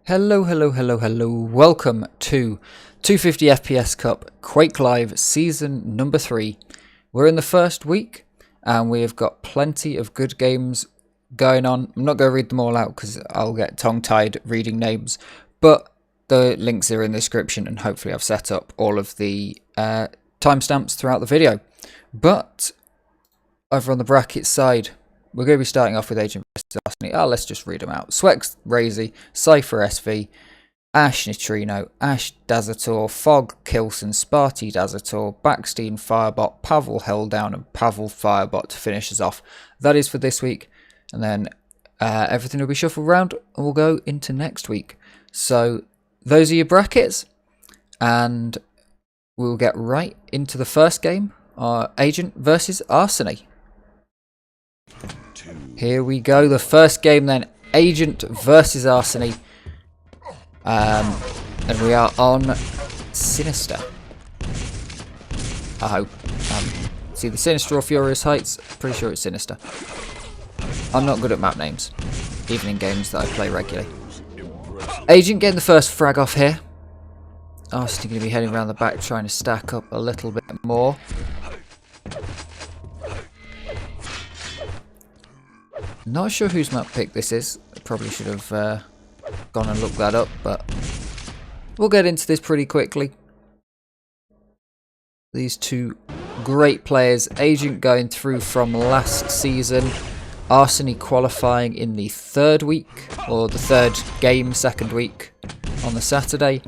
Hello. Welcome to 250 FPS Cup Quake Live Season number 3. We're in the first week and we have got plenty of good games going on. I'm not going to read them all out because I'll get tongue-tied reading names, but the links are in the description and hopefully I've set up all of the timestamps throughout the video. But over on the bracket side, we're going to be starting off with Agent vs. ARSENY. Let's just read them out. Swex, RAISY, Cypher, SV, Ash, Nitrino, Ash, Dazator, Fog, Kilson, Sparty, Dazator, baksteen, Firebot, PAVEL, Helldown, and PAVEL, Firebot to finish us off. That is for this week. And then everything will be shuffled around and we'll go into next week. So those are your brackets. And we'll get right into the first game. Agent vs. ARSENY. Here we go, the first game then, Agent versus ARSENY, and we are on Sinister. I hope. See the Sinister or Furious Heights, pretty sure it's Sinister. I'm not good at map names, even in games that I play regularly. Agent getting the first frag off here. ARSENY going to be heading around the back trying to stack up a little bit more. Not sure whose map pick this is. I probably should have gone and looked that up, but we'll get into this pretty quickly. These two great players. Agent going through from last season. ARSENY qualifying in the third week, or the third game, second week on the Saturday.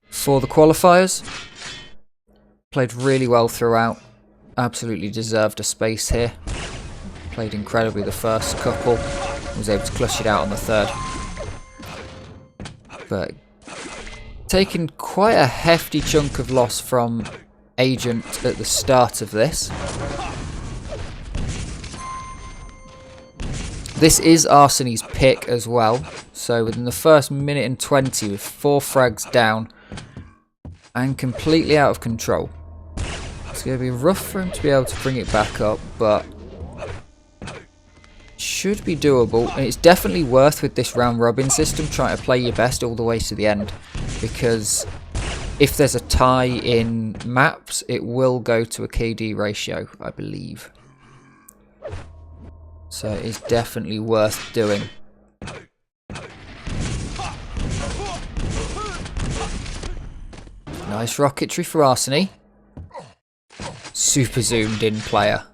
For the qualifiers, played really well throughout. Absolutely deserved a space here. Played incredibly the first couple, was able to clutch it out on the third. But taking quite a hefty chunk of loss from Agent at the start of this. This is ARSENY's pick as well, so within the first minute and 20 with 4 frags down and completely out of control. It's going to be rough for him to be able to bring it back up, but should be doable, and it's definitely worth with this round robin system trying to play your best all the way to the end, because if there's a tie in maps it will go to a KD ratio, I believe, so it is definitely worth doing. Nice rocketry for ARSENY. Super zoomed in player,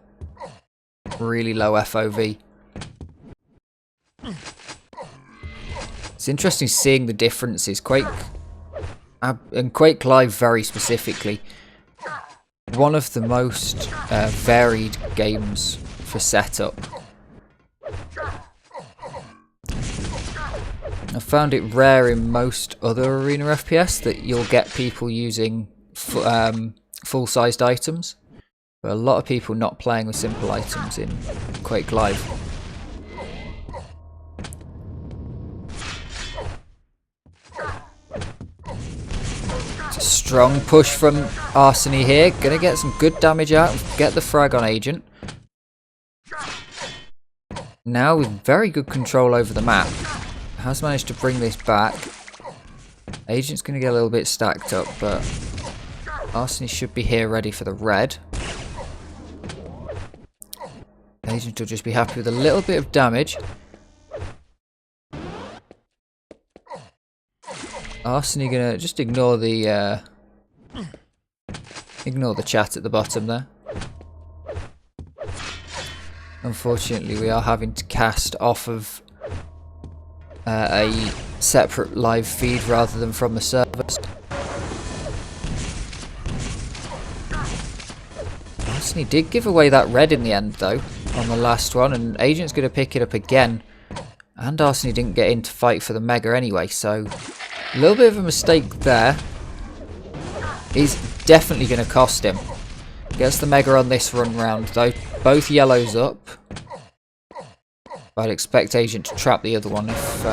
really low FOV. It's interesting seeing the differences. Quake and Quake Live very specifically, one of the most varied games for setup. I found it rare in most other arena FPS that you'll get people using full-sized items, but a lot of people not playing with simple items in Quake Live. Strong push from ARSENY here. Gonna get some good damage out and get the frag on Agent. Now with very good control over the map. Has managed to bring this back. Agent's gonna get a little bit stacked up, but ARSENY should be here ready for the red. Agent will just be happy with a little bit of damage. ARSENY gonna just ignore the chat at the bottom there. Unfortunately, we are having to cast off of a separate live feed rather than from the servers. ARSENY did give away that red in the end though on the last one, and Agent's gonna pick it up again. And ARSENY didn't get in to fight for the mega anyway, so a little bit of a mistake there is definitely going to cost him. Gets the mega on this run round though. Both yellows up. I'd expect Agent to trap the other one if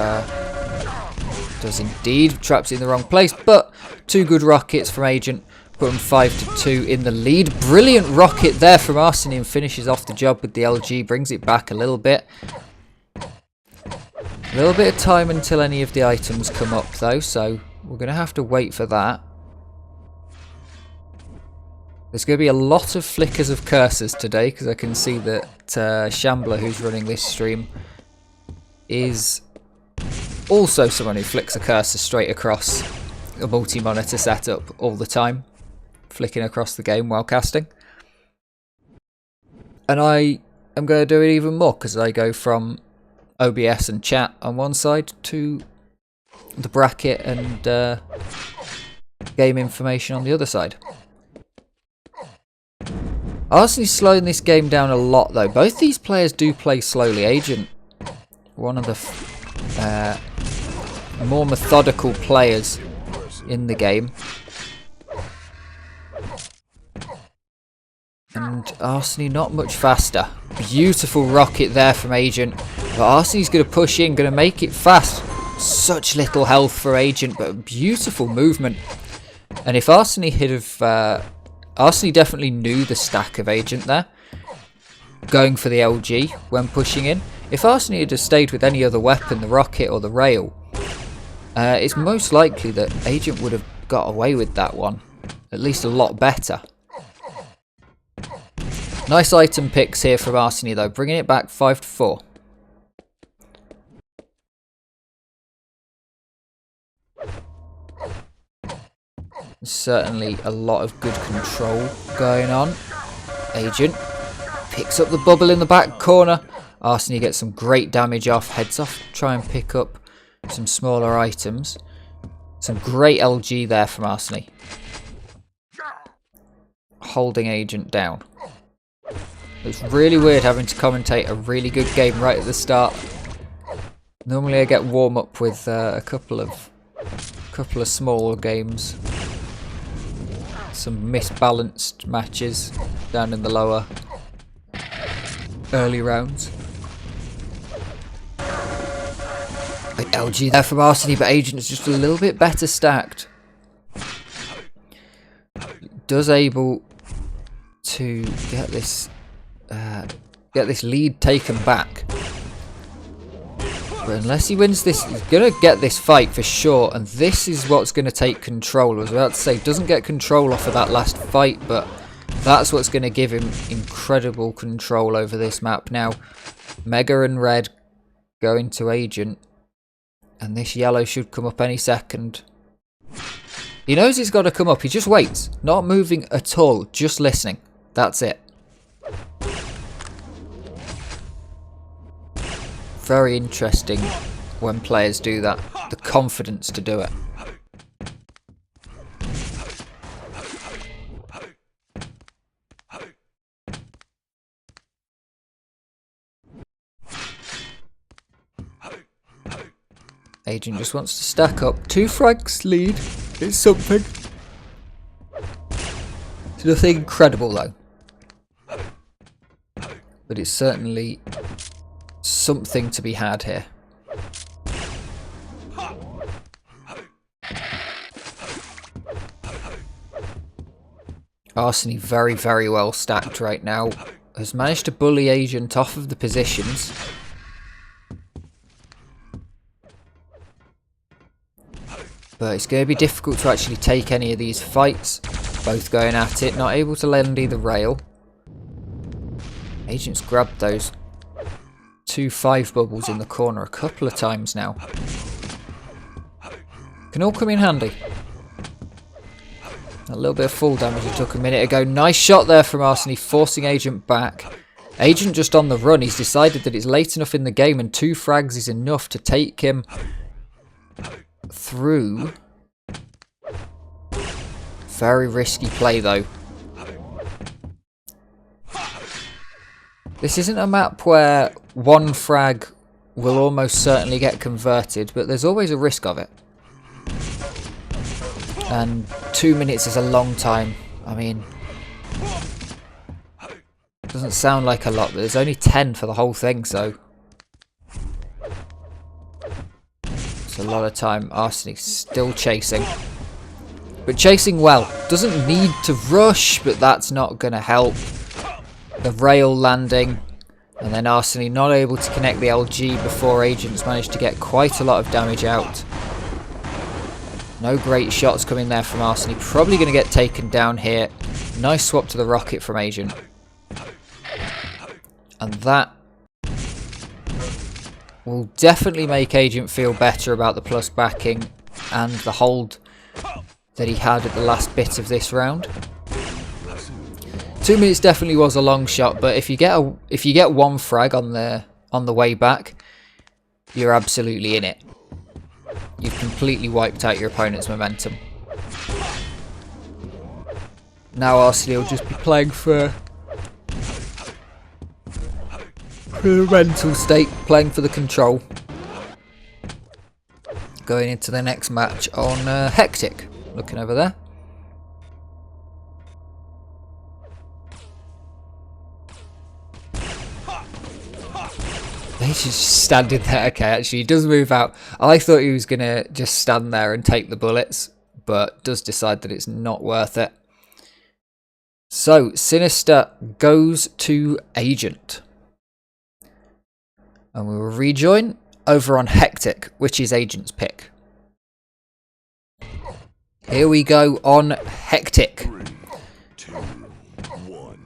does indeed. Traps it in the wrong place, but 2 good rockets from Agent. Put him 5-2 in the lead. Brilliant rocket there from ARSENY and finishes off the job with the LG. Brings it back a little bit. A little bit of time until any of the items come up though, so we're going to have to wait for that. There's going to be a lot of flickers of cursors today, because I can see that Shambler, who's running this stream, is also someone who flicks a cursor straight across a multi-monitor setup all the time, flicking across the game while casting. And I am going to do it even more, because I go from OBS and chat on one side to the bracket and game information on the other side. Arseny's slowing this game down a lot though. Both these players do play slowly. Agent, one of the more methodical players in the game. And Arseny not much faster. Beautiful rocket there from Agent. But Arseny's going to push in, going to make it fast. Such little health for Agent, but beautiful movement. And if Arseny had have... Arseny definitely knew the stack of Agent there, going for the LG when pushing in. If Arseny had stayed with any other weapon, the rocket or the rail, it's most likely that Agent would have got away with that one, at least a lot better. Nice item picks here from Arseny though, bringing it back 5-4. Certainly a lot of good control going on. Agent picks up the bubble in the back corner. Arseny gets some great damage off, heads off, try and pick up some smaller items. Some great LG there from Arseny. Holding Agent down. It's really weird having to commentate a really good game right at the start. Normally I get warm up with a couple of smaller games. Some misbalanced matches down in the lower early rounds. The LG there from Arseny, but Agent is just a little bit better stacked. Does able to get this lead taken back. But unless he wins this, he's going to get this fight for sure, and this is what's going to take control. I was about to say, doesn't get control off of that last fight, but that's what's going to give him incredible control over this map. Now, Mega and Red go into Agent, and this yellow should come up any second. He knows he's got to come up, he just waits, not moving at all, just listening. That's it. Very interesting when players do that, the confidence to do it. Agent just wants to stack up. 2 frags lead. It's something. It's nothing incredible though. But it's certainly something to be had here. Arseny very, very well stacked right now. Has managed to bully Agent off of the positions. But it's going to be difficult to actually take any of these fights. Both going at it, not able to land either rail. Agent's grabbed those 2 5 bubbles in the corner a couple of times now. Can all come in handy. A little bit of full damage it took a minute ago. Nice shot there from Arseny, forcing Agent back. Agent just on the run. He's decided that it's late enough in the game and 2 frags is enough to take him through. Very risky play though. This isn't a map where 1 frag will almost certainly get converted, but there's always a risk of it. And 2 minutes is a long time. I mean, doesn't sound like a lot, but there's only 10 for the whole thing, so it's a lot of time. Arseny still chasing, but chasing well. Doesn't need to rush, but that's not going to help. The rail landing And then ARSENY not able to connect the LG before Agents managed to get quite a lot of damage out. No great shots coming there from ARSENY. Probably going to get taken down here. Nice swap to the rocket from Agent. And that will definitely make Agent feel better about the plus backing and the hold that he had at the last bit of this round. 2 minutes definitely was a long shot, but if you get one frag on the way back, you're absolutely in it. You've completely wiped out your opponent's momentum. Now ARSENY will just be playing for the mental state, playing for the control. Going into the next match on Hectic. Looking over there. He's just standing there. Okay, actually, he does move out. I thought he was going to just stand there and take the bullets, but does decide that it's not worth it. So, Sinister goes to Agent. And we will rejoin over on Hectic, which is Agent's pick. Here we go on Hectic. 3, 2, 1.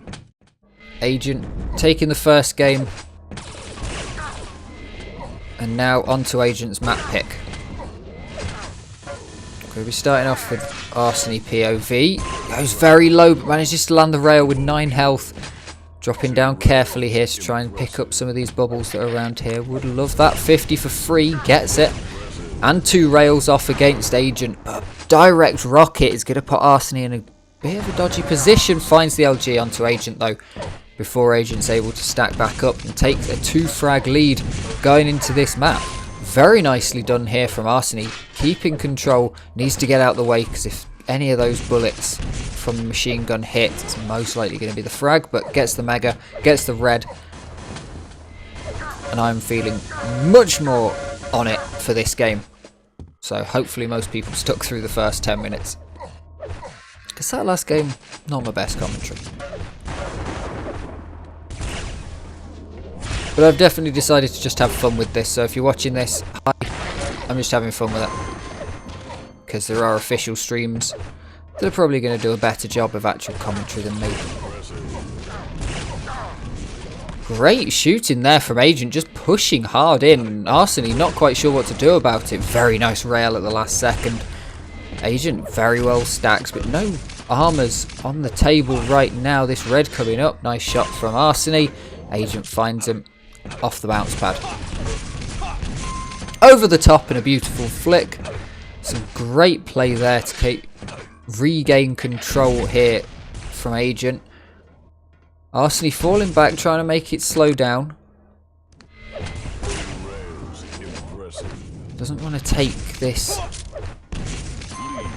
Agent taking the first game. And now onto Agent's map pick. We'll be starting off with ARSENY POV. Goes very low, but manages to land the rail with 9 health. Dropping down carefully here to try and pick up some of these bubbles that are around here. Would love that. 50 for free. Gets it. And 2 rails off against Agent. But direct rocket is going to put ARSENY in a bit of a dodgy position. Finds the LG onto Agent though, before Agent's able to stack back up and take a 2 frag lead going into this map. Very nicely done here from ARSENY. Keeping control. Needs to get out of the way, because if any of those bullets from the machine gun hit, it's most likely going to be the frag, but gets the mega, gets the red. And I'm feeling much more on it for this game. So hopefully most people stuck through the first 10 minutes. Because that last game, not my best commentary. But I've definitely decided to just have fun with this, so if you're watching this, hi, I'm just having fun with it. Because there are official streams that are probably going to do a better job of actual commentary than me. Great shooting there from Agent, just pushing hard in. ARSENY not quite sure what to do about it. Very nice rail at the last second. Agent very well stacks, but no armors on the table right now. This red coming up. Nice shot from ARSENY. Agent finds him off the bounce pad. Over the top and a beautiful flick. Some great play there to regain control here from Agent. ARSENY falling back, trying to make it slow down. Doesn't want to take this.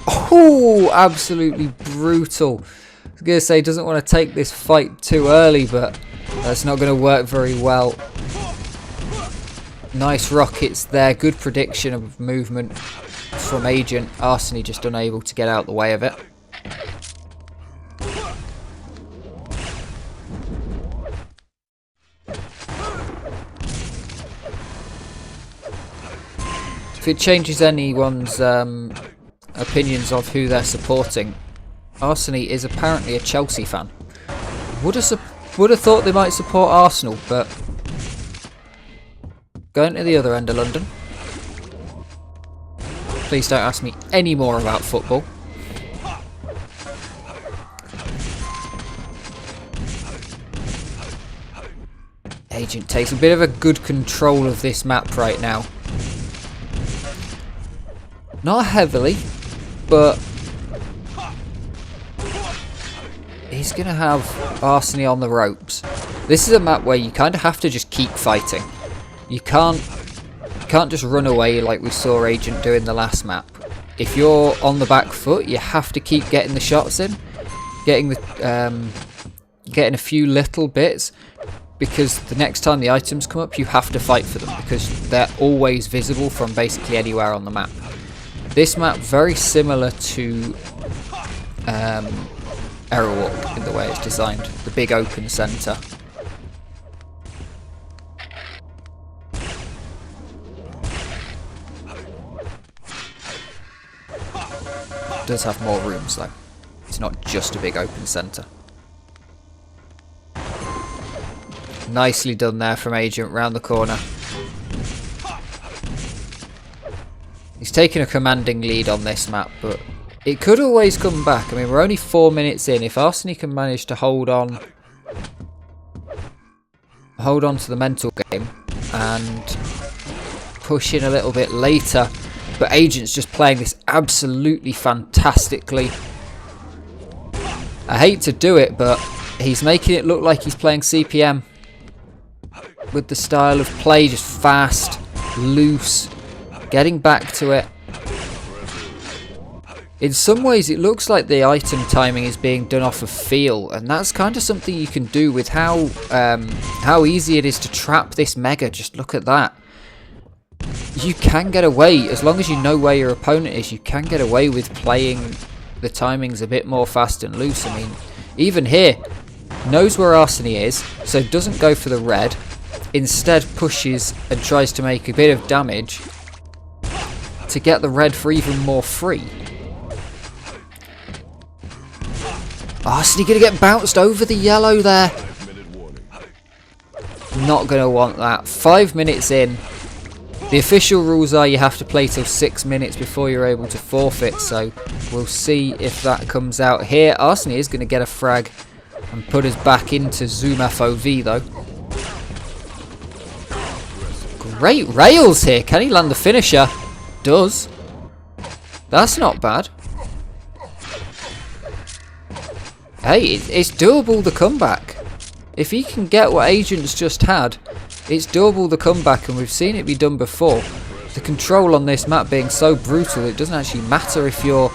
Oh, absolutely brutal. I was going to say, doesn't want to take this fight too early, but that's not going to work very well. Nice rockets there. Good prediction of movement from Agent. ARSENY just unable to get out the way of it. If it changes anyone's opinions of who they're supporting, ARSENY is apparently a Chelsea fan. Would have thought they might support Arsenal, but going to the other end of London. Please don't ask me any more about football. Agent takes a bit of a good control of this map right now. Not heavily, but he's going to have ARSENY on the ropes. This is a map where you kind of have to just keep fighting. You can't just run away like we saw Agent do in the last map. If you're on the back foot, you have to keep getting the shots in, getting a few little bits, because the next time the items come up, you have to fight for them because they're always visible from basically anywhere on the map. This map very similar to Error Walk in the way it's designed, the big open centre. does have more rooms though. It's not just a big open centre. Nicely done there from Agent round the corner. He's taking a commanding lead on this map, but it could always come back. I mean, we're only 4 minutes in. If ARSENY can manage to hold on to the mental game and push in a little bit later, but Agent's just playing this absolutely fantastically. I hate to do it, but he's making it look like he's playing CPM with the style of play, just fast, loose, getting back to it. In some ways it looks like the item timing is being done off of feel, and that's kind of something you can do with how easy it is to trap this mega. Just look at that. You can get away, as long as you know where your opponent is, you can get away with playing the timings a bit more fast and loose. I mean, even here, knows where ARSENY is, so doesn't go for the red, instead pushes and tries to make a bit of damage to get the red for even more free. ARSENY going to get bounced over the yellow there. Not going to want that. 5 minutes in. The official rules are you have to play till 6 minutes before you're able to forfeit, so we'll see if that comes out here. ARSENY is going to get a frag and put us back into Zoom FOV though. Great rails here. Can he land the finisher? Does. That's not bad. Hey, it's doable, the comeback. If he can get what Agent's just had, it's doable, the comeback, and we've seen it be done before. The control on this map being so brutal, it doesn't actually matter if you're...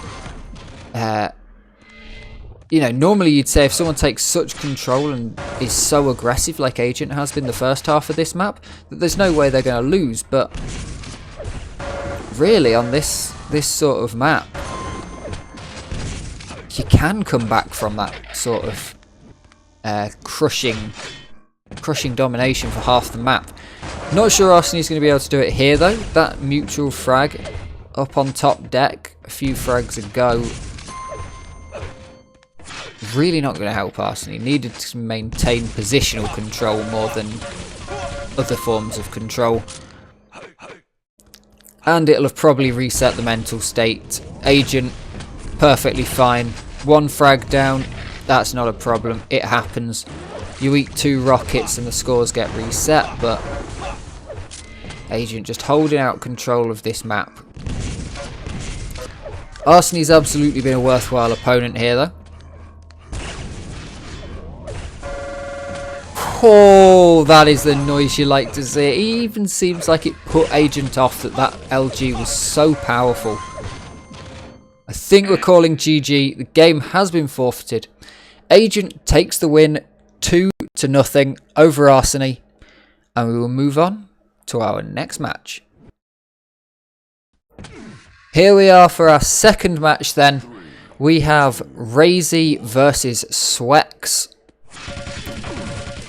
you know, normally you'd say if someone takes such control and is so aggressive like Agent has been the first half of this map, that there's no way they're going to lose, but really on this sort of map, you can come back from that sort of crushing domination for half the map. Not sure ARSENY's going to be able to do it here though. That mutual frag up on top deck a few frags ago, really not going to help ARSENY. Needed to maintain positional control more than other forms of control. And it'll have probably reset the mental state. Agent, perfectly fine. One frag down, that's not a problem. It happens. You eat 2 rockets and the scores get reset, but Agent just holding out control of this map. ARSENY's absolutely been a worthwhile opponent here though. Oh, that is the noise you like to see. It even seems like it put Agent off that LG was so powerful. I think we're calling GG. The game has been forfeited. Agent takes the win 2-0 over ARSENY, and we will move on to our next match. Here we are for our second match then. We have RAISY versus swex.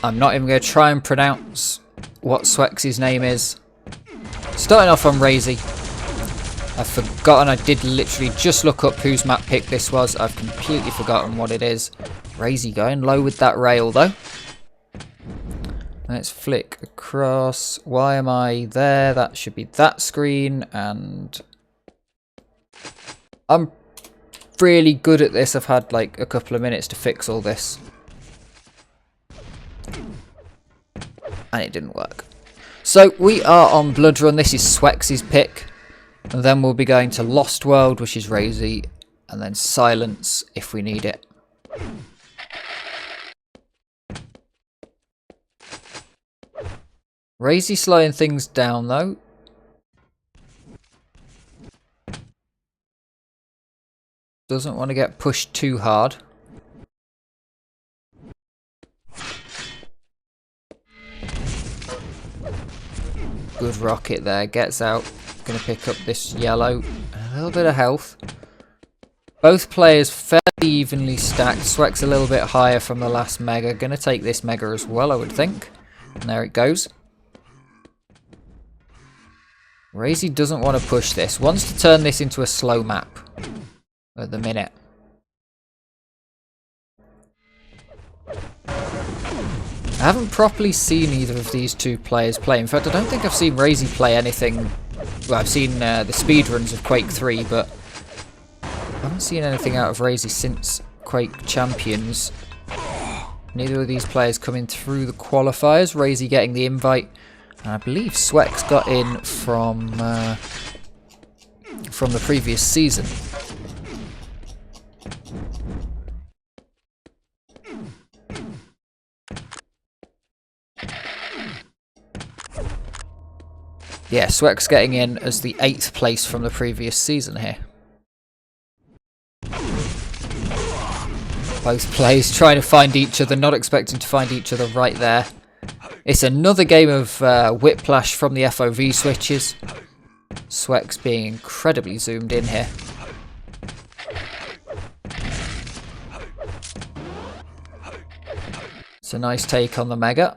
I'm not even going to try and pronounce what Swex's name is. Starting off on RAISY. I've forgotten, I did literally just look up whose map pick this was. I've completely forgotten what it is. RAISY going low with that rail though. Let's flick across. Why am I there? That should be that screen, and I'm really good at this. I've had like a couple of minutes to fix all this. And it didn't work. So we are on Blood Run. This is Swex's pick. And then we'll be going to Lost World, which is RAISY, and then Silence if we need it. RAISY slowing things down though. Doesn't want to get pushed too hard. Good rocket there, gets out. Going to pick up this yellow. A little bit of health. Both players fairly evenly stacked. Swex a little bit higher from the last mega. Going to take this mega as well, I would think. And there it goes. RAISY doesn't want to push this. Wants to turn this into a slow map. at the minute. I haven't properly seen either of these two players play. In fact, I don't think I've seen RAISY play anything. Well, I've seen the speedruns of Quake 3, but I haven't seen anything out of RAISY since Quake Champions. Neither of these players coming through the qualifiers. RAISY getting the invite. And I believe Swex got in from the previous season. Yeah, Swex getting in as the 8th place from the previous season here. Both players trying to find each other, not expecting to find each other right there. It's another game of whiplash from the FOV switches. Swex being incredibly zoomed in here. It's a nice take on the Mega.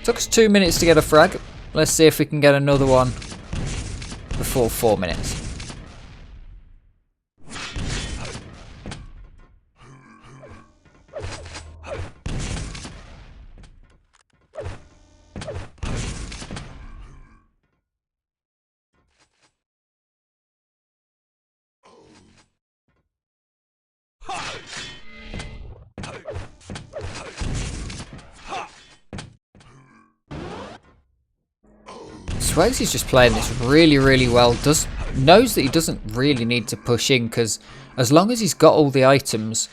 Took us 2 minutes to get a frag. Let's see if we can get another one before 4 minutes. Swex is just playing this really, really well. Knows that he doesn't really need to push in, because as long as he's got all the items,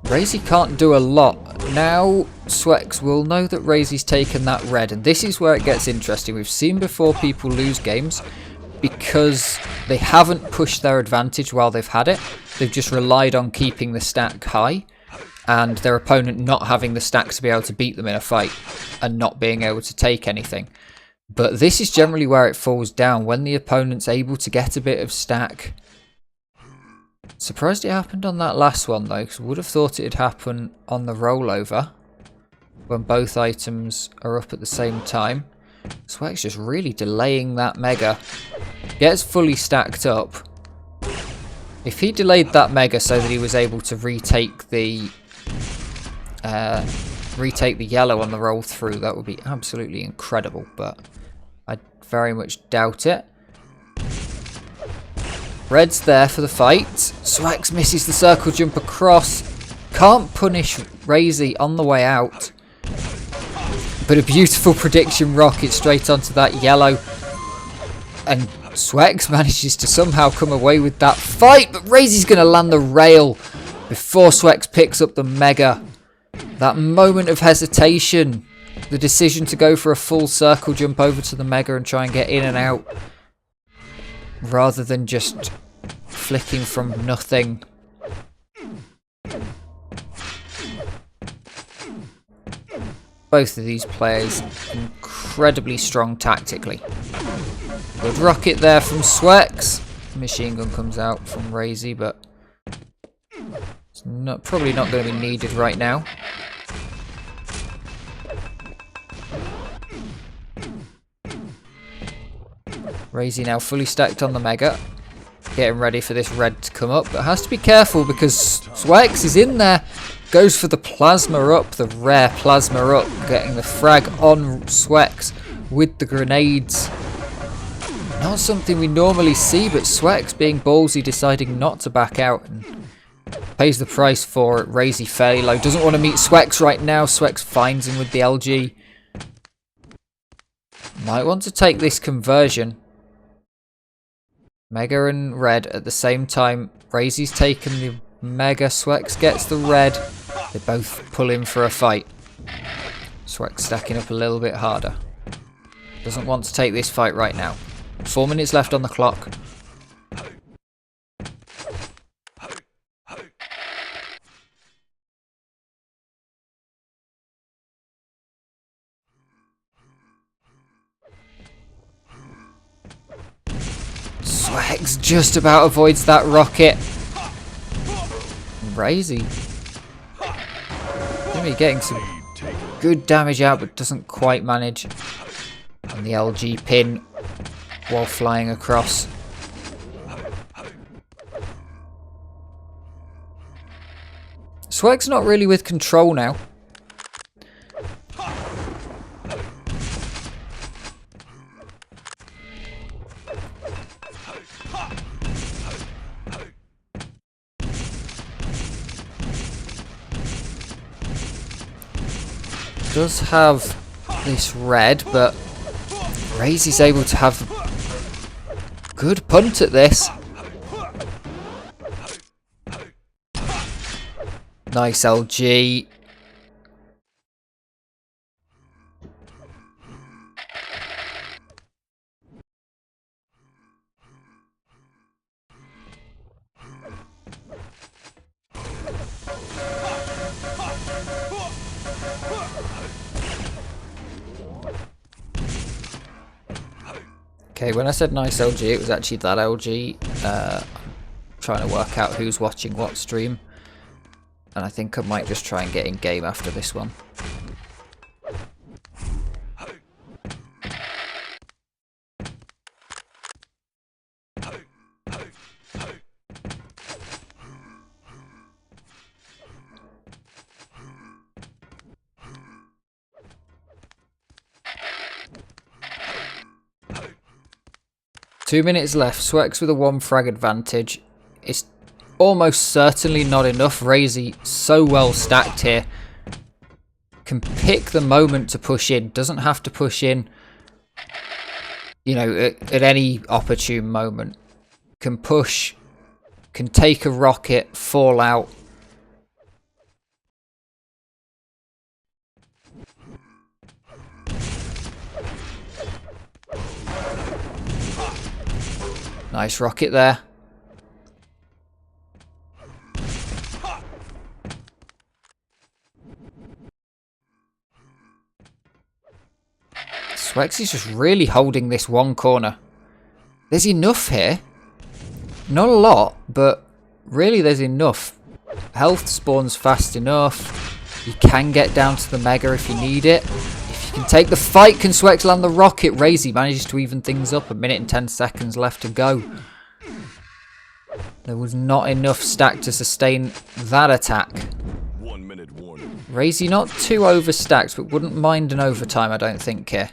RAISY can't do a lot. Now Swex will know that RAISY's taken that red, and this is where it gets interesting. We've seen before people lose games because they haven't pushed their advantage while they've had it. They've just relied on keeping the stack high, and their opponent not having the stack to be able to beat them in a fight and not being able to take anything. But this is generally where it falls down, when the opponent's able to get a bit of stack. Surprised it happened on that last one though, because I would have thought it'd happen on the rollover when both items are up at the same time. Swex just really delaying that Mega. Gets fully stacked up. If he delayed that Mega so that he was able to retake the yellow on the roll through, that would be absolutely incredible, but I very much doubt it. Red's there for the fight. Swex misses the circle jump across. Can't punish RAISY on the way out. But a beautiful prediction rocket straight onto that yellow. And Swex manages to somehow come away with that fight, but RAISY's going to land the rail before Swex picks up the Mega. That moment of hesitation, the decision to go for a full circle jump over to the Mega and try and get in and out, rather than just flicking from nothing. Both of these players incredibly strong tactically. Good rocket there from Swex. Machine gun comes out from RAISY, but it's probably not going to be needed right now. RAISY now fully stacked on the Mega. Getting ready for this red to come up, but has to be careful because Swex is in there. Goes for the plasma up, the rare plasma up. Getting the frag on Swex with the grenades. Not something we normally see, but Swex being ballsy, deciding not to back out. And pays the price for it. RAISY fairly low. Doesn't want to meet Swex right now. Swex finds him with the LG. Might want to take this conversion. Mega and red at the same time. RAISY's taken the Mega. Swex gets the red. They both pull in for a fight. Swex stacking up a little bit harder. Doesn't want to take this fight right now. 4 minutes left on the clock. Swex just about avoids that rocket. RAISY. Maybe getting some good damage out, but doesn't quite manage. And the LG pin while flying across. Swex not really with control now. Does have this red, but RAISY's able to have a good punt at this. Nice LG. Okay, when I said nice LG, it was actually that LG. Trying to work out who's watching what stream. And I think I might just try and get in game after this one. Two minutes left. Swex with a 1 frag advantage. It's almost certainly not enough. RAISY so well stacked here. Can pick the moment to push in. Doesn't have to push in, you know, at any opportune moment. Can push. Can take a rocket, fall out. Nice rocket there. Swex is just really holding this one corner. There's enough here. Not a lot, but really there's enough. Health spawns fast enough. You can get down to the mega if you need it. If you can take the fight, can Swex land the rocket? RAISY manages to even things up. 1 minute and 10 seconds left to go. There was not enough stack to sustain that attack. 1 minute warning. RAISY not too overstacked, but wouldn't mind an overtime, I don't think, here.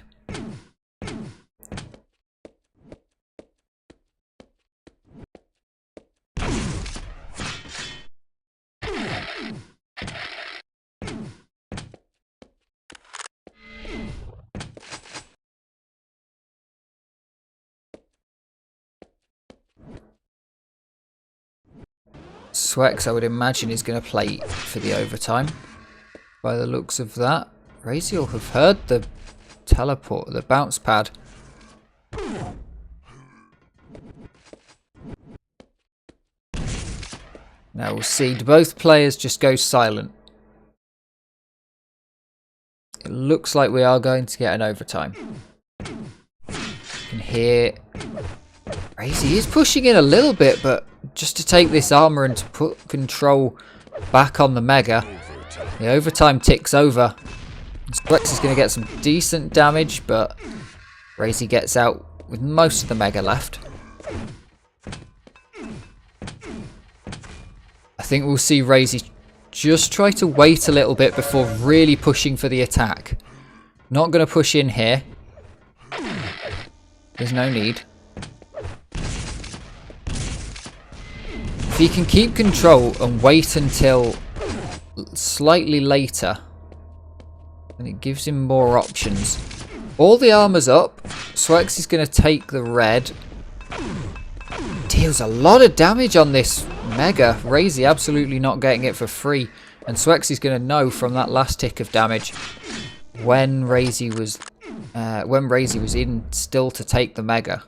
Swex, I would imagine, is going to play for the overtime. By the looks of that, RAISY will have heard the teleport, the bounce pad. Now we'll see. Do both players just go silent? It looks like we are going to get an overtime. You can hear RAISY is pushing in a little bit, but just to take this armor and to put control back on the mega. The overtime ticks over. Swex is going to get some decent damage, but RAISY gets out with most of the mega left. I think we'll see RAISY just try to wait a little bit before really pushing for the attack. Not going to push in here. There's no need. If he can keep control and wait until slightly later, then it gives him more options. All the armor's up. Swex is going to take the red. Deals a lot of damage on this mega. RAISY absolutely not getting it for free. And Swex is going to know from that last tick of damage when RAISY was in still to take the mega.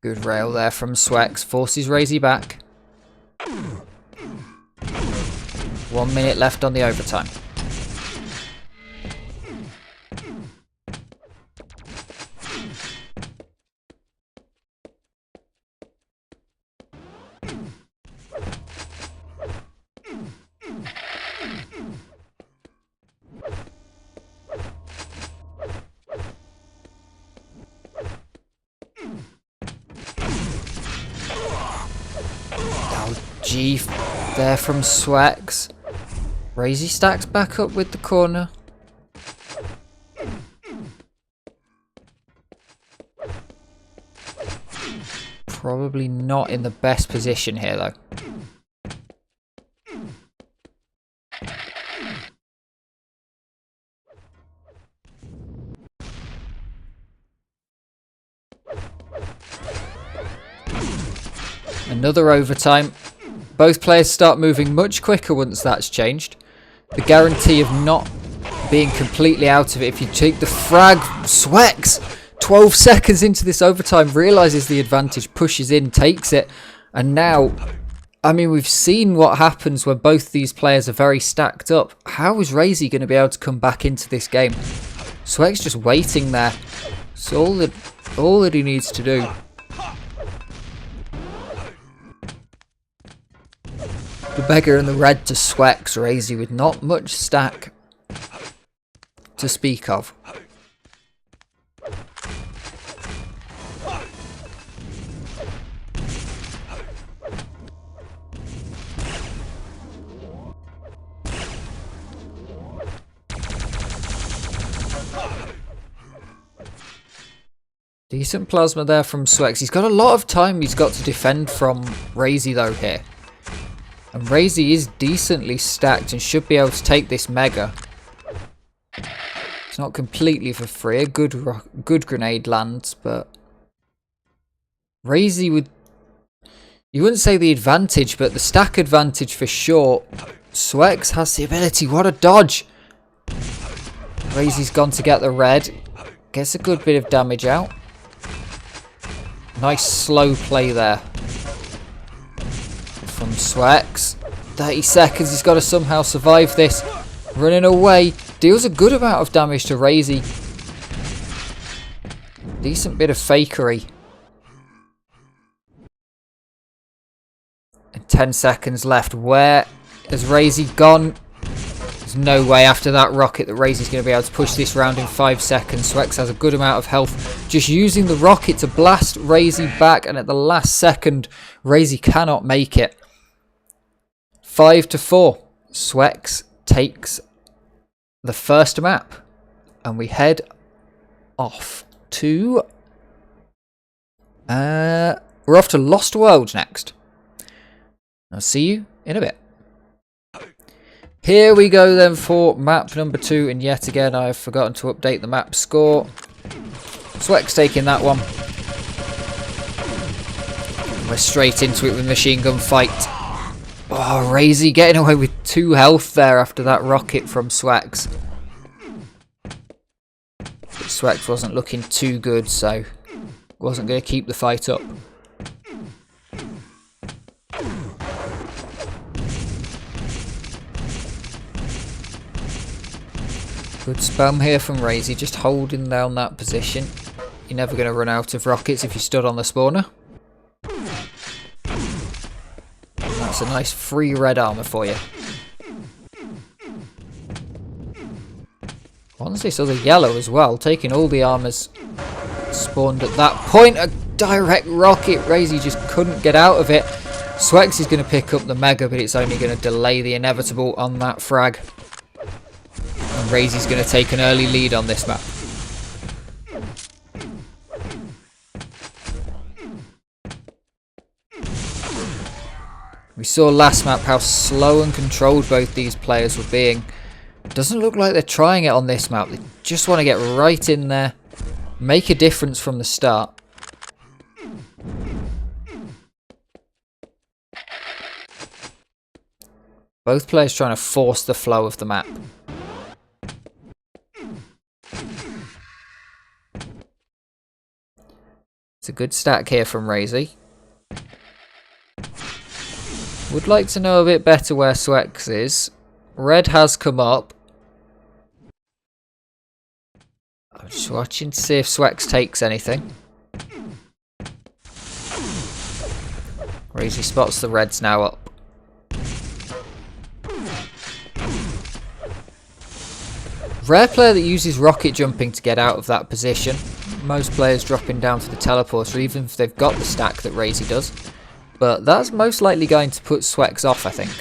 Good rail there from Swex. Forces RAISY back. 1 minute left on the overtime. GG there from swex. RAISY stacks back up with the corner. Probably not in the best position here though. Another overtime. Both players start moving much quicker once that's changed. The guarantee of not being completely out of it if you take the frag. swex! 12 seconds into this overtime, realises the advantage, pushes in, takes it. And now, I mean, we've seen what happens when both these players are very stacked up. How is RAISY going to be able to come back into this game? swex just waiting there. It's all that he needs to do. The beggar and the red to swex. RAISY with not much stack to speak of. Decent plasma there from swex. He's got a lot of time he's got to defend from RAISY though here. And RAISY is decently stacked and should be able to take this mega. It's not completely for free. A good grenade lands, but RAISY would... You wouldn't say the advantage, but the stack advantage for sure. swex has the ability. What a dodge! RAISY's gone to get the red. Gets a good bit of damage out. Nice slow play there from swex. 30 seconds, he's got to somehow survive this. Running away, deals a good amount of damage to RAISY. Decent bit of fakery. And 10 seconds left. Where has RAISY gone? There's no way after that rocket that RAISY's going to be able to push this round in 5 seconds. swex has a good amount of health. Just using the rocket to blast RAISY back, and at the last second, RAISY cannot make it. 5-4. swex takes the first map. And we head off to... we're off to Lost World next. I'll see you in a bit. Here we go then for map number 2, and yet again I've forgotten to update the map score. swex taking that one. We're straight into it with machine gun fight. Oh, RAISY getting away with 2 health there after that rocket from swex. But swex wasn't looking too good, so wasn't going to keep the fight up. Good spam here from RAISY, just holding down that position. You're never going to run out of rockets if you stood on the spawner. That's a nice free red armor for you. What's this other yellow as well? Taking all the armors spawned at that point. A direct rocket. RAISY just couldn't get out of it. swex is going to pick up the mega, but it's only going to delay the inevitable on that frag. And RAISY's going to take an early lead on this map. We saw last map how slow and controlled both these players were being. Doesn't look like they're trying it on this map. They just want to get right in there, make a difference from the start. Both players trying to force the flow of the map. It's a good stack here from RAISY. Would like to know a bit better where swex is. Red has come up. I'm just watching to see if swex takes anything. RAISY spots the reds now up. Rare player that uses rocket jumping to get out of that position. Most players dropping down for the teleporter, even if they've got the stack that RAISY does. But that's most likely going to put swex off, I think.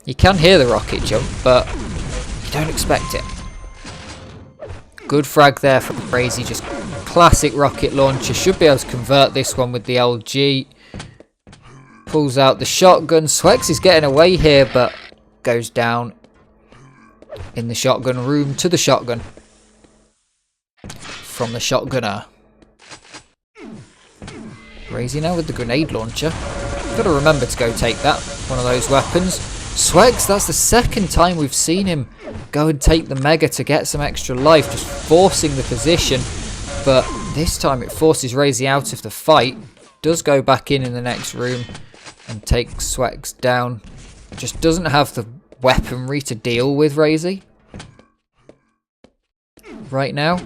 You can hear the rocket jump, but you don't expect it. Good frag there from RAISY, just classic rocket launcher. Should be able to convert this one with the LG. Pulls out the shotgun. Swex is getting away here, but goes down in the shotgun room to the shotgun. From the shotgunner. RAISY now with the grenade launcher. Gotta remember to go take that. One of those weapons. Swex, that's the second time we've seen him go and take the mega to get some extra life, just forcing the position. But this time it forces RAISY out of the fight. Does go back in the next room and takes swex down. Just doesn't have the weaponry to deal with RAISY right now.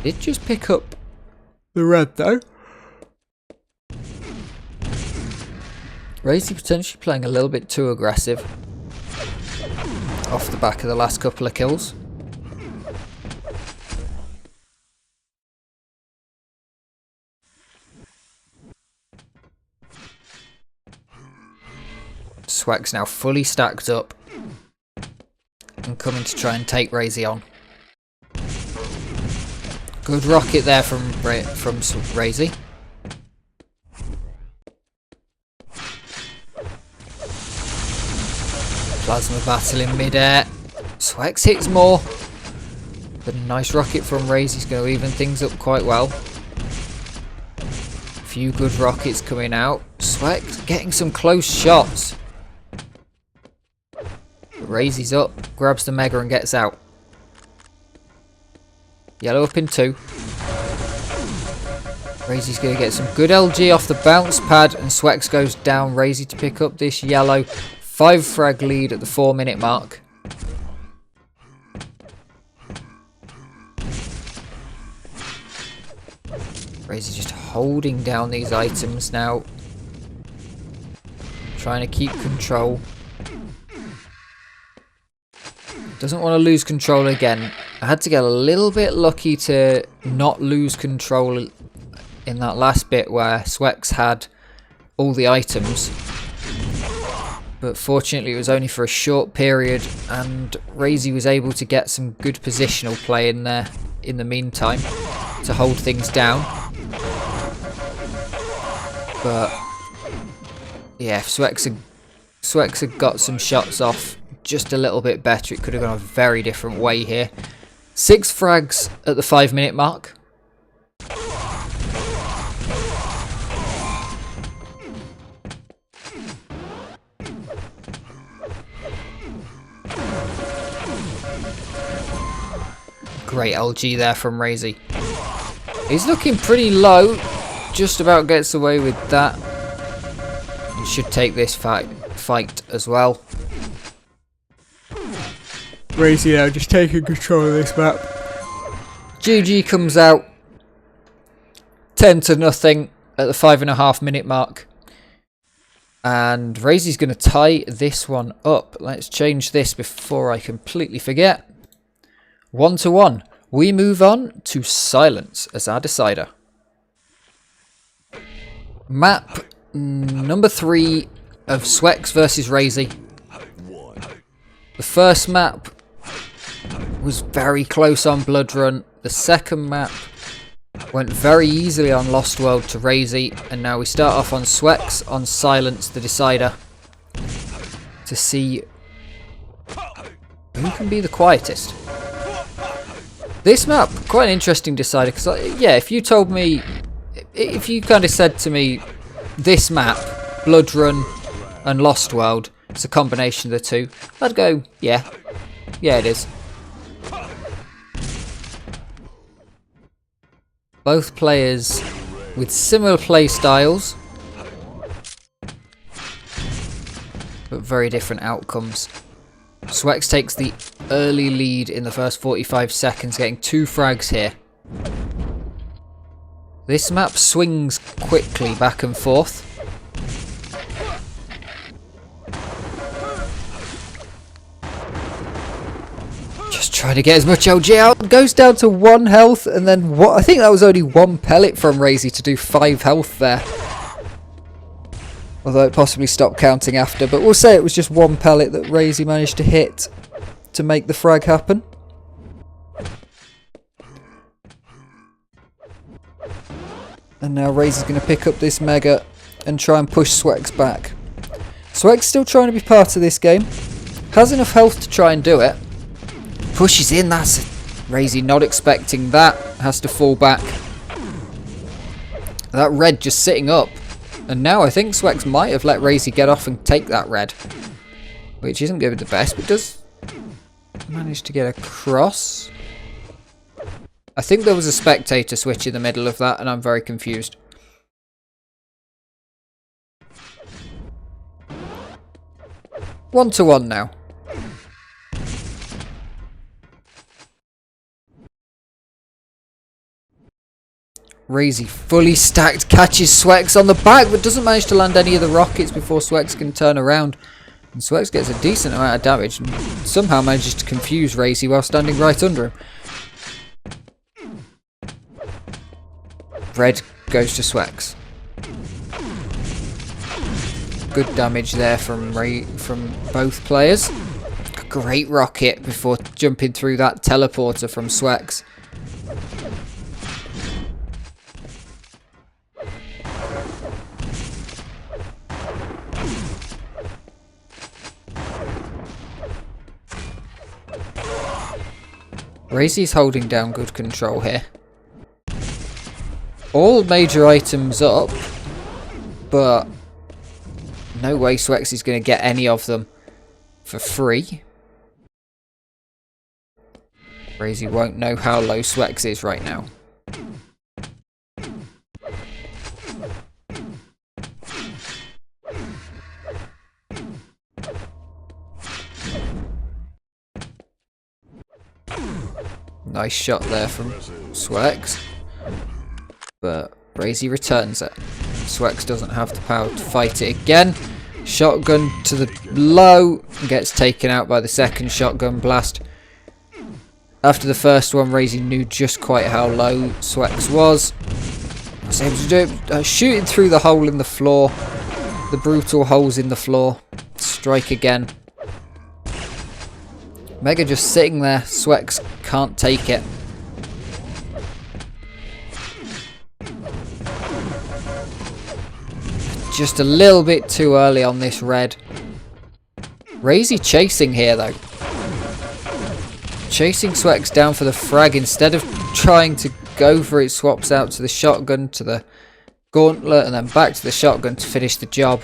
Did just pick up the red though. RAISY potentially playing a little bit too aggressive off the back of the last couple of kills. Swex now fully stacked up and coming to try and take RAISY on. Good rocket there from RAISY. Plasma battle in mid-air. Swex hits more. But a nice rocket from RAISY is going to even things up quite well. A few good rockets coming out. Swex getting some close shots. RAISY's up, grabs the mega and gets out. Yellow up in 2. RAISY's going to get some good LG off the bounce pad and swex goes down. RAISY to pick up this yellow. 5 frag lead at the 4-minute mark. RAISY just holding down these items now. Trying to keep control. Doesn't want to lose control again. I had to get a little bit lucky to not lose control in that last bit where swex had all the items. But fortunately it was only for a short period and RAISY was able to get some good positional play in there in the meantime to hold things down. But yeah, if swex had got some shots off just a little bit better, it could have gone a very different way here. 6 frags at the 5-minute mark. Great LG there from RAISY. He's looking pretty low. Just about gets away with that. He should take this fight as well. RAISY now just taking control of this map. GG comes out 10-0 at the 5.5-minute mark. And RAISY's going to tie this one up. Let's change this before I completely forget. 1-1. We move on to Silence as our decider. Map number 3 of swex versus RAISY. The first map was very close on Blood Run. The second map went very easily on Lost World to RAISY. And now we start off on swex, on Silence, the decider. To see who can be the quietest. This map, quite an interesting decider, because yeah, if you told me, if you kind of said to me, this map, Blood Run and Lost World, it's a combination of the two, I'd go, yeah it is. Both players with similar play styles, but very different outcomes. Swex takes the early lead in the first 45 seconds, getting 2 frags here. This map swings quickly back and forth. Just Trying to get as much LG out. Goes down to 1 health. And then what? I think that was only 1 pellet from RAISY to do 5 health there. Although it possibly stopped counting after. But we'll say it was just 1 pellet that RAISY managed to hit to make the frag happen. And now RAISY's going to pick up this Mega and try and push swex back. Swex still trying to be part of this game. Has enough health to try and do it. Pushes in, that's RAISY not expecting that. Has to fall back. That red just sitting up. And now I think swex might have let RAISY get off and take that red. Which isn't going to be the best, but does manage to get across. I think there was a spectator switch in the middle of that and I'm very confused. One to one now. RAISY fully stacked, catches swex on the back but doesn't manage to land any of the rockets before swex can turn around. And swex gets a decent amount of damage and somehow manages to confuse RAISY while standing right under him. Red goes to swex. Good damage there from both players. A great rocket before jumping through that teleporter from swex. RAISY's holding down good control here. All major items up, but no way swex is going to get any of them for free. RAISY won't know how low swex is right now. Nice shot there from swex. But RAISY returns it. Swex doesn't have the power to fight it again. Shotgun to the low. Gets taken out by the second shotgun blast. After the first one, RAISY knew just quite how low swex was. Was able to do it. Shooting through the hole in the floor. The brutal holes in the floor. Strike again. Mega just sitting there. Swex can't take it. Just a little bit too early on this red. RAISY chasing here though. Chasing swex down for the frag instead of trying to go for it. Swaps out to the shotgun, to the gauntlet, and then back to the shotgun to finish the job.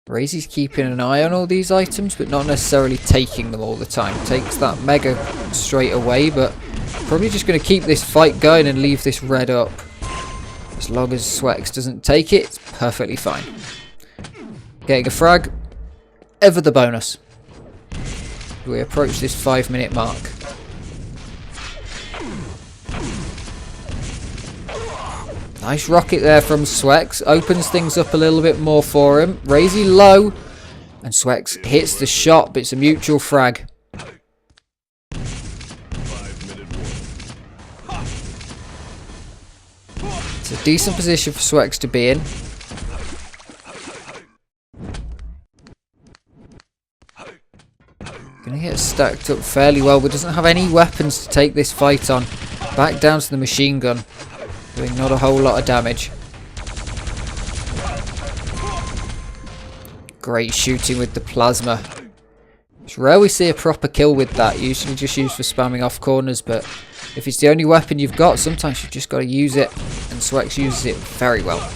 RAISY's keeping an eye on all these items, but not necessarily taking them all the time. Takes that Mega straight away, but probably just going to keep this fight going and leave this red up. As long as swex doesn't take it, it's perfectly fine. Getting a frag, ever the bonus. We approach this 5-minute mark. Nice rocket there from swex. Opens things up a little bit more for him. RAISY low. And swex hits the shot, but it's a mutual frag. It's a decent position for swex to be in. Gonna get stacked up fairly well, but doesn't have any weapons to take this fight on. Back down to the machine gun. Doing not a whole lot of damage. Great shooting with the plasma. It's rare we see a proper kill with that. Usually just used for spamming off corners, but if it's the only weapon you've got, sometimes you've just got to use it. And swex uses it very well.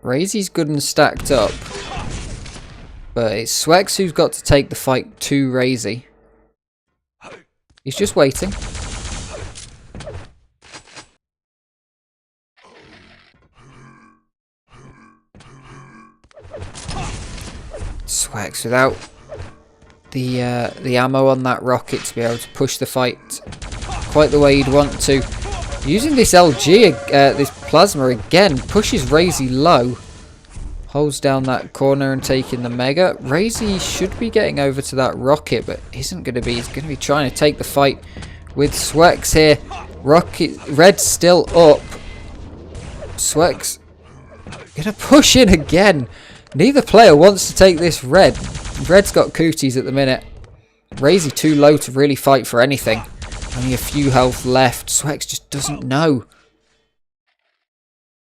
RAISY's good and stacked up, but it's swex who's got to take the fight to RAISY. He's just waiting. Swex without the ammo on that rocket to be able to push the fight quite the way you'd want to. Using this LG, this plasma again, pushes RAISY low. Holds down that corner and taking the mega. RAISY should be getting over to that rocket, but isn't going to be. He's going to be trying to take the fight with Swex here. Red's still up. Swex going to push in again. Neither player wants to take this red. Red's got cooties at the minute. RAISY too low to really fight for anything. Only a few health left. Swex just doesn't know.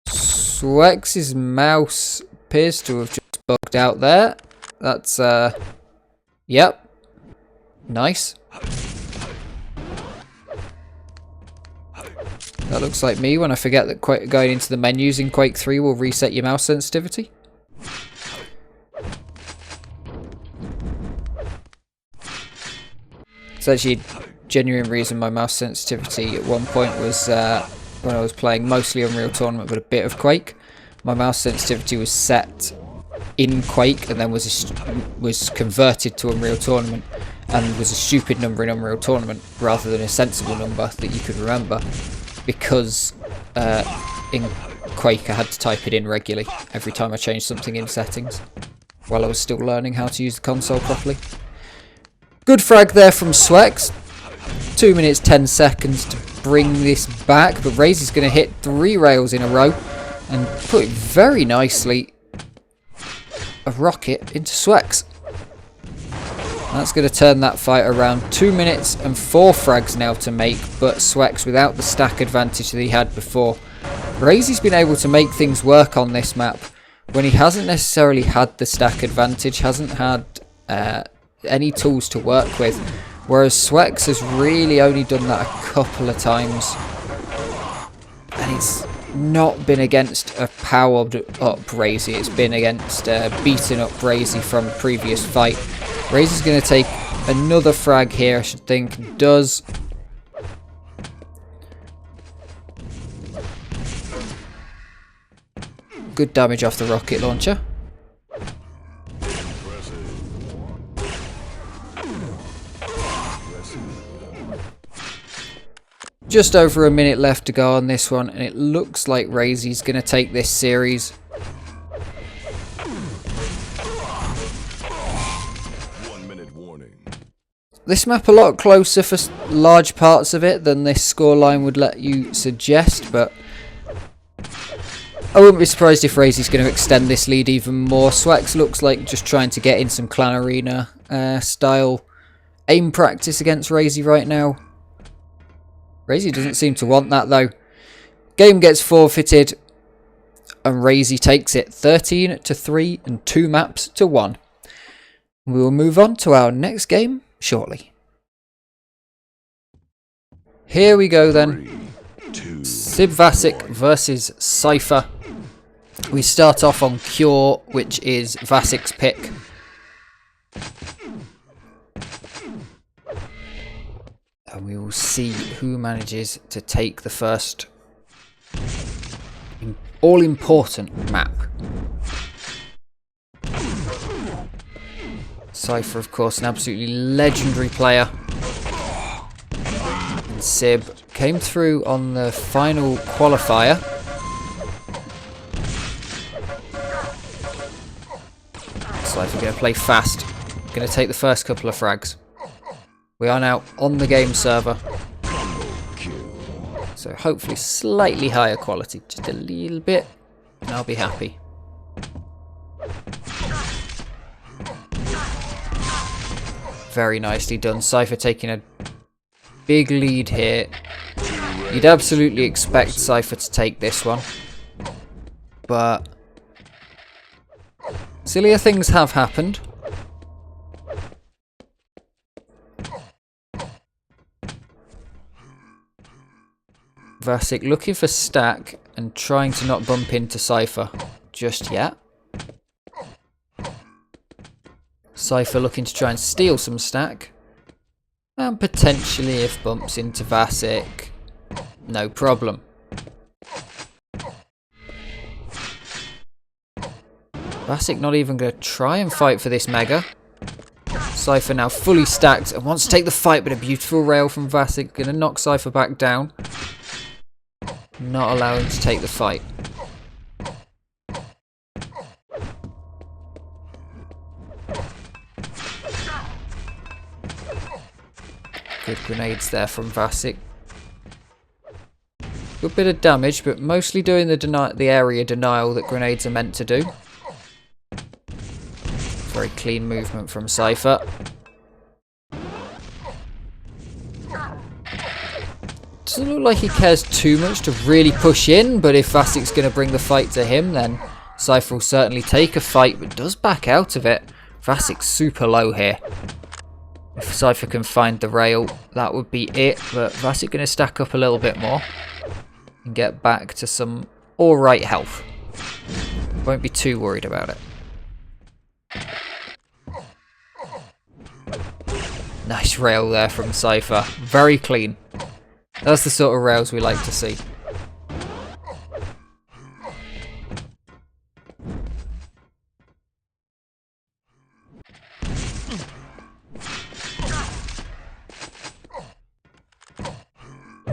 Swex's mouse appears to have just bugged out there. That's, yep. Nice. That looks like me when I forget that going into the menus in Quake 3 will reset your mouse sensitivity. It's actually a genuine reason my mouse sensitivity at one point was when I was playing mostly Unreal Tournament but a bit of Quake. My mouse sensitivity was set in Quake and then was converted to Unreal Tournament and was a stupid number in Unreal Tournament rather than a sensible number that you could remember, because in Quake I had to type it in regularly every time I changed something in settings while I was still learning how to use the console properly. Good frag there from Swex. 2 minutes 10 seconds to bring this back, but RAISY's going to hit 3 rails in a row and put it very nicely, a rocket into Swex. That's going to turn that fight around. 2 minutes and 4 frags now to make, but Swex without the stack advantage that he had before. RAISY's been able to make things work on this map when he hasn't necessarily had the stack advantage, hasn't had any tools to work with, whereas Swex has really only done that a couple of times, and it's not been against a powered up RAISY, it's been against beaten up RAISY from the previous fight. RAISY's going to take another frag here, I should think. Does. Good damage off the rocket launcher. Just over a minute left to go on this one, and it looks like RAISY's going to take this series. This map a lot closer for large parts of it than this scoreline would let you suggest, but I wouldn't be surprised if RAISY's going to extend this lead even more. Swex looks like just trying to get in some Clan Arena style aim practice against RAISY right now. RAISY doesn't seem to want that though. Game gets forfeited and RAISY takes it 13-3 and 2 maps to 1. We will move on to our next game shortly. Here we go then. Sib versus Cypher. We start off on Cure, which is Vasic's pick. And we will see who manages to take the first all-important map. Cypher, of course, an absolutely legendary player. And Sib came through on the final qualifier. Cypher going to play fast. Going to take the first couple of frags. We are now on the game server, so hopefully slightly higher quality, just a little bit, and I'll be happy. Very nicely done. Cypher taking a big lead here. You'd absolutely expect Cypher to take this one, but sillier things have happened. Vasic looking for stack and trying to not bump into Cypher just yet. Cypher looking to try and steal some stack. And potentially if bumps into Vasek, no problem. Vasek not even going to try and fight for this Mega. Cypher now fully stacked and wants to take the fight, but a beautiful rail from Vasek. Going to knock Cypher back down. Not allowing him to take the fight. Good grenades there from Vasek. Good bit of damage, but mostly doing the area denial that grenades are meant to do. Very clean movement from Cypher. Doesn't look like he cares too much to really push in, but if Vasek's going to bring the fight to him, then Cypher will certainly take a fight, but does back out of it. Vasek's super low here. If Cypher can find the rail, that would be it, but Vasek going to stack up a little bit more and get back to some alright health. Won't be too worried about it. Nice rail there from Cypher. Very clean. That's the sort of rails we like to see.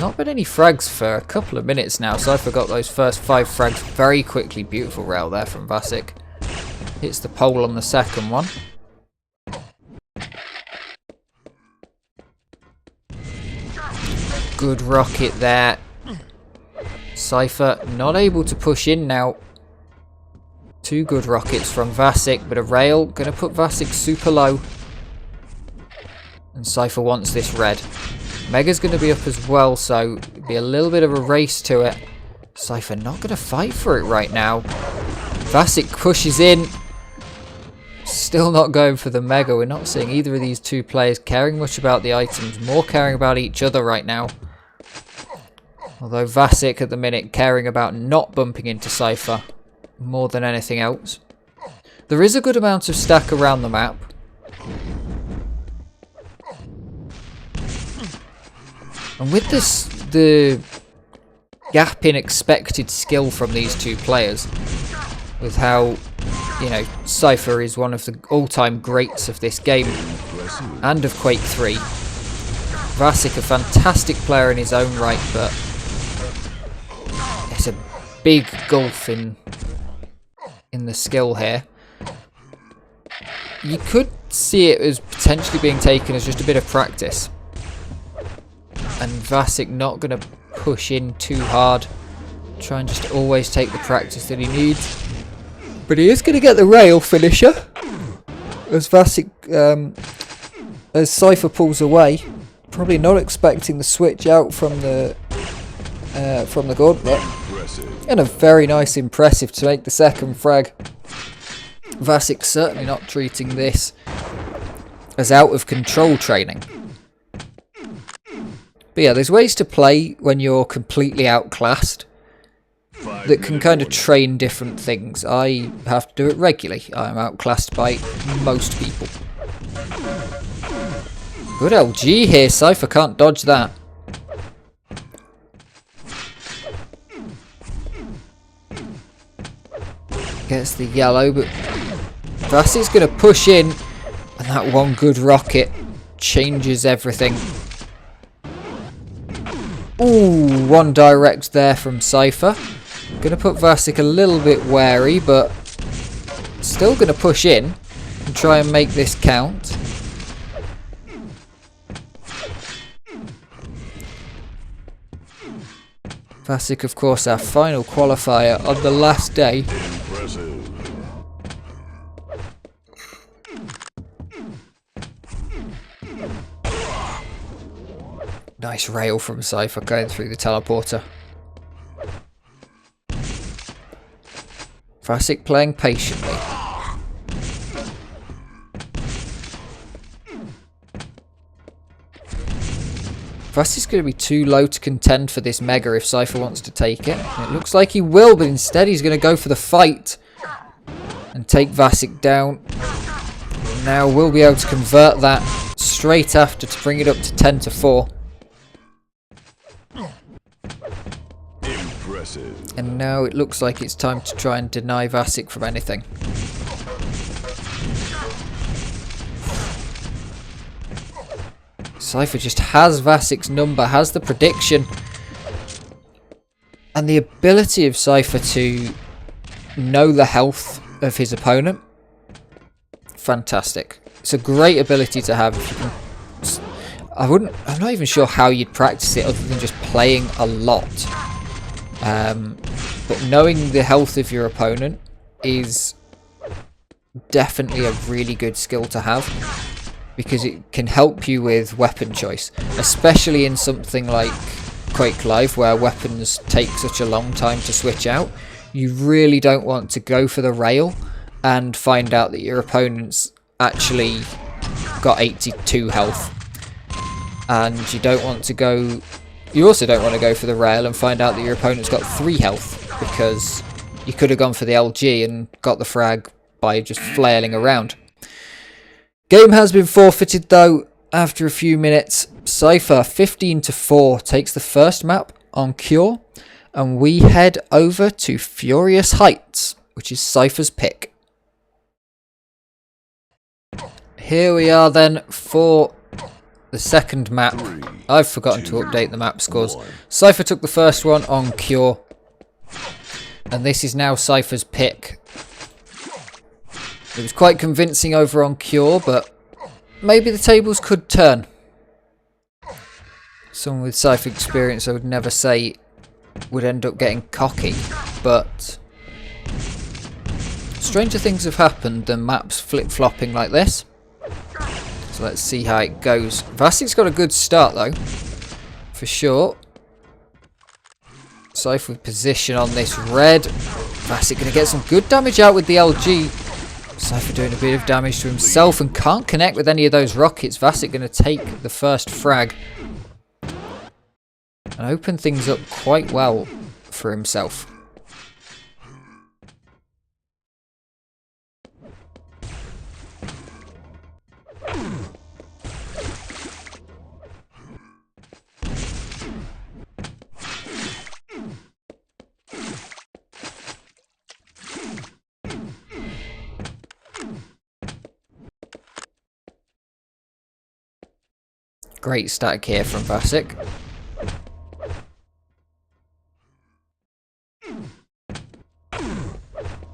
Not been any frags for a couple of minutes now, so I forgot those first 5 frags very quickly. Beautiful rail there from Vasek. Hits the pole on the second one. Good rocket there. Cypher not able to push in now. 2 good rockets from Vasek, but a rail going to put Vasek super low. And Cypher wants this red. Mega's going to be up as well, so it'll be a little bit of a race to it. Cypher not going to fight for it right now. Vasek pushes in. Still not going for the Mega. We're not seeing either of these two players caring much about the items, more caring about each other right now. Although Vasek at the minute caring about not bumping into Cypher more than anything else. There is a good amount of stack around the map. And with this, the gap in expected skill from these two players, with how, you know, Cypher is one of the all-time greats of this game and of Quake 3. Vasek, a fantastic player in his own right, but there's a big gulf in the skill here. You could see it as potentially being taken as just a bit of practice. And Vasek not going to push in too hard. Try and just always take the practice that he needs. But he is going to get the rail finisher. As Vasek, as Cypher pulls away. Probably not expecting the switch out from the gauntlet. And a very nice impressive to make the second frag. Vasek certainly not treating this as out of control training. But yeah, there's ways to play when you're completely outclassed that can kind of train different things. I have to do it regularly. I'm outclassed by most people. Good LG here. Cypher can't dodge that. Gets the yellow, but Vasek's going to push in. And that one good rocket changes everything. Ooh, one direct there from Cypher. Gonna put Vasek a little bit wary, but still gonna push in and try and make this count. Vasek, of course, our final qualifier on the last day. Nice rail from Cypher going through the teleporter. Vasek playing patiently. Vasek's going to be too low to contend for this Mega if Cypher wants to take it. It looks like he will, but instead he's going to go for the fight and take Vasek down. Now we'll be able to convert that straight after to bring it up to 10-4. Impressive. And now it looks like it's time to try and deny Vasic from anything. Cypher just has Vasic's number, has the prediction. And the ability of Cypher to know the health of his opponent. Fantastic. It's a great ability to have. If you can, I'm not even sure how you'd practice it other than just playing a lot. But knowing the health of your opponent is definitely a really good skill to have, because it can help you with weapon choice, especially in something like Quake Live where weapons take such a long time to switch out. You really don't want to go for the rail and find out that your opponent's actually got 82 health, and you also don't want to go for the rail and find out that your opponent's got 3 health, because you could have gone for the LG and got the frag by just flailing around. Game has been forfeited though after a few minutes. Cypher 15-4 takes the first map on Cure, and we head over to Furious Heights, which is Cypher's pick. Here we are then for the second map. I've forgotten to update the map scores. Cypher took the first one on Cure, and this is now Cypher's pick. It was quite convincing over on Cure, but maybe the tables could turn. Someone with Cypher experience, I would never say would end up getting cocky, but stranger things have happened than maps flip-flopping like this. So let's see how it goes. Vasic's got a good start though, for sure. Cypher with position on this red. Vasic going to get some good damage out with the LG. Cypher doing a bit of damage to himself and can't connect with any of those rockets. Vasic going to take the first frag and open things up quite well for himself. Great stack here from Vasic.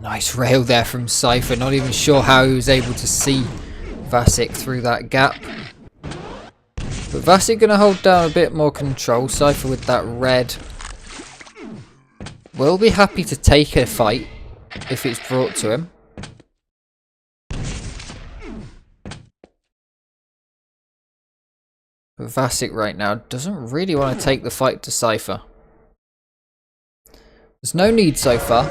Nice rail there from Cypher. Not even sure how he was able to see Vasic through that gap. But Vasic going to hold down a bit more control. Cypher with that red will be happy to take a fight if it's brought to him. But Vasic right now doesn't really want to take the fight to Cypher. There's no need so far.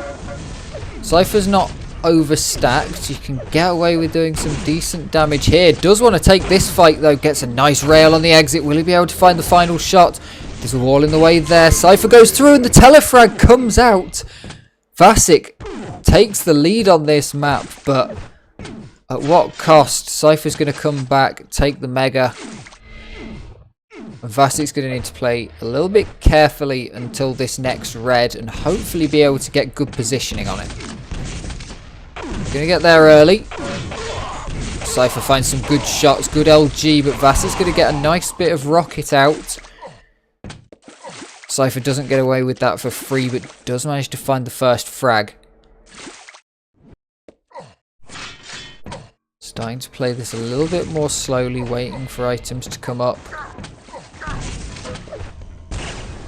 Cypher's not overstacked. You can get away with doing some decent damage here. Does want to take this fight though. Gets a nice rail on the exit. Will he be able to find the final shot? There's a wall in the way there. Cypher goes through and the telefrag comes out. Vasic takes the lead on this map, but at what cost? Cypher's going to come back, take the mega. Vasic's going to need to play a little bit carefully until this next red and hopefully be able to get good positioning on it. Going to get there early. Cypher finds some good shots, good LG, but Vasic's going to get a nice bit of rocket out. Cypher doesn't get away with that for free, but does manage to find the first frag. Starting to play this a little bit more slowly, waiting for items to come up.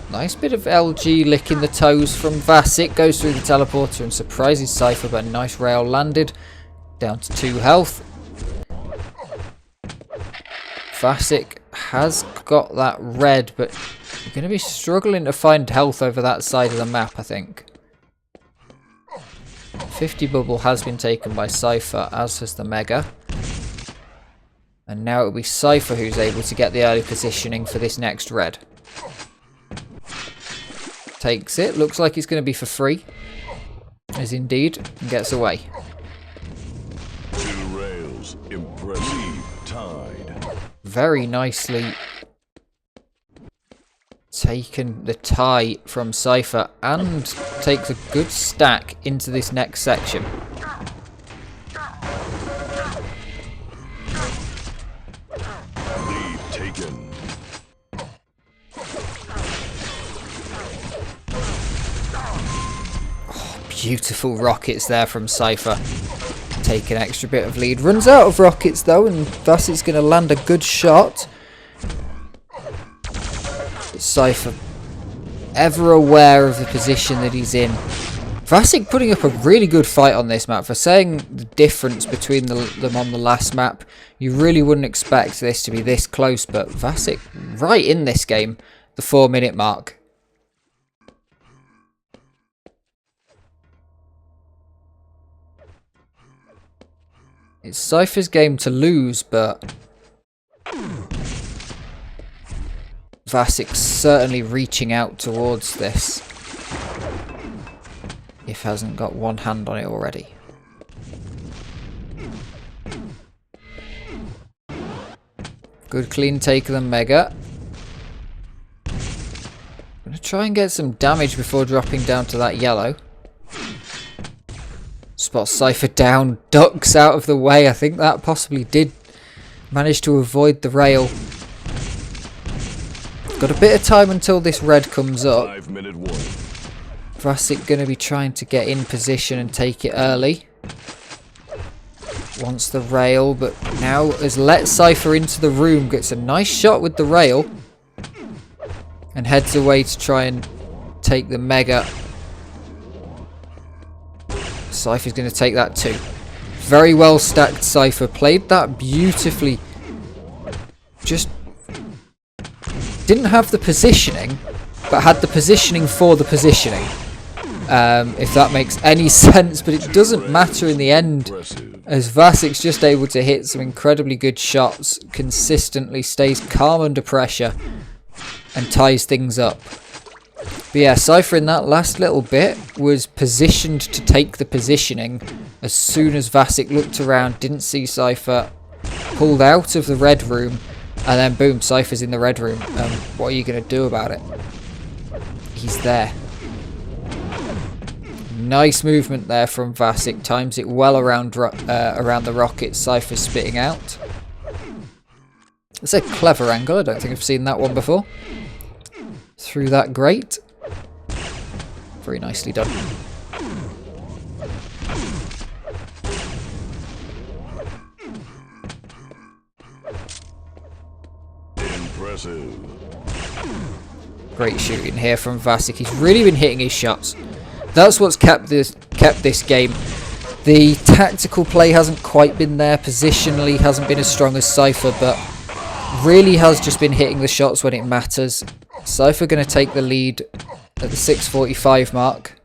Nice bit of LG licking the toes from Vasic. Goes through the teleporter and surprises Cypher, but a nice rail landed. Down to 2 health. Vasic has got that red, but you're going to be struggling to find health over that side of the map, I think. 50 bubble has been taken by Cypher, as has the mega. And now it'll be Cypher who's able to get the early positioning for this next red. Takes it. Looks like it's going to be for free. As indeed, and gets away. 2 rails. Impressive. Lead tied. Very nicely taken the tie from Cypher and takes a good stack into this next section. Lead taken. Beautiful rockets there from Cypher. Take an extra bit of lead. Runs out of rockets though, and Vasik's going to land a good shot. Cypher, ever aware of the position that he's in. Vasik putting up a really good fight on this map. For saying the difference between them on the last map, you really wouldn't expect this to be this close, but Vasik right in this game, the 4-minute mark. It's Cypher's game to lose, but Vasik's certainly reaching out towards this, if hasn't got one hand on it already. Good clean take of the Mega. Gonna try and get some damage before dropping down to that yellow. Spots Cypher down, ducks out of the way. I think that possibly did manage to avoid the rail. Got a bit of time until this red comes up. 5-minute warning. Vasik going to be trying to get in position and take it early. Wants the rail, but now has let Cypher into the room. Gets a nice shot with the rail. And heads away to try and take the Mega. Cypher's going to take that too. Very well stacked Cypher. Played that beautifully. Just didn't have the positioning, but had the positioning for the positioning. If that makes any sense, but it doesn't matter in the end, as Vasik's just able to hit some incredibly good shots, consistently stays calm under pressure, and ties things up. But yeah, Cypher in that last little bit was positioned to take the positioning. As soon as Vasik looked around, didn't see Cypher, pulled out of the red room, and then boom, Cypher's in the red room. What are you going to do about it? He's there. Nice movement there from Vasik. Times it well around the rocket Cypher's spitting out. It's a clever angle. I don't think I've seen that one before. Through that grate. Very nicely done. Impressive. Great shooting here from Vasik. He's really been hitting his shots. That's what's kept this game. The tactical play hasn't quite been there. Positionally hasn't been as strong as Cypher, but really has just been hitting the shots when it matters. Cypher going to take the lead at the 6:45 mark.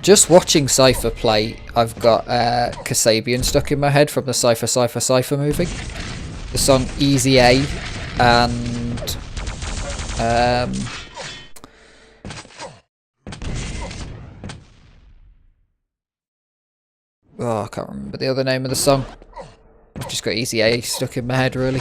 Just watching Cypher play, I've got Kasabian stuck in my head from the Cypher movie. The song Easy A and oh, I can't remember the other name of the song. I've just got Easy A stuck in my head, really.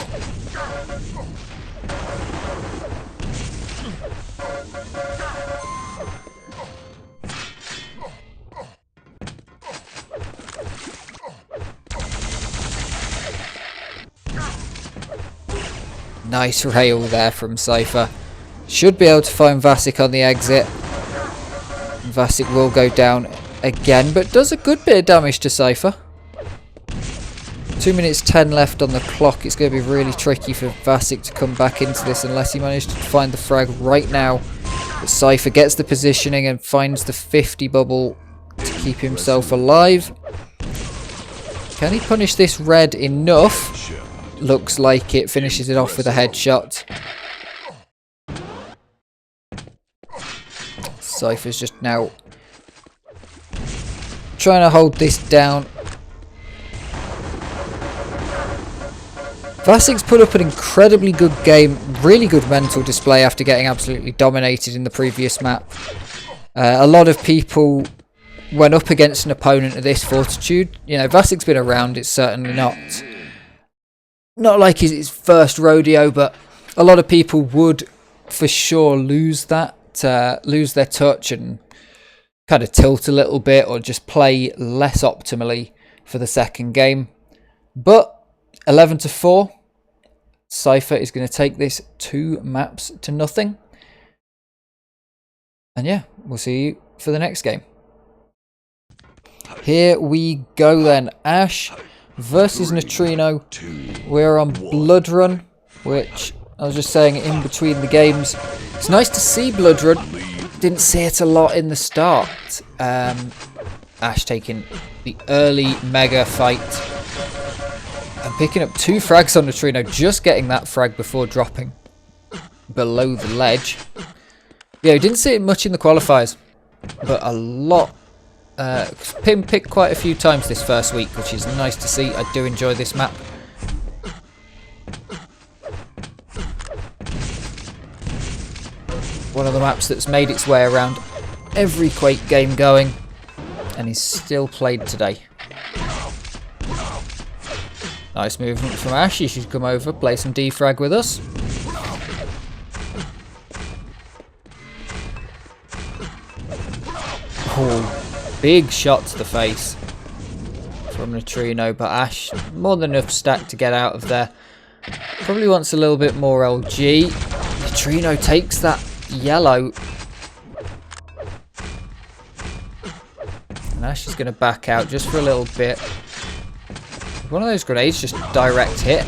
Nice rail there from Cypher. Should be able to find Vasik on the exit. Vasik will go down again, but does a good bit of damage to Cypher. 2 minutes 10 left on the clock. It's going to be really tricky for Vasik to come back into this unless he managed to find the frag right now. But Cypher gets the positioning and finds the 50 bubble to keep himself alive. Can he punish this red enough? Looks like it. Finishes it off with a headshot. Cypher's just now trying to hold this down. Vasic's put up an incredibly good game, really good mental display after getting absolutely dominated in the previous map. A lot of people went up against an opponent of this fortitude. You know, Vasic's been around, it's certainly not like his first rodeo, but a lot of people would for sure lose that, lose their touch and kind of tilt a little bit or just play less optimally for the second game. But 11-4, Cypher is going to take this 2 maps to nothing. And yeah, we'll see you for the next game. Here we go then. Ash versus Nitrino. We're on Blood Run, which I was just saying in between the games. It's nice to see Blood Run. Didn't see it a lot in the start. Ash taking the early mega fight and picking up 2 frags on Nitrino, just getting that frag before dropping below the ledge. Yeah, we didn't see it much in the qualifiers, but a lot. Pin picked quite a few times this first week, which is nice to see. I do enjoy this map. One of the maps that's made its way around every Quake game going, and is still played today. Nice movement from Ash. He should come over, play some defrag with us. Oh, big shot to the face from Nitrino, but Ash more than enough stack to get out of there. Probably wants a little bit more LG. Nitrino takes that yellow. And Ash is going to back out just for a little bit. One of those grenades just direct hit.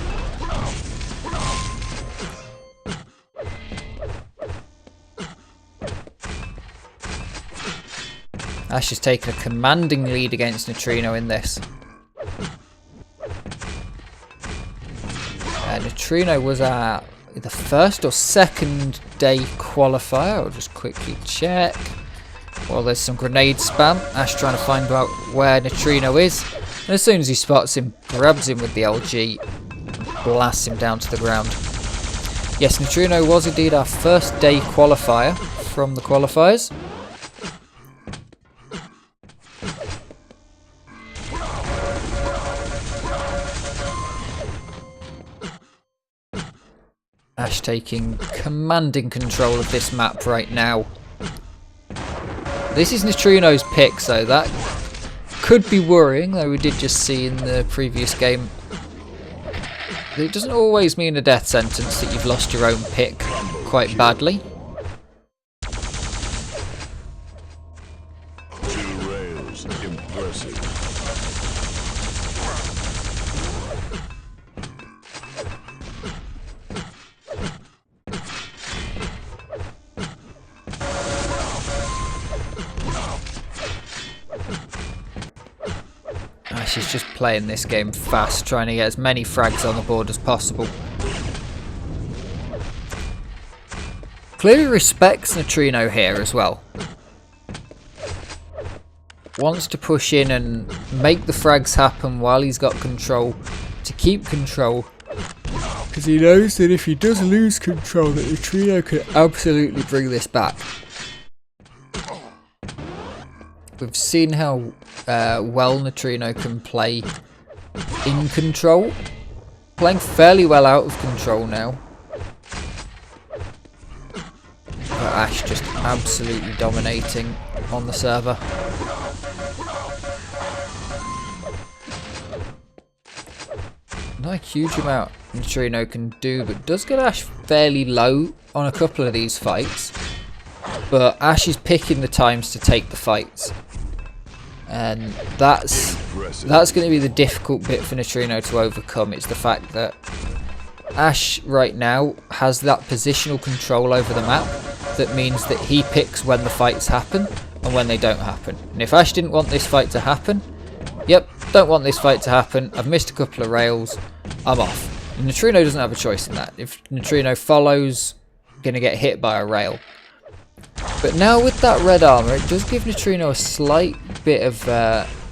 Ash has taken a commanding lead against Nitrino in this. Nitrino was at the first or second day qualifier. I'll just quickly check. Well, there's some grenade spam. Ash trying to find out where Nitrino is. And as soon as he spots him, grabs him with the LG, blasts him down to the ground. Yes, Nitrino was indeed our first day qualifier from the qualifiers. Ash taking commanding control of this map right now. This is Nitrino's pick, so that could be worrying, though we did just see in the previous game. It doesn't always mean a death sentence that you've lost your own pick quite badly. Impressive. She's just playing this game fast, trying to get as many frags on the board as possible. Clearly respects Nitrino here as well. Wants to push in and make the frags happen while he's got control, to keep control. Because he knows that if he does lose control, that Nitrino could absolutely bring this back. We've seen how well Nitrino can play in control. Playing fairly well out of control now. But Ash just absolutely dominating on the server. Not a huge amount Nitrino can do, but does get Ash fairly low on a couple of these fights. But Ash is picking the times to take the fights. And that's going to be the difficult bit for Nitrino to overcome. It's the fact that Ash right now has that positional control over the map that means that he picks when the fights happen and when they don't happen. And if Ash didn't want this fight to happen, yep, don't want this fight to happen, I've missed a couple of rails, I'm off. And Nitrino doesn't have a choice in that. If Nitrino follows, going to get hit by a rail. But now with that red armor, it does give Nitrino a slight bit of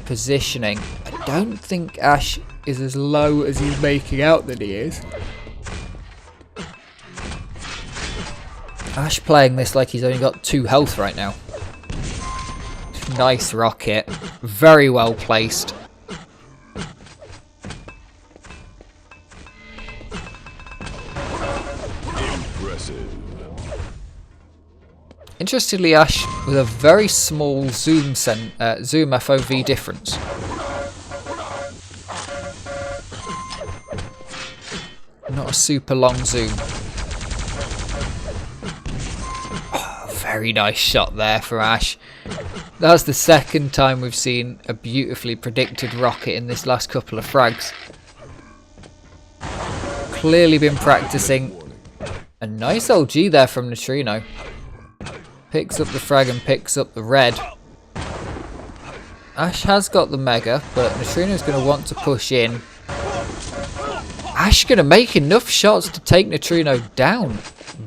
positioning. I don't think Ash is as low as he's making out that he is. Ash playing this like he's only got 2 health right now. Nice rocket. Very well placed. Impressive. Interestingly, Ash with a very small zoom FOV difference. Not a super long zoom. Oh, very nice shot there for Ash. That's the second time we've seen a beautifully predicted rocket in this last couple of frags. Clearly been practicing. A nice LG there from Nitrino. Picks up the frag and picks up the red. Ash has got the mega, but Nitrino's going to want to push in. Ash going to make enough shots to take Nitrino down.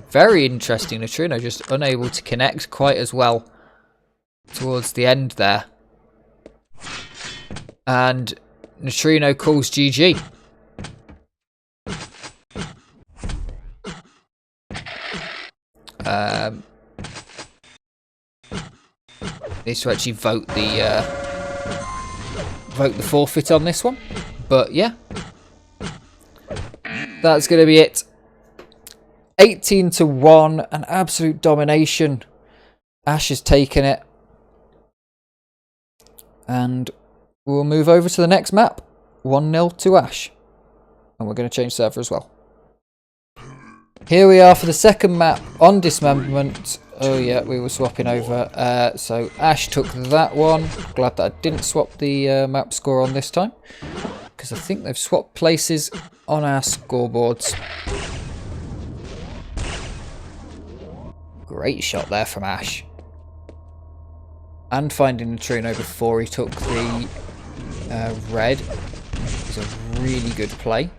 Very interesting. Nitrino just unable to connect quite as well towards the end there. And Nitrino calls GG. Needs to actually vote the forfeit on this one, but yeah, that's going to be it. 18-1, an absolute domination. Ash has taken it, and we'll move over to the next map. 1-0 to Ash, and we're going to change server as well. Here we are for the second map on Dismemberment. Oh yeah, we were swapping over. So Ash took that one. Glad that I didn't swap the map score on this time, because I think they've swapped places on our scoreboards. Great shot there from Ash. And finding Nitrino before he took the red is a really good play.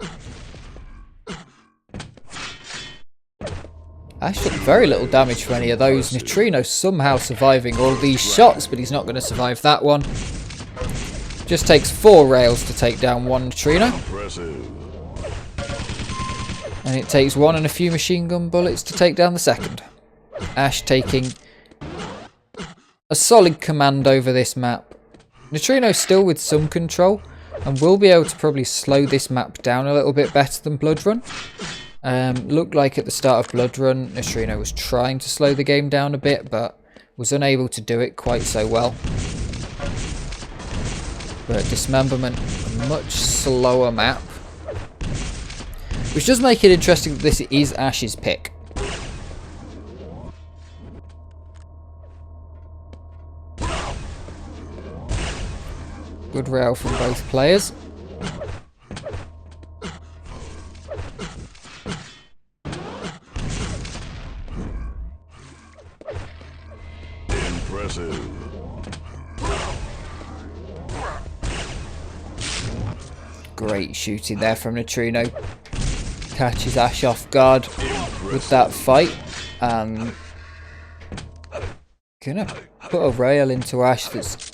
Ash took very little damage from any of those. Nitrino somehow surviving all of these shots, but he's not going to survive that one. Just takes 4 rails to take down one Nitrino. And it takes 1 and a few machine gun bullets to take down the second. Ash taking a solid command over this map. Nitrino still with some control, and will be able to probably slow this map down a little bit better than Blood Run. Looked like at the start of Blood Run, Nitrino was trying to slow the game down a bit, but was unable to do it quite so well. But Dismemberment, a much slower map, which does make it interesting that this is Ash's pick. Good rail from both players. Impressive. Great shooting there from Nitrino. Catches Ash off guard with that fight, and gonna put a rail into Ash that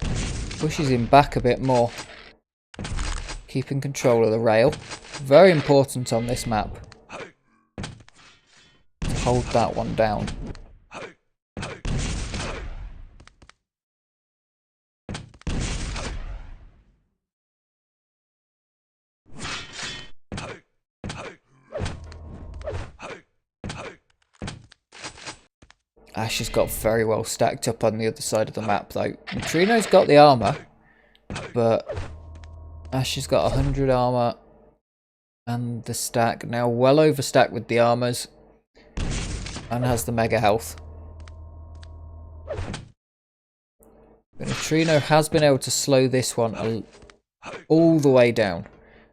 pushes him back a bit more. Keeping control of the rail. Very important on this map to hold that one down. Ash has got very well stacked up on the other side of the map though. Nitrino's got the armour, but Ash has got 100 armour and the stack. Now well overstacked with the armours, and has the mega health. But Nitrino has been able to slow this one all the way down.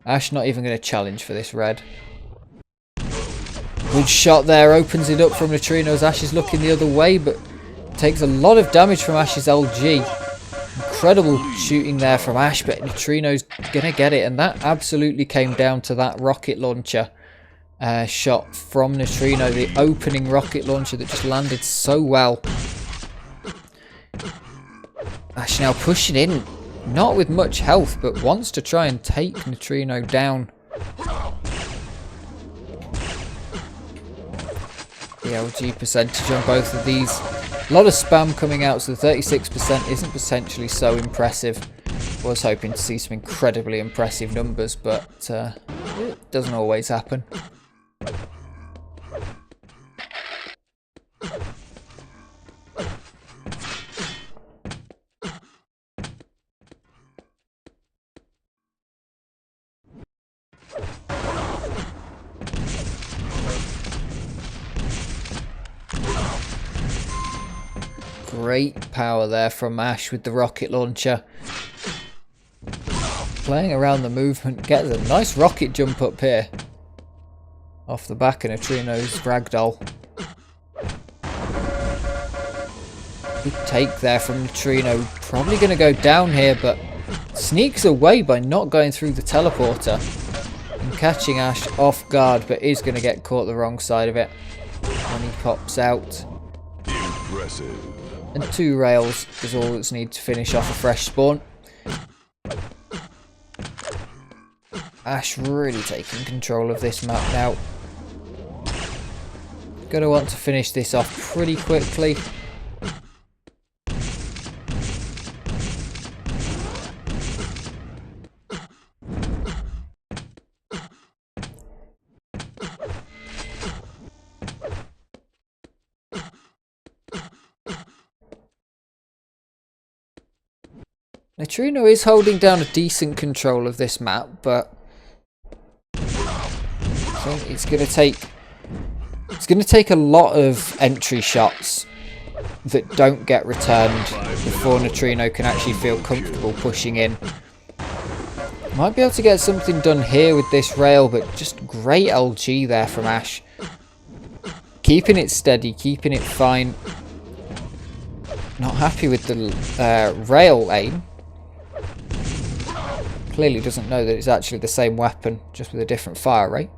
Ash not even going to challenge for this red. Good shot there, opens it up from Nitrino as Ash is looking the other way, but takes a lot of damage from Ash's LG. Incredible shooting there from Ash, but Nitrino's going to get it, and that absolutely came down to that rocket launcher shot from Nitrino, the opening rocket launcher that just landed so well. Ash now pushing in. not with much health, but wants to try and take Nitrino down. The LG percentage on both of these. A lot of spam coming out, so the 36% isn't potentially so impressive. Was hoping to see some incredibly impressive numbers, but it doesn't always happen. Great power there from Ash with the rocket launcher. Playing around the movement, gets a nice rocket jump up here. Off the back of Nitrino's ragdoll. Good take there from Nitrino. Probably going to go down here, but sneaks away by not going through the teleporter. And catching Ash off guard, but is going to get caught the wrong side of it when he pops out. Impressive. And 2 rails is all that's needed to finish off a fresh spawn. Ash really taking control of this map now. Gonna want to finish this off pretty quickly. Nitrino is holding down a decent control of this map, but I think it's going to take a lot of entry shots that don't get returned before Nitrino can actually feel comfortable pushing in. Might be able to get something done here with this rail, but just great LG there from Ash. Keeping it steady, keeping it fine. Not happy with the rail aim. Clearly doesn't know that it's actually the same weapon, just with a different fire rate.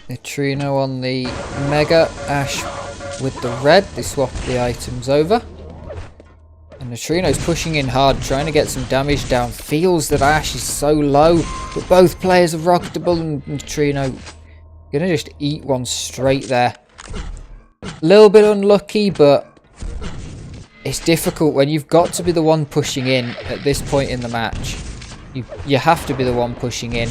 Nitrino on the Mega, Ash with the red. They swap the items over. And Nitrino's pushing in hard, trying to get some damage down. Feels that Ash is so low, but both players are rocketable, and Nitrino gonna just eat one straight there. A little bit unlucky, but it's difficult when you've got to be the one pushing in at this point in the match. You have to be the one pushing in.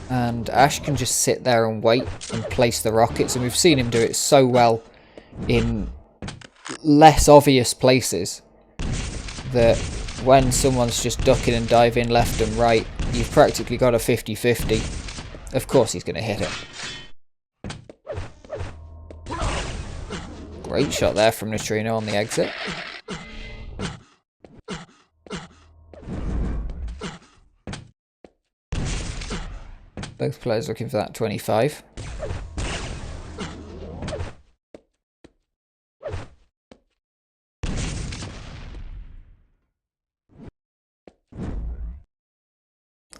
And Ash can just sit there and wait and place the rockets. And we've seen him do it so well in less obvious places that when someone's just ducking and diving left and right, you've practically got a 50-50. Of course he's going to hit it. Great shot there from Nitrino on the exit. Both players looking for that 25.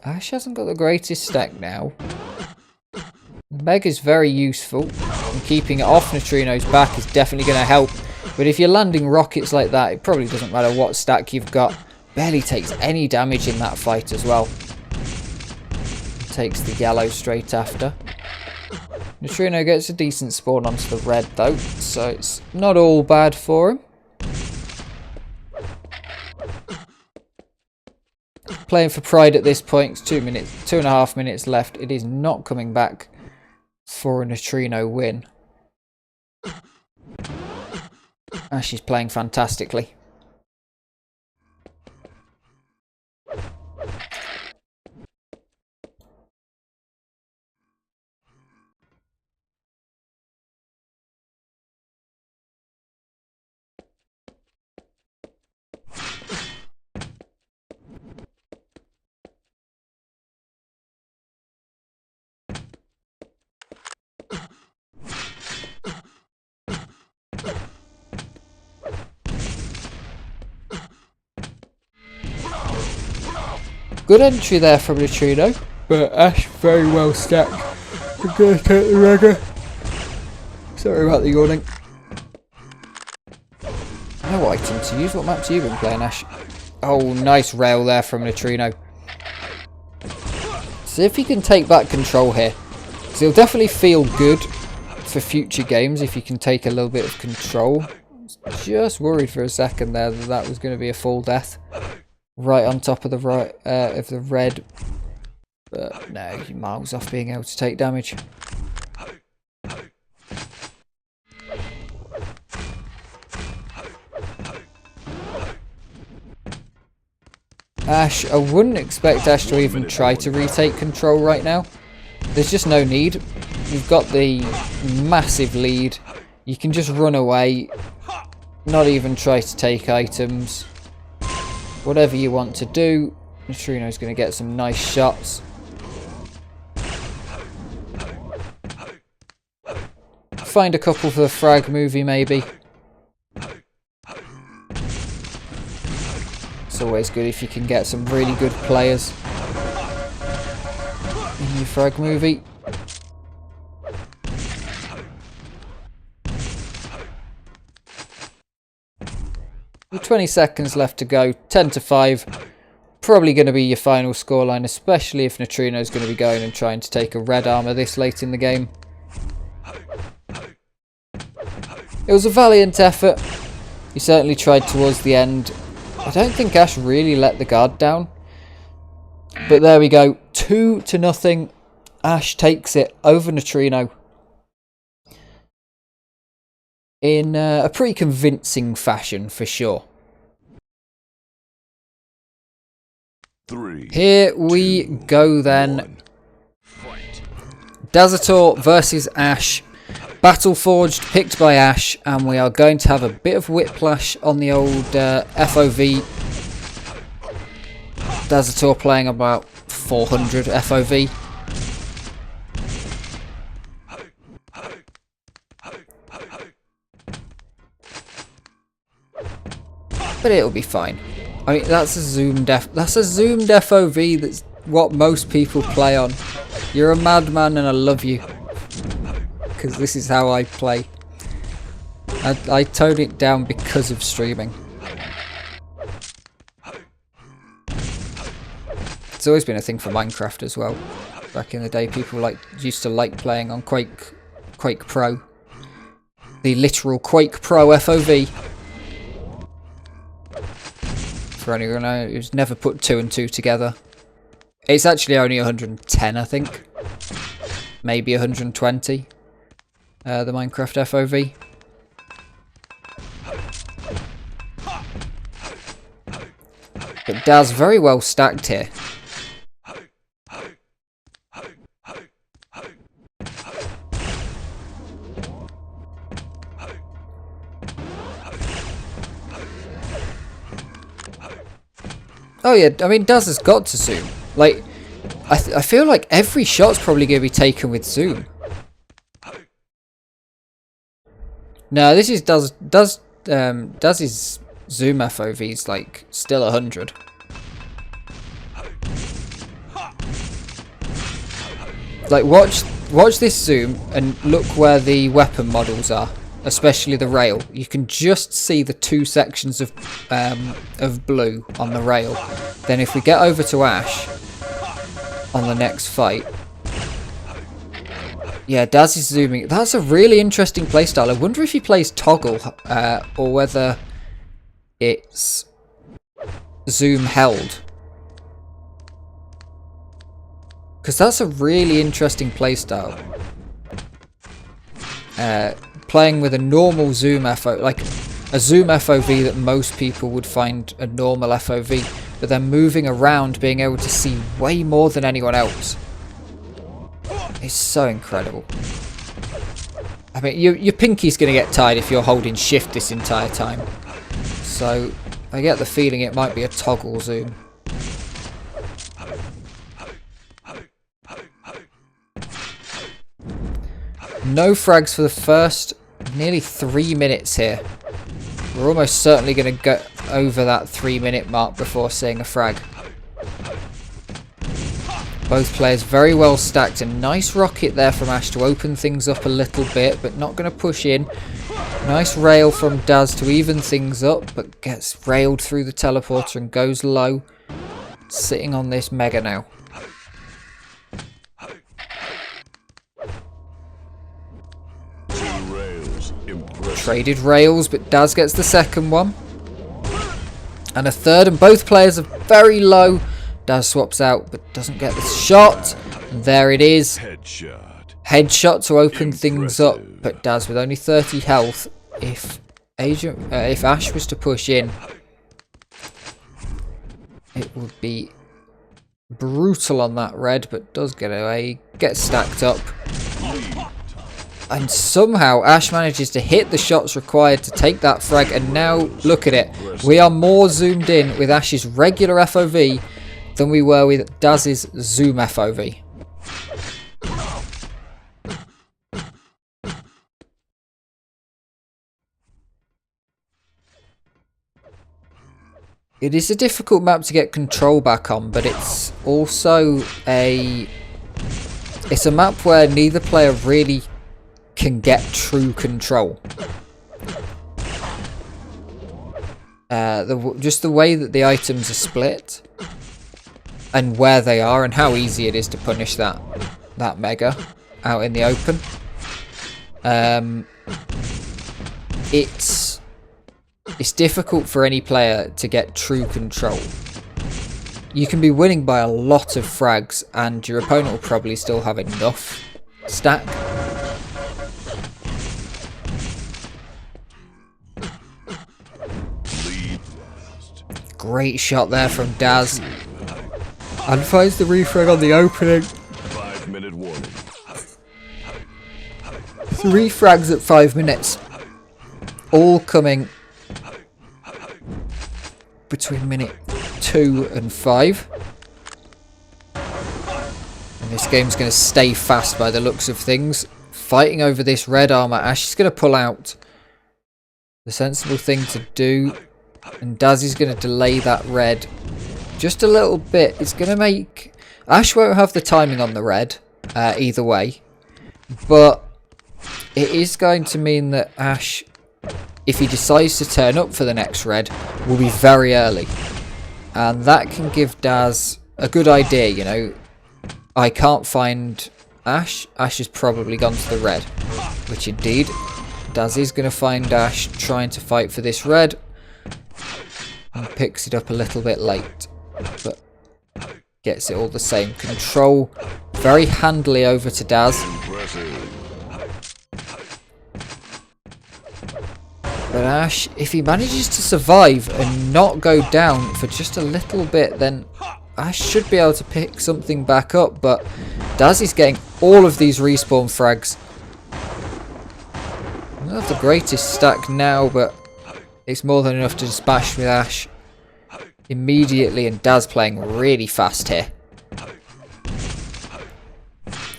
Ash hasn't got the greatest stack now. Meg is very useful, and keeping it off Nitrino's back is definitely going to help. But if you're landing rockets like that, it probably doesn't matter what stack you've got. Barely takes any damage in that fight as well. Takes the yellow straight after. Nitrino gets a decent spawn onto the red though, so it's not all bad for him. Playing for pride at this point. It's 2.5 minutes left. It is not coming back for a Nitrino win. Ash is playing fantastically. Good entry there from Nitrino, but Ash very well stacked. I'm gonna take the regger. Sorry about the yawning. No item to use. What maps have you been playing, Ash? Oh, nice rail there from Nitrino. See if he can take back control here. Because he'll definitely feel good for future games if he can take a little bit of control. Just worried for a second there that that was going to be a full death. Right on top of the right of the red. But no, you're miles off being able to take damage. Ash, I wouldn't expect Ash to even try to retake control right now. There's just no need. You've got the massive lead. You can just run away. Not even try to take items. Whatever you want to do. Nitrino's going to get some nice shots. Find a couple for the frag movie maybe. It's always good if you can get some really good players in your frag movie. With 20 seconds left to go, 10-5. Probably going to be your final scoreline, especially if Nitrino's going to be going and trying to take a red armor this late in the game. It was a valiant effort. He certainly tried towards the end. I don't think Ash really let the guard down. But there we go. 2-0. Ash takes it over Nitrino. In a pretty convincing fashion, for sure. 3, Here we go then. Dazator versus Ash. Battle Forged picked by Ash, and we are going to have a bit of whiplash on the old FOV. Dazator playing about 400 FOV. But it'll be fine. I mean, that's a zoomed FOV. That's what most people play on. You're a madman, and I love you. Because this is how I play. I tone it down because of streaming. It's always been a thing for Minecraft as well. Back in the day, people used to like playing on Quake Pro. The literal Quake Pro FOV. For anyone who knows, who's never put 2 and 2 together. It's actually only 110, I think. Maybe 120. The Minecraft FOV. But Daz very well stacked here. Oh yeah, I mean Daz has got to zoom. Like, I feel like every shot's probably going to be taken with zoom. No, this is Daz's zoom FOV is like still 100. Like watch this zoom and look where the weapon models are, especially the rail. You can just see the 2 sections of blue on the rail. Then if we get over to Ash on the next fight. Yeah, Daz is zooming. That's a really interesting playstyle. I wonder if he plays toggle or whether it's zoom held. Because that's a really interesting playstyle. Playing with a normal zoom FOV, like a zoom FOV that most people would find a normal FOV, but then moving around, being able to see way more than anyone else. It's so incredible. I mean, your pinky's going to get tired if you're holding shift this entire time. So, I get the feeling it might be a toggle zoom. No frags for the first nearly 3 minutes here. We're almost certainly going to go over that 3-minute mark before seeing a frag. Both players very well stacked. A nice rocket there from Ash to open things up a little bit, but not going to push in. Nice rail from Daz to even things up, but gets railed through the teleporter and goes low. Sitting on this mega now. Traded rails, but Daz gets the second one. And a third, and both players are very low. Daz swaps out, but doesn't get the shot. And there it is. Headshot to open things up, but Daz with only 30 health. If Ash was to push in, it would be brutal on that red, but does get away, gets stacked up. And somehow Ash manages to hit the shots required to take that frag, and now look at it. We are more zoomed in with Ash's regular FOV than we were with Daz's zoom FOV. It is a difficult map to get control back on, but it's also it's a map where neither player really can get true control. Just the way that the items are split and where they are and how easy it is to punish that mega out in the open. It's difficult for any player to get true control. You can be winning by a lot of frags and your opponent will probably still have enough stack. Great shot there from Daz. And finds the refrag on the opening. 5-minute warning. 3 frags at 5 minutes. All coming between minute 2 and 5. And this game's going to stay fast by the looks of things. Fighting over this red armor. Ash is going to pull out. The sensible thing to do. And Daz is going to delay that red just a little bit. It's going to make... Ash won't have the timing on the red either way. But it is going to mean that Ash, if he decides to turn up for the next red, will be very early. And that can give Daz a good idea, you know. I can't find Ash. Ash has probably gone to the red. Which indeed, Daz is going to find Ash trying to fight for this red. And picks it up a little bit late. But gets it all the same. Control very handily over to Daz. But Ash, if he manages to survive and not go down for just a little bit, then Ash should be able to pick something back up. But Daz is getting all of these respawn frags. Not the greatest stack now, but it's more than enough to smash with Ash immediately, and Daz playing really fast here.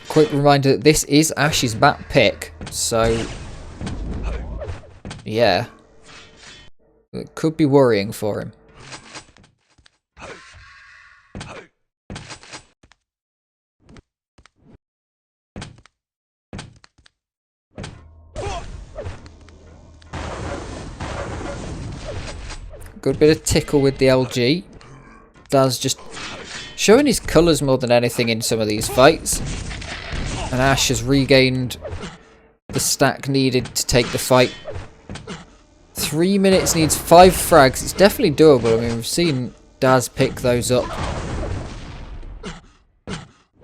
Quick reminder that this is Ash's map pick, so yeah, it could be worrying for him. Good bit of tickle with the LG. Daz just showing his colours more than anything in some of these fights. And Ash has regained the stack needed to take the fight. 3 minutes needs 5 frags. It's definitely doable. I mean, we've seen Daz pick those up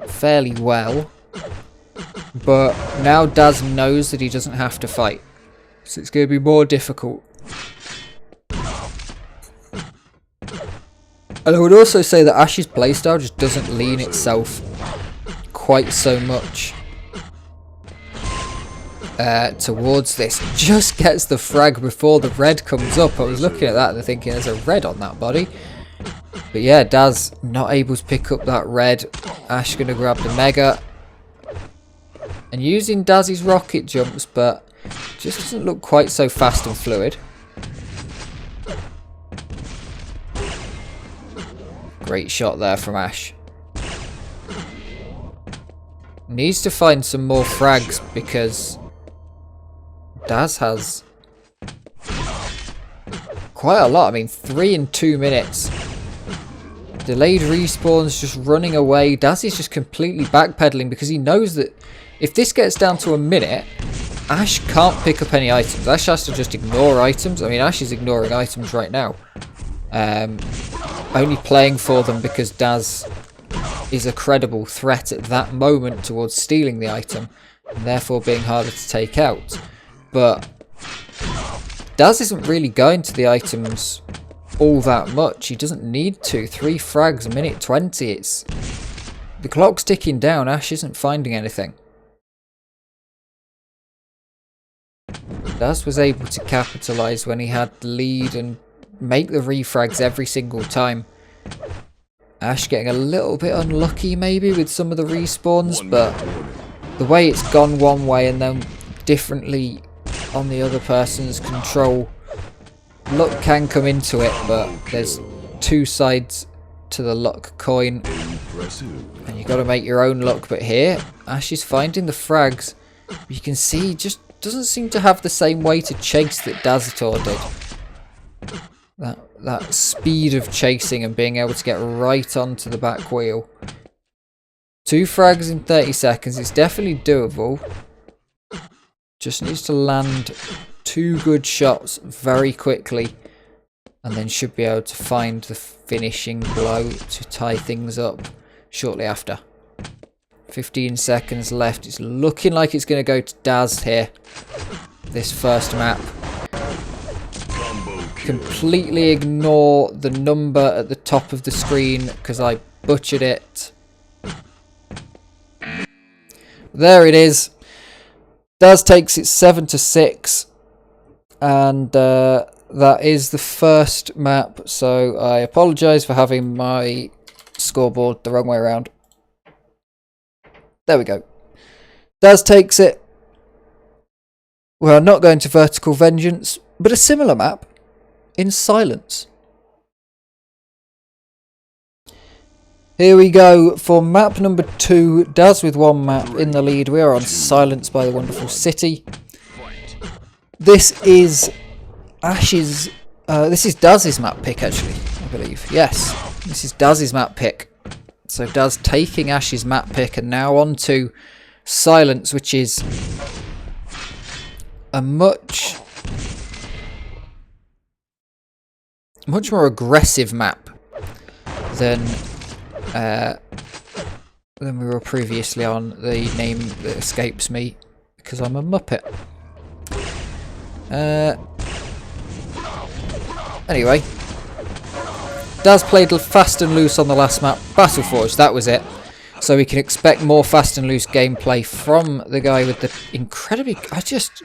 fairly well. But now Daz knows that he doesn't have to fight. So it's going to be more difficult. And I would also say that Ash's playstyle just doesn't lean itself quite so much towards this. Just gets the frag before the red comes up. I was looking at that and thinking there's a red on that body. But yeah, Daz not able to pick up that red. Ash going to grab the mega. And using Daz's rocket jumps, but Just doesn't look quite so fast and fluid. Great shot there from Ash. Needs to find some more frags because Daz has quite a lot. I mean, 3 in 2 minutes. Delayed respawns, just running away. Daz is just completely backpedaling because he knows that if this gets down to a minute, Ash can't pick up any items. Ash has to just ignore items. I mean, Ash is ignoring items right now. Only playing for them because Daz is a credible threat at that moment towards stealing the item, and therefore being harder to take out. But Daz isn't really going to the items all that much. He doesn't need to. 3 frags, a minute 20. It's the clock's ticking down. Ash isn't finding anything. Daz was able to capitalise when he had the lead and make the refrags every single time. Ash getting a little bit unlucky maybe with some of the respawns, but the way it's gone one way and then differently on the other person's control, luck can come into it, but there's 2 sides to the luck coin and you got to make your own luck. But here Ash is finding the frags. You can see he just doesn't seem to have the same way to chase that Dazator did. That speed of chasing and being able to get right onto the back wheel. 2 frags in 30 seconds. It's definitely doable. Just needs to land 2 good shots very quickly and then should be able to find the finishing blow to tie things up shortly after. 15 seconds left. It's looking like it's going to go to Daz here. This first map. Completely ignore the number at the top of the screen because I butchered it. There it is. Daz takes it 7-6, and that is the first map. So I apologise for having my scoreboard the wrong way around. There we go. Daz takes it. We're not going to Vertical Vengeance, but a similar map. In Silence. Here we go for map number 2. Daz with 1 map in the lead. We are on Silence by the Wonderful City. This is Ash's. This is Daz's map pick, actually, I believe. Yes, this is Daz's map pick. So Daz taking Ash's map pick, and now on to Silence, which is a much more aggressive map than we were previously on. The name that escapes me because I'm a muppet. Anyway, Daz played fast and loose on the last map, Battleforge, that was it. So we can expect more fast and loose gameplay from the guy with the incredibly... I just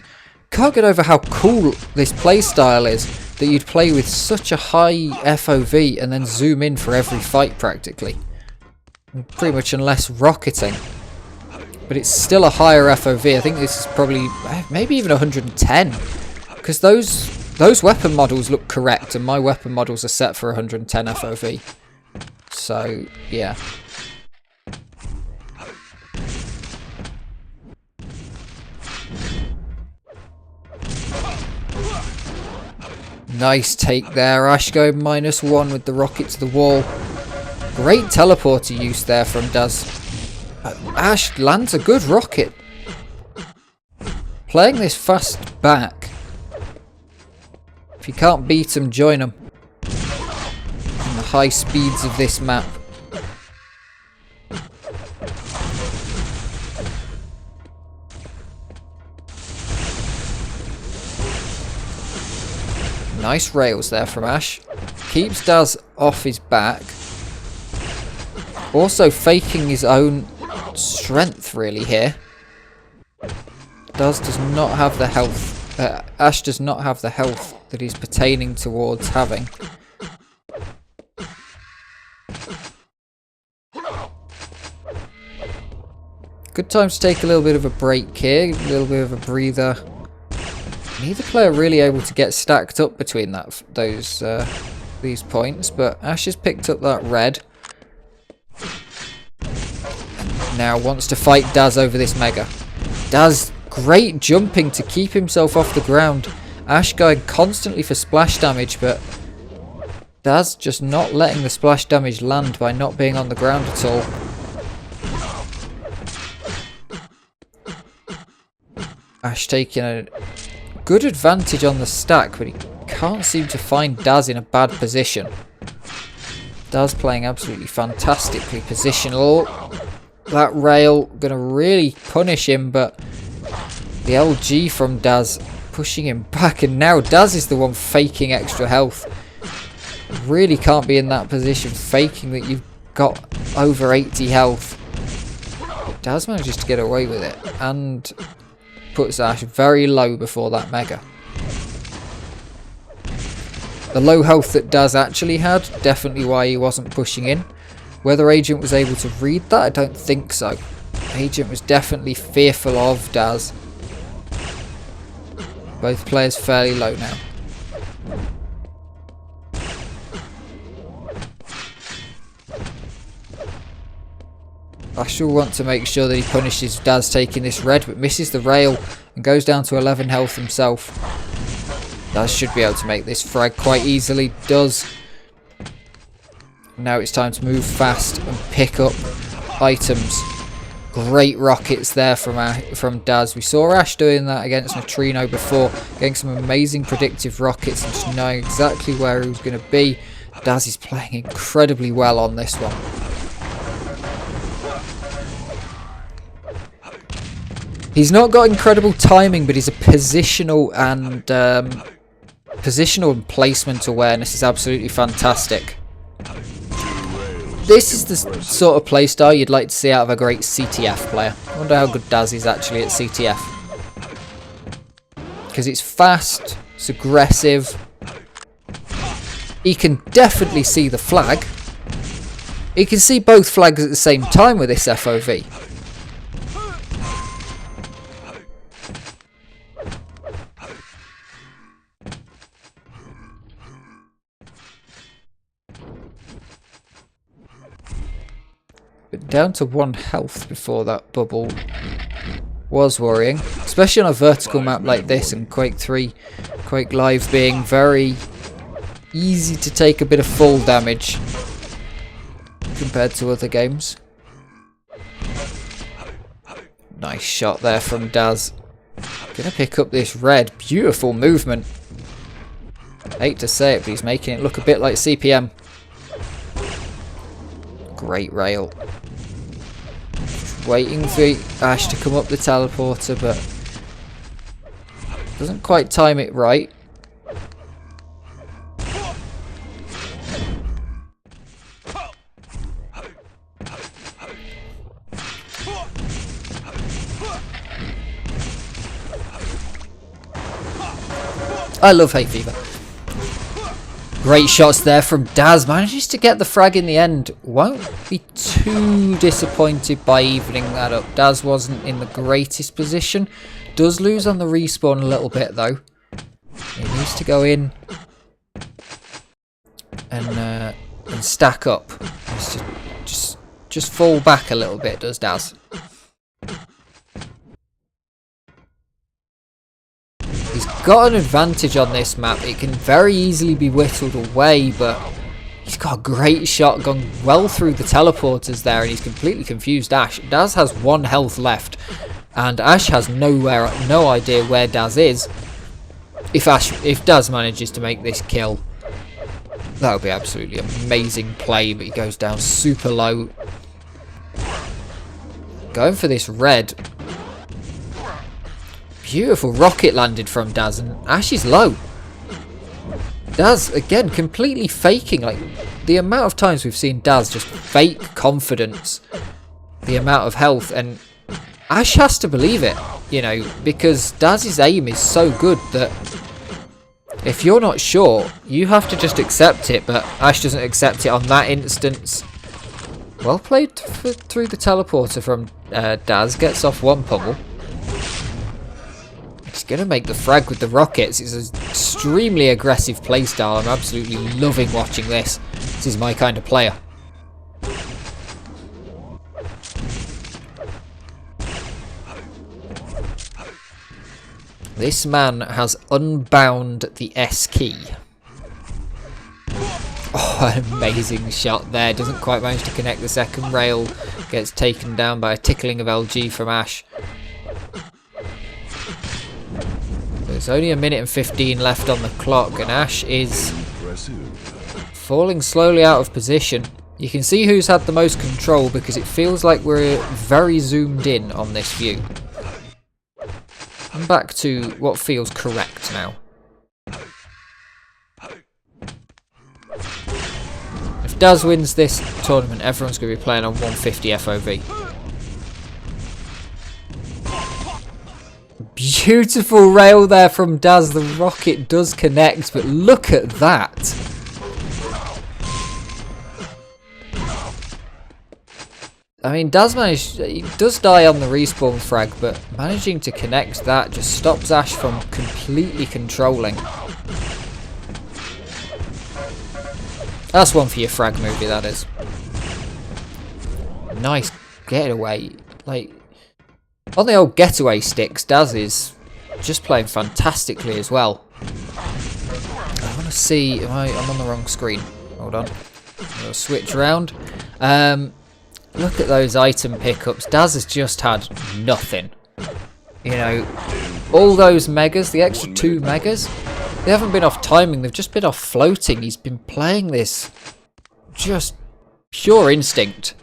can't get over how cool this playstyle is. That you'd play with such a high FOV and then zoom in for every fight practically. Pretty much unless rocketing. But it's still a higher FOV. I think this is probably maybe even 110. Because those weapon models look correct and my weapon models are set for 110 FOV. So, yeah. Nice take there. Ash going -1 with the rocket to the wall. Great teleporter use there from Daz. Ash lands a good rocket. Playing this fast back. If you can't beat him, join him. And the high speeds of this map. Nice rails there from Ash. Keeps Daz off his back. Also faking his own strength really here. Daz does not have the health. Ash does not have the health that he's pertaining towards having. Good time to take a little bit of a break here. A little bit of a breather. Neither player really able to get stacked up between these points, but Ash has picked up that red. And now wants to fight Daz over this mega. Daz, great jumping to keep himself off the ground. Ash going constantly for splash damage, but Daz just not letting the splash damage land by not being on the ground at all. Ash taking a good advantage on the stack, but he can't seem to find Daz in a bad position. Daz playing absolutely fantastically positional. That rail gonna really punish him, but the LG from Daz pushing him back, and now Daz is the one faking extra health. Really can't be in that position, faking that you've got over 80 health. But Daz manages to get away with it, and puts Ash very low before that mega. The low health that Daz actually had, definitely why he wasn't pushing in. Whether Agent was able to read that, I don't think so. Agent was definitely fearful of Daz. Both players fairly low now. Ash will want to make sure that he punishes Daz taking this red, but misses the rail and goes down to 11 health himself. Daz should be able to make this frag quite easily. Does. Now it's time to move fast and pick up items. Great rockets there from Daz. We saw Ash doing that against Nitrino before, getting some amazing predictive rockets and just knowing exactly where he was going to be. Daz is playing incredibly well on this one. He's not got incredible timing, but he's a positional and placement awareness is absolutely fantastic. This is the sort of playstyle you'd like to see out of a great CTF player. I wonder how good Daz is actually at CTF. Because it's fast, it's aggressive. He can definitely see the flag. He can see both flags at the same time with this FOV. Down to 1 health before that bubble was worrying, especially on a vertical map like this, and Quake 3, Quake Live being very easy to take a bit of fall damage compared to other games. Nice shot there from Daz. Gonna pick up this red. Beautiful movement. Hate to say it, but he's making it look a bit like CPM. Great rail. Waiting for Ash to come up the teleporter, but doesn't quite time it right. I love Hate Fever. Great shots there from Daz. Manages to get the frag in the end. Won't be too disappointed by evening that up. Daz wasn't in the greatest position. Does lose on the respawn a little bit though. He needs to go in and stack up. Just fall back a little bit, does Daz. He's got an advantage on this map. It can very easily be whittled away, but he's got a great shot gone well through the teleporters there, and he's completely confused Ash. Daz has 1 health left, and Ash has no idea where Daz is. If Daz manages to make this kill, that would be absolutely amazing play, but he goes down super low. Going for this red. Beautiful rocket landed from Daz, and Ash is low. Daz, again, completely faking. Like, the amount of times we've seen Daz just fake confidence, the amount of health, and Ash has to believe it, you know, because Daz's aim is so good that if you're not sure, you have to just accept it, but Ash doesn't accept it on that instance. Well played through the teleporter from Daz, gets off 1 pummel. going to make the frag with the rockets. It's an extremely aggressive playstyle. I'm absolutely loving watching this. This is my kind of player. This man has unbound the S key. Oh, an amazing shot there. Doesn't quite manage to connect the second rail. Gets taken down by a tickling of LG from Ash. There's only a minute and 15 left on the clock, and Ash is falling slowly out of position. You can see who's had the most control because it feels like we're very zoomed in on this view. I'm back to what feels correct now. If Daz wins this tournament, everyone's going to be playing on 150 FOV. Beautiful rail there from Daz. The rocket does connect, but look at that. I mean, Daz managed, he does die on the respawn frag, but managing to connect that just stops Ash from completely controlling. That's one for your frag movie, that is. Nice getaway. Like, on the old getaway sticks, Daz is just playing fantastically as well. I want to see, I'm on the wrong screen. Hold on. I'll switch around. Look at those item pickups. Daz has just had nothing. You know, all those megas, the extra 2 megas, they haven't been off timing, they've just been off floating. He's been playing this just pure instinct.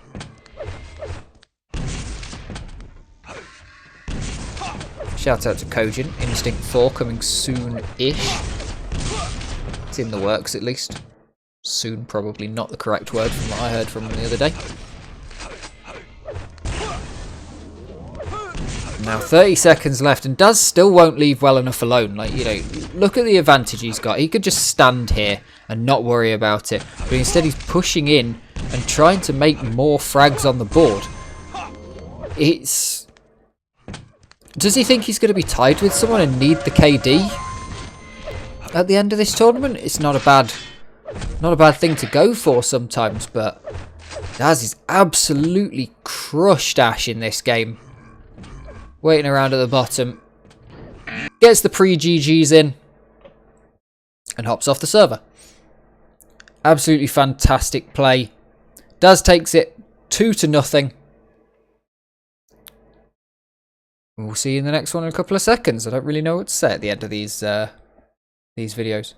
Shout out to Kojin. Instinct 4 coming soon-ish. It's in the works at least. Soon, probably not the correct word from what I heard from him the other day. Now 30 seconds left, and Daz still won't leave well enough alone. Like, you know, look at the advantage he's got. He could just stand here and not worry about it, but instead he's pushing in and trying to make more frags on the board. It's... Does he think he's going to be tied with someone and need the KD at the end of this tournament? It's not a bad thing to go for sometimes, but Daz is absolutely crushed Ash in this game. Waiting around at the bottom. Gets the pre-GGs in. And hops off the server. Absolutely fantastic play. Daz takes it 2-0. We'll see you in the next one in a couple of seconds. I don't really know what to say at the end of these videos.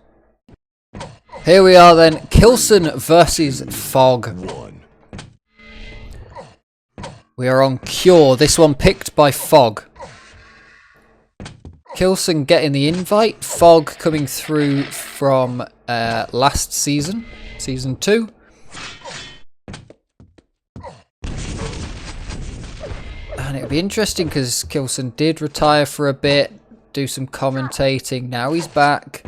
Here we are then. Kilson versus Fog. We are on Cure. This one picked by Fog. Kilson getting the invite. Fog coming through from last season. Season 2. And it'll be interesting because Kilson did retire for a bit. Do some commentating. Now he's back.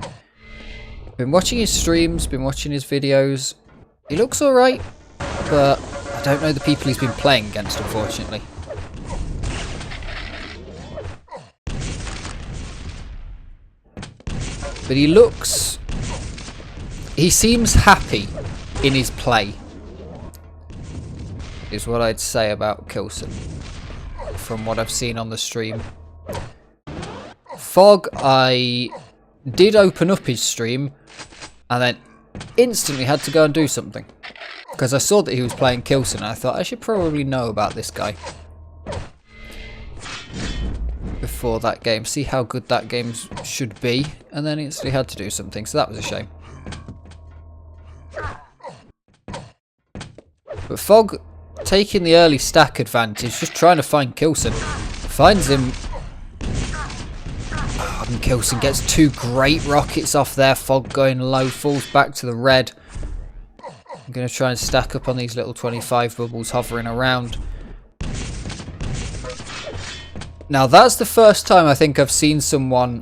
Been watching his streams. Been watching his videos. He looks alright. But I don't know the people he's been playing against, unfortunately. But he looks... He seems happy in his play, is what I'd say about Kilson, from what I've seen on the stream. Fog, I did open up his stream, and then instantly had to go and do something. Because I saw that he was playing Kilson, and I thought I should probably know about this guy before that game, see how good that game should be, and then instantly had to do something, so that was a shame. But Fog taking the early stack advantage, just trying to find Kilson. Finds him. And Kilson gets 2 great rockets off there. Fog going low, falls back to the red. I'm going to try and stack up on these little 25 bubbles hovering around. Now that's the first time I think I've seen someone,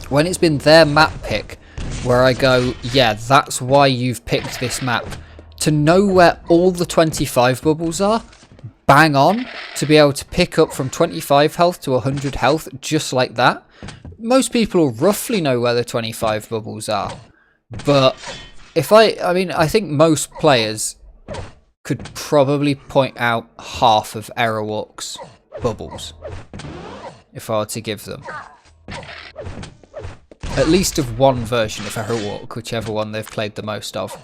when it's been their map pick, where I go, yeah, that's why you've picked this map. To know where all the 25 bubbles are, bang on, to be able to pick up from 25 health to 100 health just like that. most people roughly know where the 25 bubbles are. But if I mean, I think most players could probably point out half of Error Walk's bubbles if I were to give them. At least of one version of Error Walk, whichever one they've played the most of.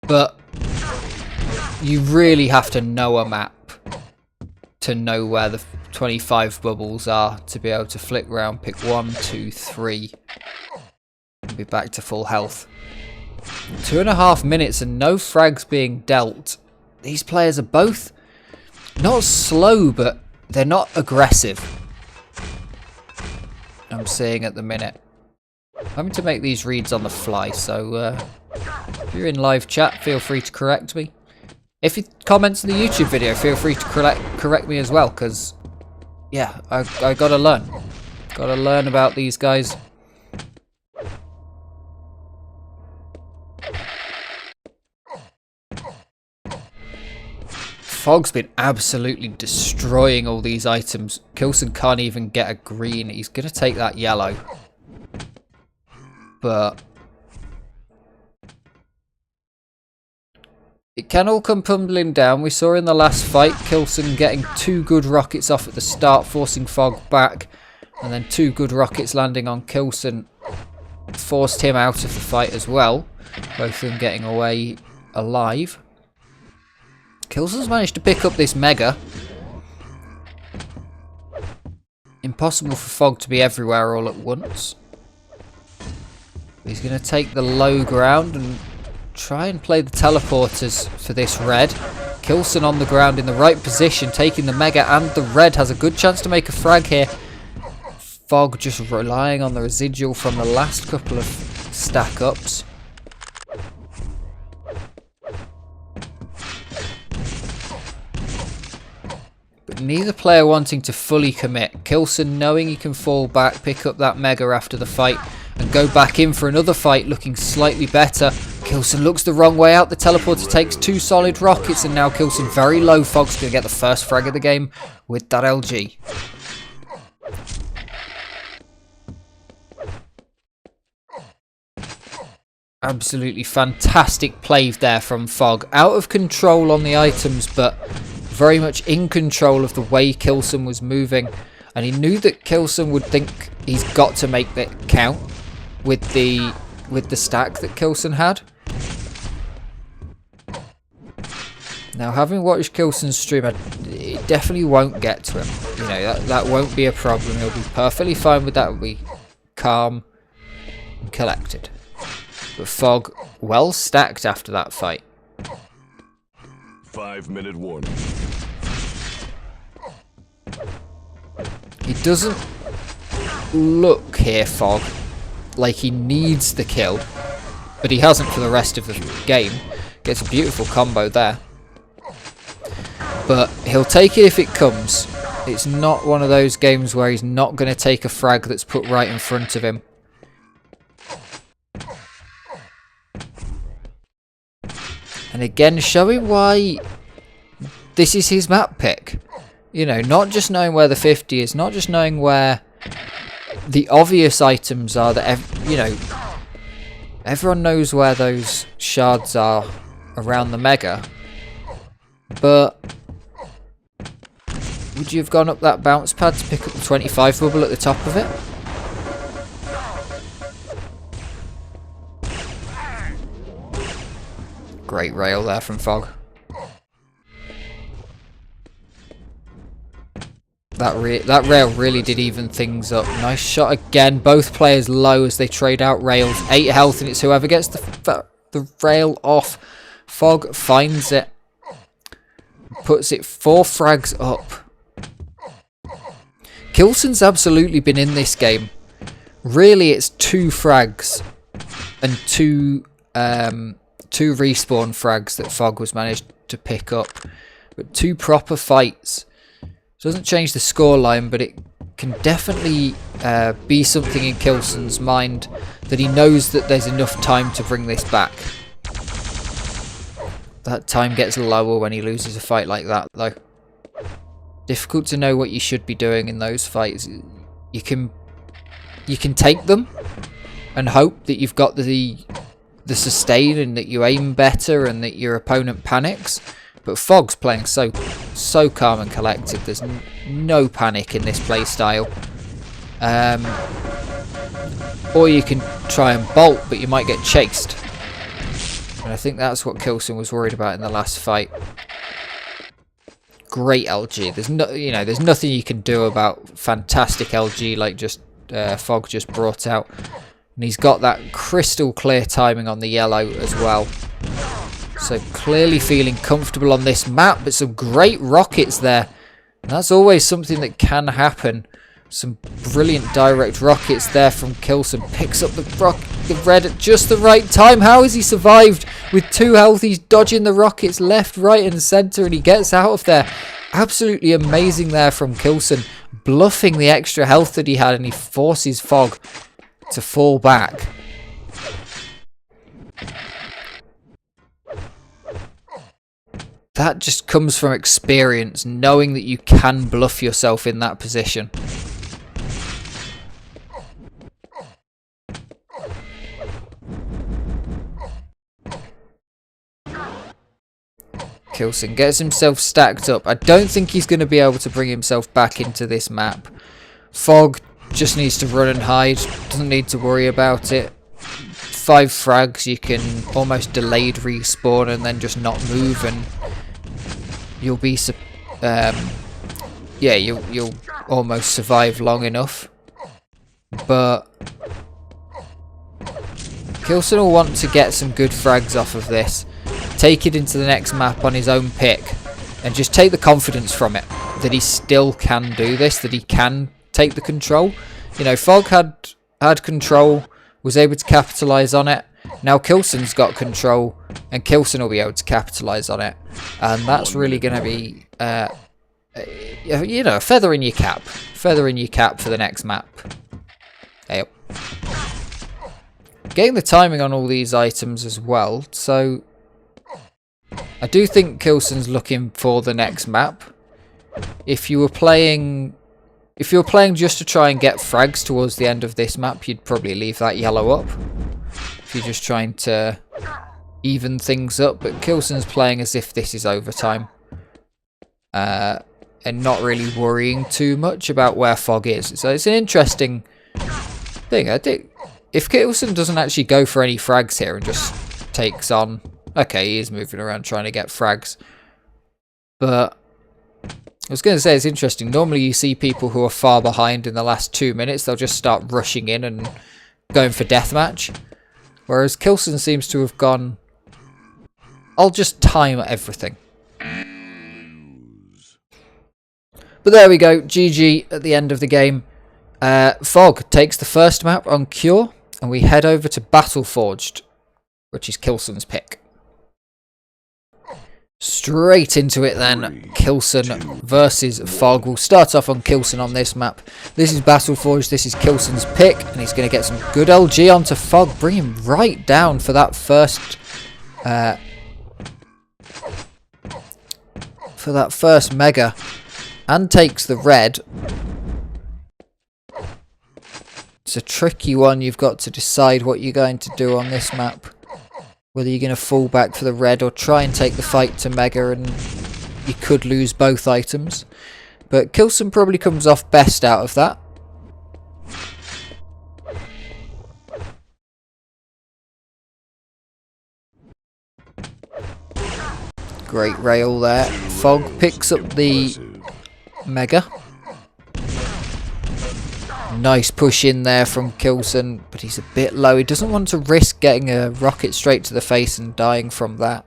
But you really have to know a map to know where the 25 bubbles are to be able to flick round, pick 1, 2, 3, and be back to full health. 2.5 minutes and no frags being dealt. These players are both not slow, but they're not aggressive. I'm seeing at the minute. I'm having to make these reads on the fly, so if you're in live chat, feel free to correct me. If you comment in the YouTube video, feel free to correct me as well, because, yeah, I gotta learn. Gotta learn about these guys. Fog's been absolutely destroying all these items. Kilson can't even get a green. He's gonna take that yellow. But it can all come tumbling down. We saw in the last fight Kilson getting 2 good rockets off at the start, forcing Fog back, and then 2 good rockets landing on Kilson forced him out of the fight as well. Both of them getting away alive. Kilson's managed to pick up this Mega. Impossible for Fog to be everywhere all at once. He's going to take the low ground and try and play the teleporters for this red. Kilson on the ground in the right position, taking the Mega, and the red has a good chance to make a frag here. Fog just relying on the residual from the last couple of stack ups. But neither player wanting to fully commit. Kilson knowing he can fall back, pick up that Mega after the fight, and go back in for another fight looking slightly better. Kilson looks the wrong way out. The teleporter takes 2 solid rockets, and now Kilson very low. Fog's going to get the first frag of the game with that LG. Absolutely fantastic play there from Fog. Out of control on the items, but very much in control of the way Kilson was moving. And he knew that Kilson would think he's got to make that count with the stack that Kilson had. Now, having watched Kilson's stream, it definitely won't get to him. You know, that won't be a problem. He'll be perfectly fine with that. He'll be calm and collected. But Fog, well stacked after that fight. 5-minute warning. He doesn't look here, Fog, like he needs the kill, but he hasn't for the rest of the game. Gets a beautiful combo there. But he'll take it if it comes. It's not one of those games where he's not going to take a frag that's put right in front of him. And again, showing why this is his map pick. You know, not just knowing where the 50 is, not just knowing where the obvious items are that, you know, everyone knows where those shards are around the Mega. But would you have gone up that bounce pad to pick up the 25 bubble at the top of it? Great rail there from Fog. That rail really did even things up. Nice shot again. Both players low as they trade out rails. 8 health, and it's whoever gets the rail off. Fog finds it. Puts it 4 frags up. Kilson's absolutely been in this game. Really, it's 2 frags and 2 respawn frags that Fog was managed to pick up. But 2 proper fights. Doesn't change the scoreline, but it can definitely be something in Kilson's mind that he knows that there's enough time to bring this back. That time gets lower when he loses a fight like that, though. Difficult to know what you should be doing in those fights. You can you can take them and hope that you've got the sustain and that you aim better and that your opponent panics. But Fog's playing so calm and collected. There's no panic in this play style. Or you can try and bolt, but you might get chased. And I think that's what Kilson was worried about in the last fight. Great LG. There's nothing you can do about fantastic LG like just Fog just brought out. And he's got that crystal clear timing on the yellow as well. So clearly feeling comfortable on this map, but some great rockets there. And that's always something that can happen. Some brilliant direct rockets there from Kilson. Picks up the red at just the right time. How has he survived with 2 health? He's dodging the rockets left, right and centre, and he gets out of there. Absolutely amazing there from Kilson. Bluffing the extra health that he had, and he forces Fog to fall back. That just comes from experience, knowing that you can bluff yourself in that position. Kilson gets himself stacked up. I don't think he's going to be able to bring himself back into this map. Fog just needs to run and hide. Doesn't need to worry about it. 5 frags, you can almost delayed respawn and then just not move, and you'll be you'll almost survive long enough. But Kilson will want to get some good frags off of this, take it into the next map on his own pick, and just take the confidence from it that he still can do this, that he can take the control. You know, Fog had control, was able to capitalise on it. Now Kilson's got control, and Kilson will be able to capitalise on it. And that's really going to be, you know, a feather in your cap. Feather in your cap for the next map. Yep. Getting the timing on all these items as well. So I do think Kilson's looking for the next map. If you were playing just to try and get frags towards the end of this map, you'd probably leave that yellow up. If you're just trying to even things up, but Kilson's playing as if this is overtime. And not really worrying too much about where Fog is. So it's an interesting thing. I think if Kilson doesn't actually go for any frags here and just takes on... Okay, he is moving around trying to get frags. But I was going to say, it's interesting. Normally you see people who are far behind in the last 2 minutes. They'll just start rushing in and going for deathmatch. Whereas Kilson seems to have gone, I'll just time everything. But there we go. GG at the end of the game. Fog takes the first map on Cure. And we head over to Battleforged, which is Kilson's pick. Straight into it then, Kilson versus Fog. We'll start off on Kilson on this map. This is Battleforged, this is Kilson's pick, and he's going to get some good LG onto Fog, bring him right down for that first mega, and takes the red. It's a tricky one. You've got to decide what you're going to do on this map. Whether you're going to fall back for the red or try and take the fight to Mega, and you could lose both items. But Kilson probably comes off best out of that. Great rail there. Fog picks up the Mega. Nice push in there from Kilson, but he's a bit low. He doesn't want to risk getting a rocket straight to the face and dying from that.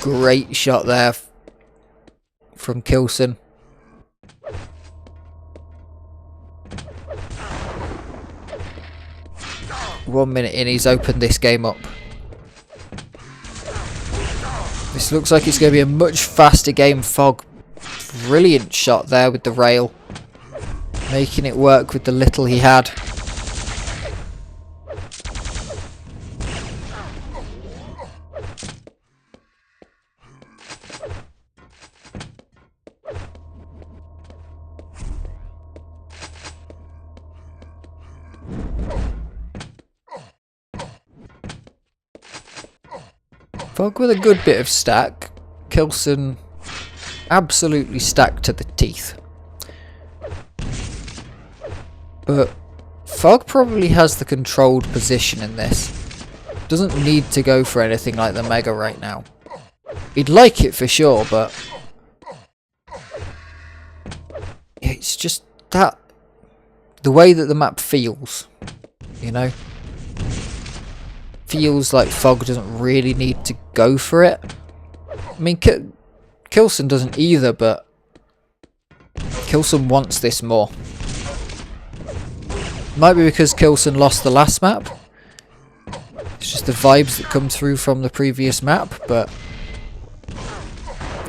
Great shot there from Kilson. One minute in, he's opened this game up. This looks like it's going to be a much faster game. Fog, brilliant shot there with the rail. Making it work with the little he had. Fog with a good bit of stack. Kilson absolutely stacked to the teeth. But Fog probably has the controlled position in this. Doesn't need to go for anything like the Mega right now. He'd like it for sure, but it's just that the way that the map feels, you know? Feels like Fog doesn't really need to go for it. I mean, Kilson doesn't either, but Kilson wants this more. Might be because Kilson lost the last map. It's just the vibes that come through from the previous map, but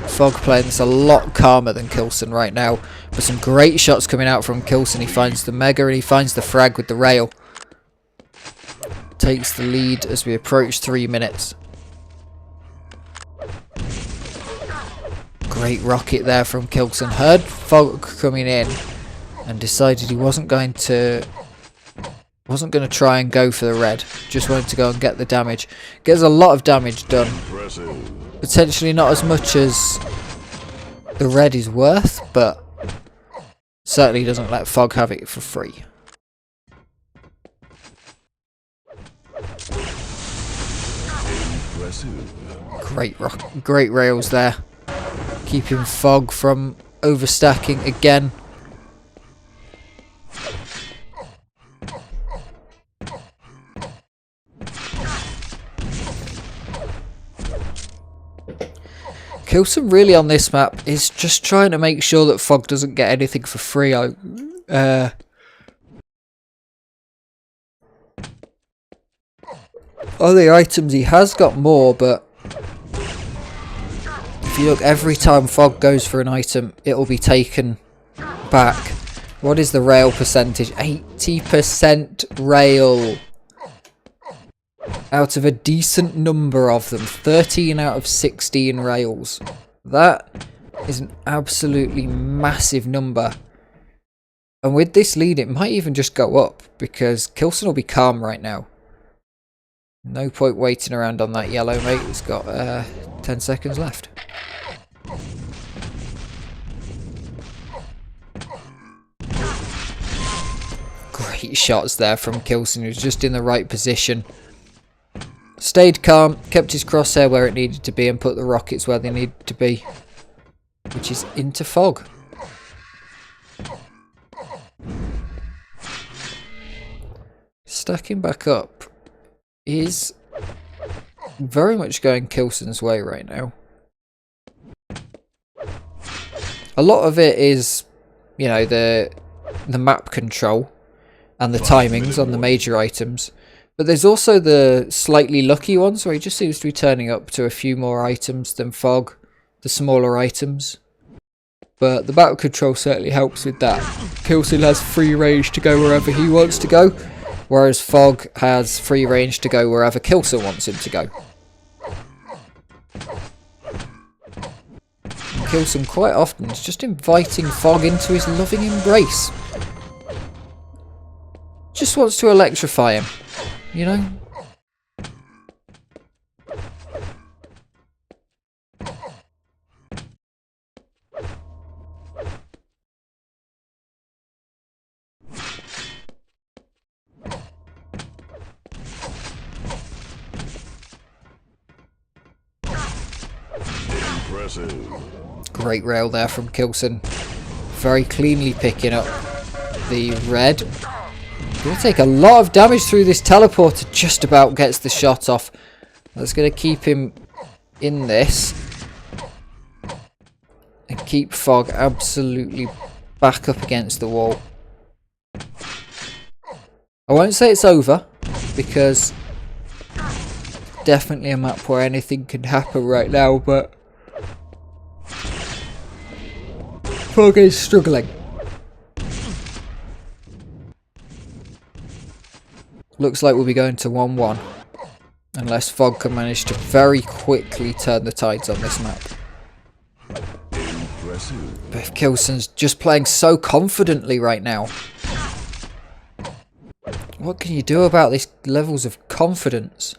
Fog playing this a lot calmer than Kilson right now. But some great shots coming out from Kilson. He finds the Mega and he finds the frag with the rail. Takes the lead as we approach 3 minutes. Great rocket there from Kilson. Heard Fog coming in and decided he wasn't going to try and go for the red. Just wanted to go and get the damage. Gets a lot of damage done. Potentially not as much as the red is worth, but certainly doesn't let Fog have it for free. Great rails there. Keeping Fog from overstacking again. Kilson really on this map is just trying to make sure that Fog doesn't get anything for free. Other items he has got more, but if you look, every time Fog goes for an item, it'll be taken back. What is the rail percentage? 80% rail. Out of a decent number of them. 13 out of 16 rails. That is an absolutely massive number. And with this lead, it might even just go up, because Kilson will be calm right now. No point waiting around on that yellow, mate. It's got 10 seconds left. Great shots there from Kilson, who's just in the right position. Stayed calm, kept his crosshair where it needed to be and put the rockets where they needed to be. Which is into Fog. Stacking back up is very much going Kilson's way right now. A lot of it is, you know, the map control and the timings on the major items. But there's also the slightly lucky ones where he just seems to be turning up to a few more items than Fog, the smaller items. But the battle control certainly helps with that. Kilson has free range to go wherever he wants to go, whereas Fog has free range to go wherever Kilson wants him to go. Kilson quite often is just inviting Fog into his loving embrace. Just wants to electrify him. You know? Impressive. Great rail there from Kilson. Very cleanly picking up the red. Going to take a lot of damage through this teleporter. Just about gets the shot off. That's going to keep him in this. And keep Fog absolutely back up against the wall. I won't say it's over, because definitely a map where anything can happen right now, but Fog is struggling. Looks like we'll be going to 1-1. Unless Fog can manage to very quickly turn the tides on this map. But if Kilson's just playing so confidently right now, what can you do about these levels of confidence?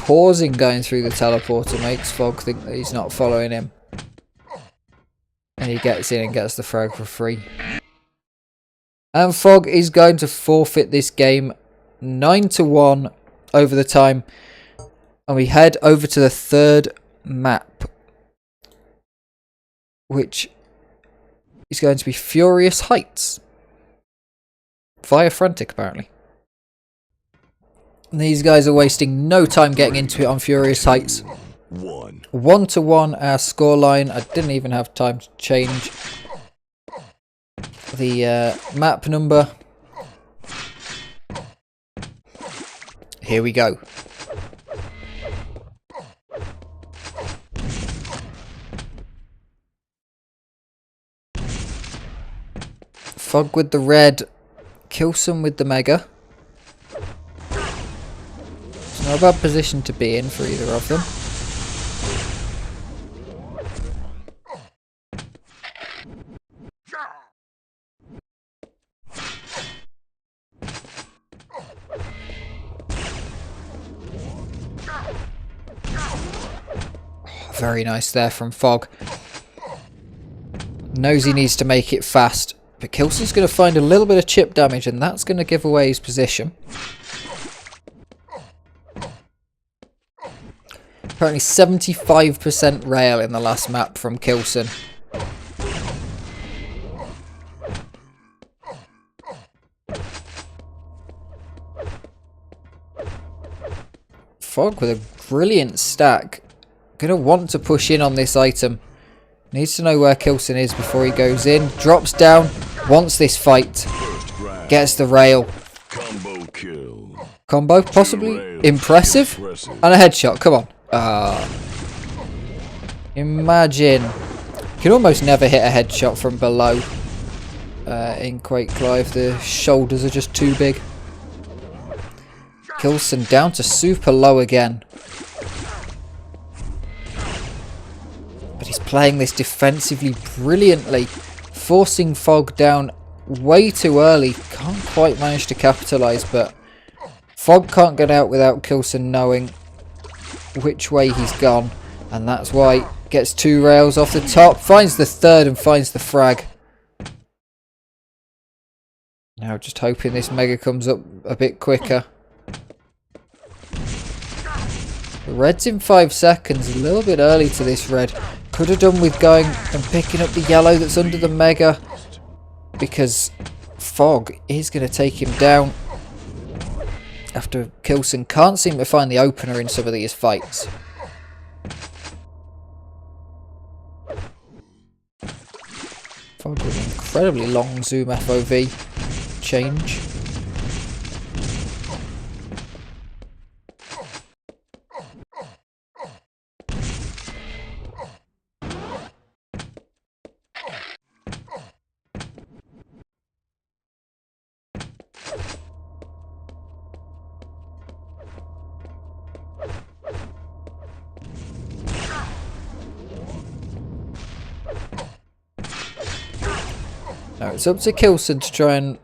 pausing going through the teleporter makes Fog think that he's not following him. And he gets in and gets the frag for free. And Fog is going to forfeit this game 9-1 over the time. And we head over to the third map, which is going to be Furious Heights. Via Frantic, apparently. And these guys are wasting no time getting into it on Furious Heights. 1-1 our scoreline. I didn't even have time to change the map number. Here we go. Fog with the red, Kilson with the mega. It's not a bad position to be in for either of them. Very nice there from Fog. Knows he needs to make it fast. But Kilson's going to find a little bit of chip damage, and that's going to give away his position. Apparently 75% rail in the last map from Kilson. Fog with a brilliant stack. Going to want to push in on this item. Needs to know where Kilson is before he goes in. Drops down. Wants this fight. Gets the rail. Combo kill. Combo, possibly impressive. And a headshot. Come on. Imagine. You can almost never hit a headshot from below in Quake Live. The shoulders are just too big. Kilson down to super low again. But he's playing this defensively brilliantly. Forcing Fog down way too early. Can't quite manage to capitalise, but Fog can't get out without Kilson knowing which way he's gone. And that's why gets 2 rails off the top. Finds the third and finds the frag. Now just hoping this mega comes up a bit quicker. The red's in 5 seconds. A little bit early to this red. Could have done with going and picking up the yellow that's under the mega, because Fog is going to take him down after Kilson can't seem to find the opener in some of these fights. Fog with an incredibly long zoom FOV change. Now it's up to Kilson to try and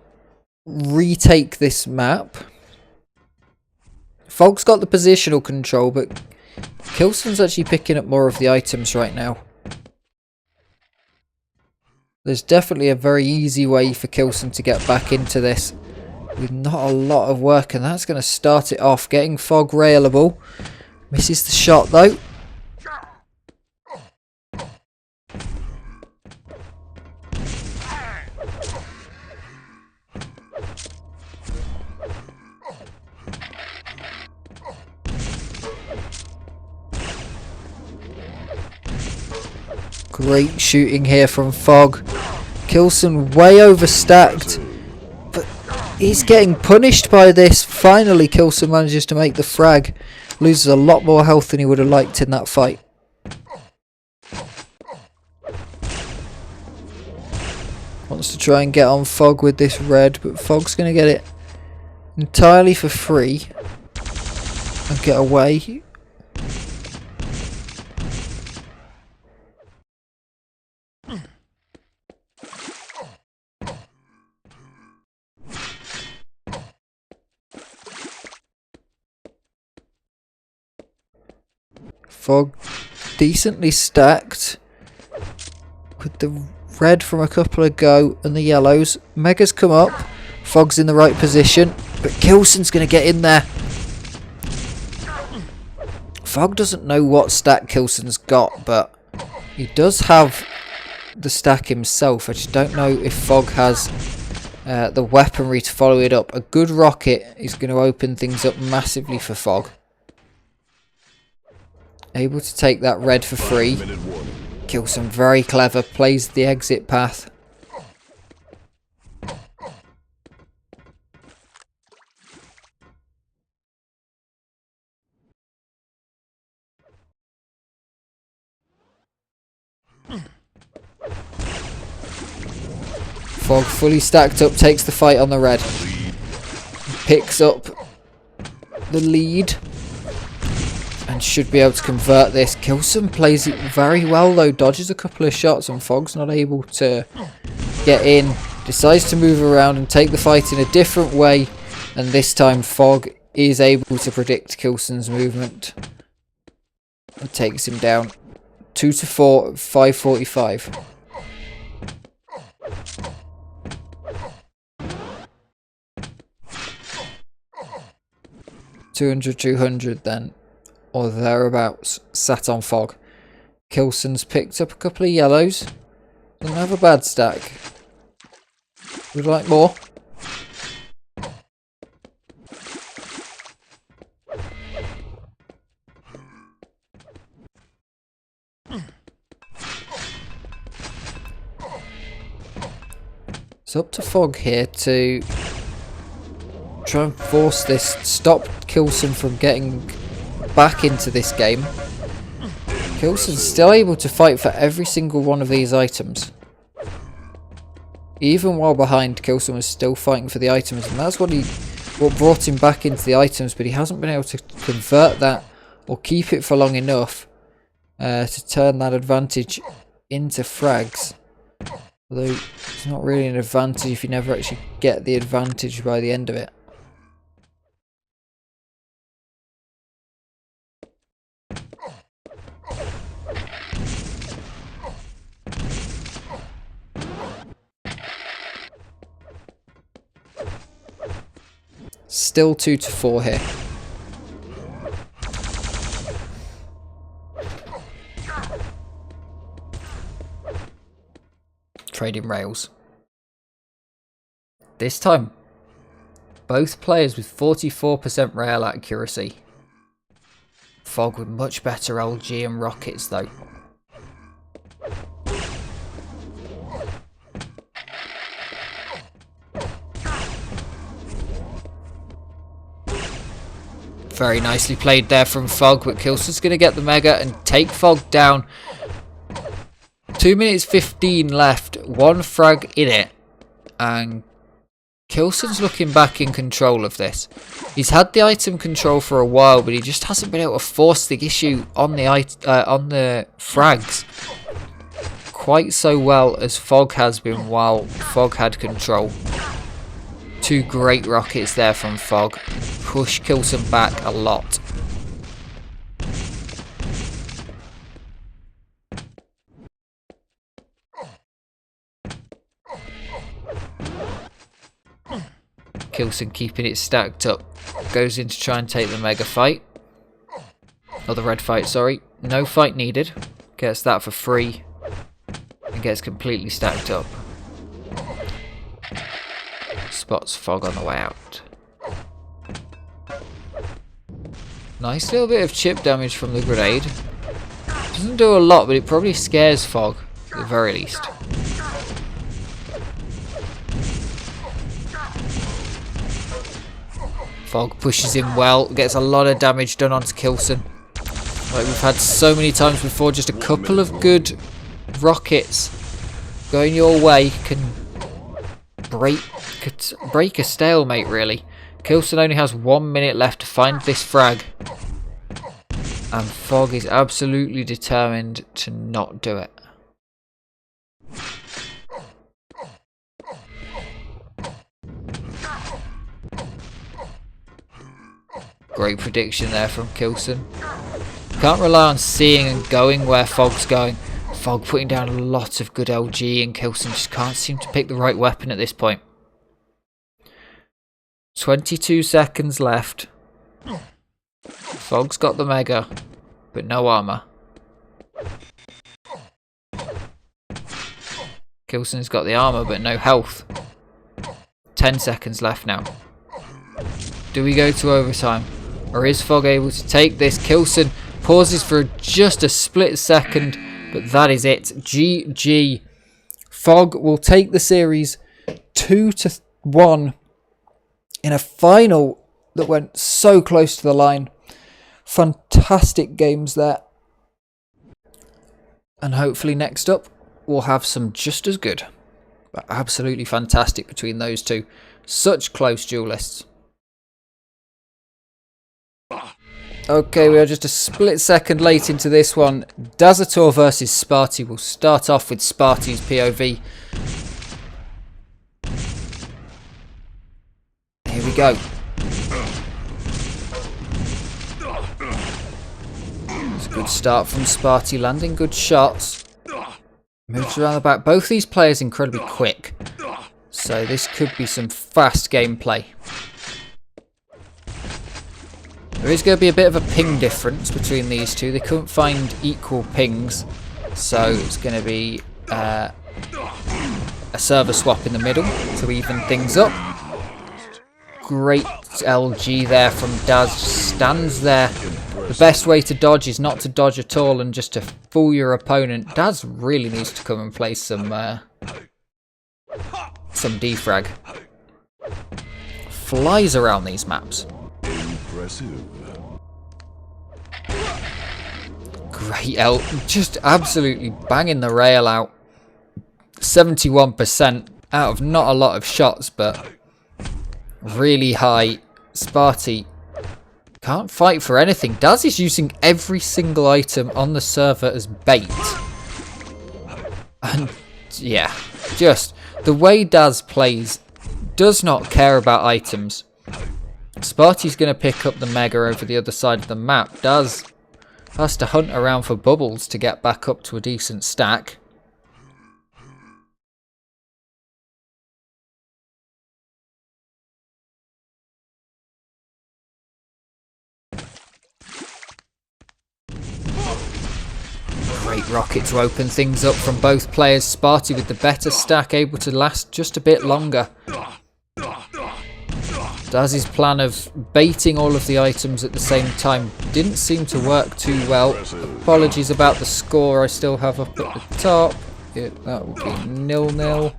retake this map. Fog's got the positional control, but Kilson's actually picking up more of the items right now. There's definitely a very easy way for Kilson to get back into this with not a lot of work, and that's going to start it off. Getting Fog railable. Misses the shot though. Great shooting here from Fog. Kilson way overstacked, but he's getting punished by this. Finally Kilson manages to make the frag. Loses a lot more health than he would have liked in that fight. Wants to try and get on Fog with this red, but Fog's going to get it entirely for free and get away. Fog decently stacked with the red from a couple ago and the yellows. Mega's come up. Fog's in the right position, but Kilson's going to get in there. Fog doesn't know what stack Kilson's got, but he does have the stack himself. I just don't know if Fog has the weaponry to follow it up. A good rocket is going to open things up massively for Fog. Able to take that red for free. Kilson very clever, plays the exit path. Fog fully stacked up, takes the fight on the red. Picks up the lead and should be able to convert this. Kilson plays it very well though, dodges a couple of shots and Fog's not able to get in. Decides to move around and take the fight in a different way, and this time Fog is able to predict Kilson's movement and takes him down. 2-4, 5:45. 200 then, or thereabouts, sat on Fog. Kilson's picked up a couple of yellows. Doesn't have a bad stack. Would like more. It's up to Fog here to try and force this, stop Kilson from getting back into this game. Kilson's still able to fight for every single one of these items. Even while behind, Kilson was still fighting for the items, and that's what brought him back into the items, but he hasn't been able to convert that or keep it for long enough to turn that advantage into frags. Although it's not really an advantage if you never actually get the advantage by the end of it. Still 2-4 here. Trading rails. This time, both players with 44% rail accuracy. Fog with much better LG and rockets though. Very nicely played there from Fog, but Kilson's going to get the mega and take Fog down. 2 minutes 15 left, one frag in it, and Kilson's looking back in control of this. He's had the item control for a while, but he just hasn't been able to force the issue on the frags quite so well as Fog has been while Fog had control. Two great rockets there from Fog. Push Kilson back a lot. Kilson keeping it stacked up. Goes in to try and take the mega fight. Or the red fight, sorry. No fight needed. Gets that for free. And gets completely stacked up. Spots Fog on the way out. Nice little bit of chip damage from the grenade. Doesn't do a lot, but it probably scares Fog at the very least. Fog pushes him well, gets a lot of damage done onto Kilson. Like we've had so many times before, just a couple of good rockets going your way can break a stalemate really. Kilson only has 1 minute left to find this frag, and Fog is absolutely determined to not do it. Great prediction there from Kilson. Can't rely on seeing and going where Fog's going. Fog putting down a lot of good LG, and Kilson just can't seem to pick the right weapon at this point. 22 seconds left. Fog's got the Mega, but no armor. Kilson's got the armor, but no health. 10 seconds left now. Do we go to overtime? Or is Fog able to take this? Kilson pauses for just a split second, but that is it. GG. Fog will take the series 2-1 in a final that went so close to the line. Fantastic games there. And hopefully next up we'll have some just as good. But absolutely fantastic between those two. Such close duelists. Okay, we are just a split second late into this one. Dazator versus Sparty. We'll start off with Sparty's POV. Here we go. It's a good start from Sparty, landing good shots. Moves around the back. Both these players incredibly quick. So this could be some fast gameplay. There is going to be a bit of a ping difference between these two. They couldn't find equal pings. So it's going to be a server swap in the middle to even things up. Great LG there from Daz. Stands there. The best way to dodge is not to dodge at all and just to fool your opponent. Daz really needs to come and play some defrag. Flies around these maps. Impressive. Great L, just absolutely banging the rail out. 71% out of not a lot of shots, but really high. Sparty can't fight for anything. Daz is using every single item on the server as bait. And yeah, just the way Daz plays, does not care about items. Sparty's going to pick up the Mega over the other side of the map. Daz has to hunt around for bubbles to get back up to a decent stack. Great rocket to open things up from both players. Sparty with the better stack, able to last just a bit longer. Daz's plan of baiting all of the items at the same time didn't seem to work too well. Apologies about the score I still have up at the top. That will be 0-0.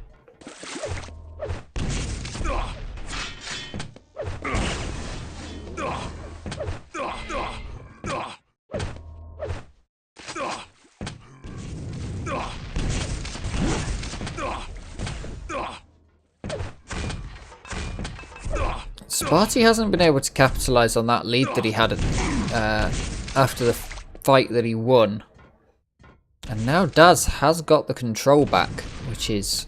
Sparty hasn't been able to capitalise on that lead that he had after the fight that he won. And now Daz has got the control back, which is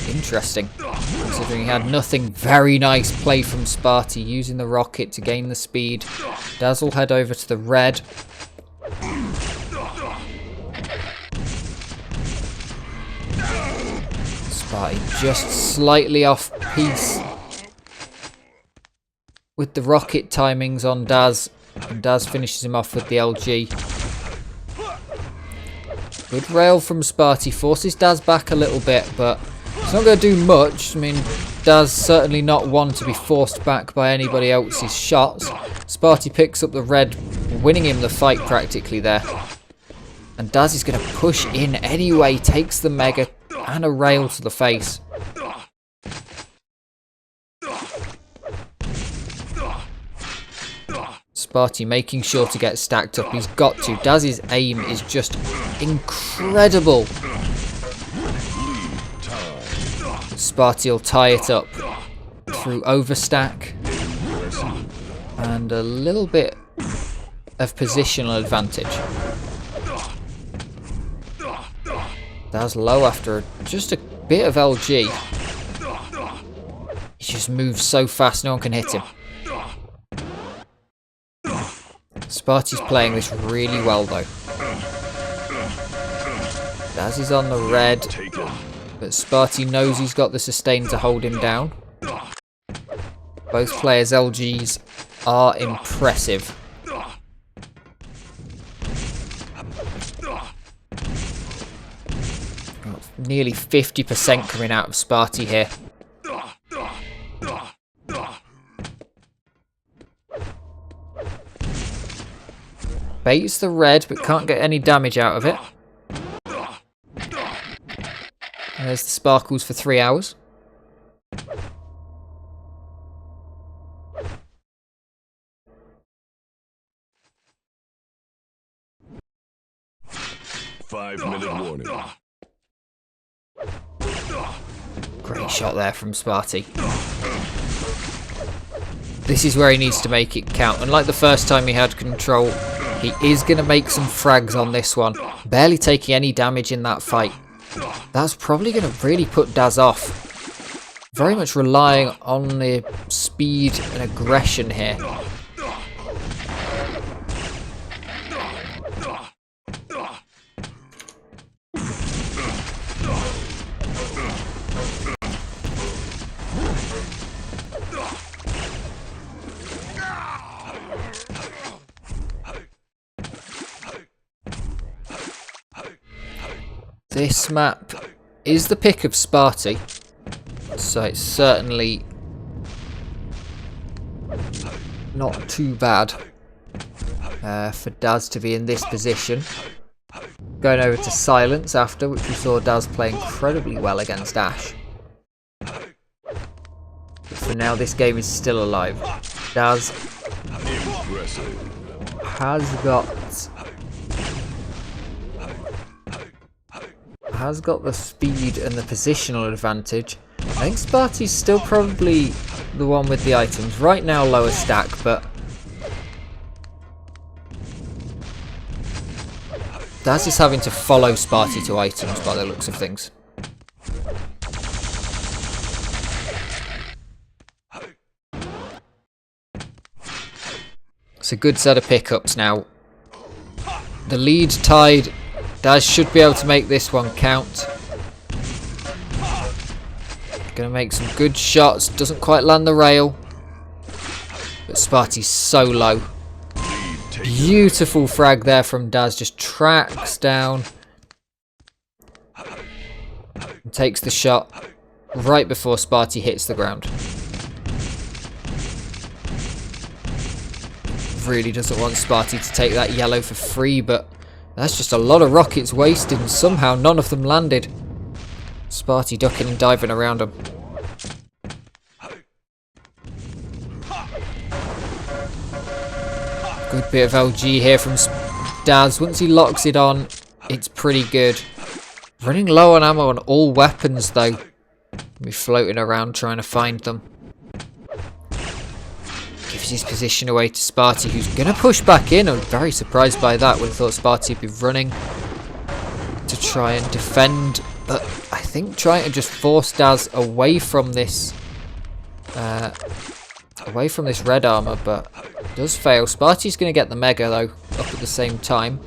interesting. Considering he had nothing. Very nice play from Sparty, using the rocket to gain the speed. Daz will head over to the red. Sparty just slightly off piece with the rocket timings on Daz, and Daz finishes him off with the LG. Good rail from Sparty, forces Daz back a little bit, but it's not going to do much. I mean, Daz certainly not one to be forced back by anybody else's shots. Sparty picks up the red, winning him the fight practically there. And Daz is going to push in anyway, takes the Mega and a rail to the face. Sparty making sure to get stacked up. He's got to. Daz's aim is just incredible. Sparty will tie it up through overstack and a little bit of positional advantage. Daz low after just a bit of LG. He just moves so fast, no one can hit him. Sparty's playing this really well though. Daz is on the red, but Sparty knows he's got the sustain to hold him down. Both players' LGs are impressive. Nearly 50% coming out of Sparty here. Baits the red, but can't get any damage out of it. There's the sparkles for 3 hours. Five-minute warning. Great shot there from Sparty. This is where he needs to make it count. Unlike the first time he had control, he is going to make some frags on this one. Barely taking any damage in that fight. That's probably going to really put Daz off. Very much relying on the speed and aggression here. This map is the pick of Sparty, so it's certainly not too bad for Daz to be in this position. Going over to Silence after, which we saw Daz play incredibly well against Ash. But for now, this game is still alive. Daz has got the speed and the positional advantage. I think Sparty's still probably the one with the items. Right now, lower stack, but Daz is having to follow Sparty to items by the looks of things. It's a good set of pickups now. The lead tied. Daz should be able to make this one count. Gonna make some good shots. Doesn't quite land the rail. But Sparty's so low. Beautiful frag there from Daz. Just tracks down. And takes the shot right before Sparty hits the ground. Really doesn't want Sparty to take that yellow for free, but that's just a lot of rockets wasted and somehow none of them landed. Sparty ducking and diving around them. Good bit of LG here from Daz. Once he locks it on, it's pretty good. Running low on ammo on all weapons though. We're floating around trying to find them. Gives his position away to Sparty, who's going to push back in. I'm very surprised by that. Would have thought Sparty would be running to try and defend. But I think trying to just force Daz away from this red armor, but does fail. Sparty's going to get the mega though, up at the same time.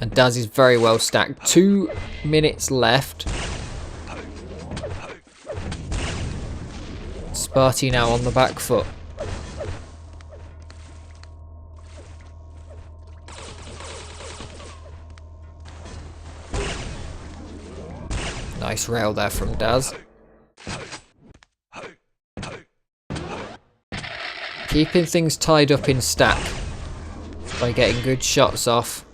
And Daz is very well stacked. 2 minutes left. Sparty now on the back foot. Nice rail there from Daz. Keeping things tied up in stack by getting good shots off.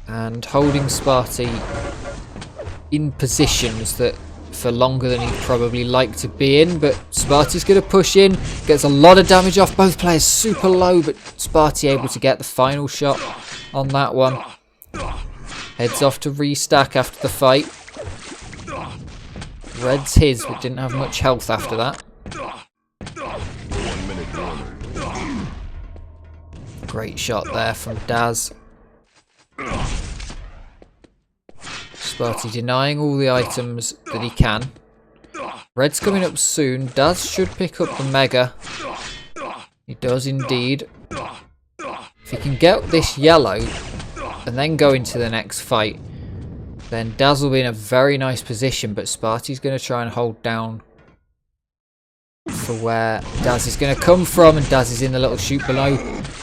And holding Sparty in positions that for longer than he'd probably like to be in. But Sparty's going to push in. Gets a lot of damage off. Both players super low, but Sparty able to get the final shot on that one. Heads off to restack after the fight. Red's his, but didn't have much health after that. Great shot there from Daz. Sparty denying all the items that he can. Red's coming up soon. Daz should pick up the Mega. He does indeed. If he can get this yellow and then go into the next fight, then Daz will be in a very nice position, but Sparty's going to try and hold down for where Daz is going to come from, and Daz is in the little chute below,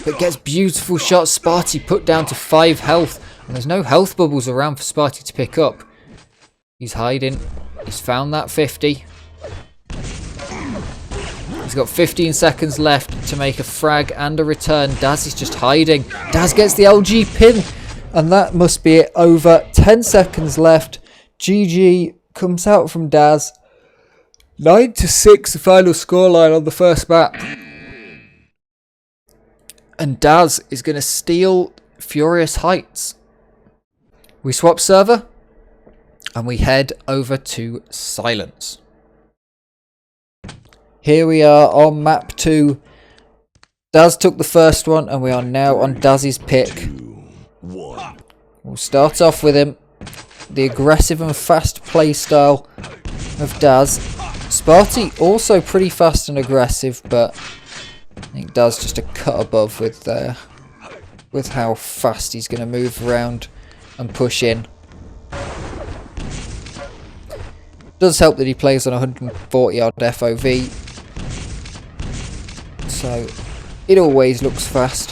but gets beautiful shots. Sparty put down to 5 health, and there's no health bubbles around for Sparty to pick up. He's hiding. He's found that 50. He's got 15 seconds left to make a frag and a return. Daz is just hiding. Daz gets the LG pin, and that must be it. Over 10 seconds left. GG comes out from Daz. 9-6 the final scoreline on the first map. And Daz is going to steal Furious Heights. We swap server and we head over to Silence. Here we are on map 2. Daz took the first one and we are now on Daz's pick. We'll start off with him. The aggressive and fast play style of Daz. Sparty also pretty fast and aggressive, but I think Daz just a cut above with how fast he's going to move around and push in. Does help that he plays on 140 odd FOV, so it always looks fast.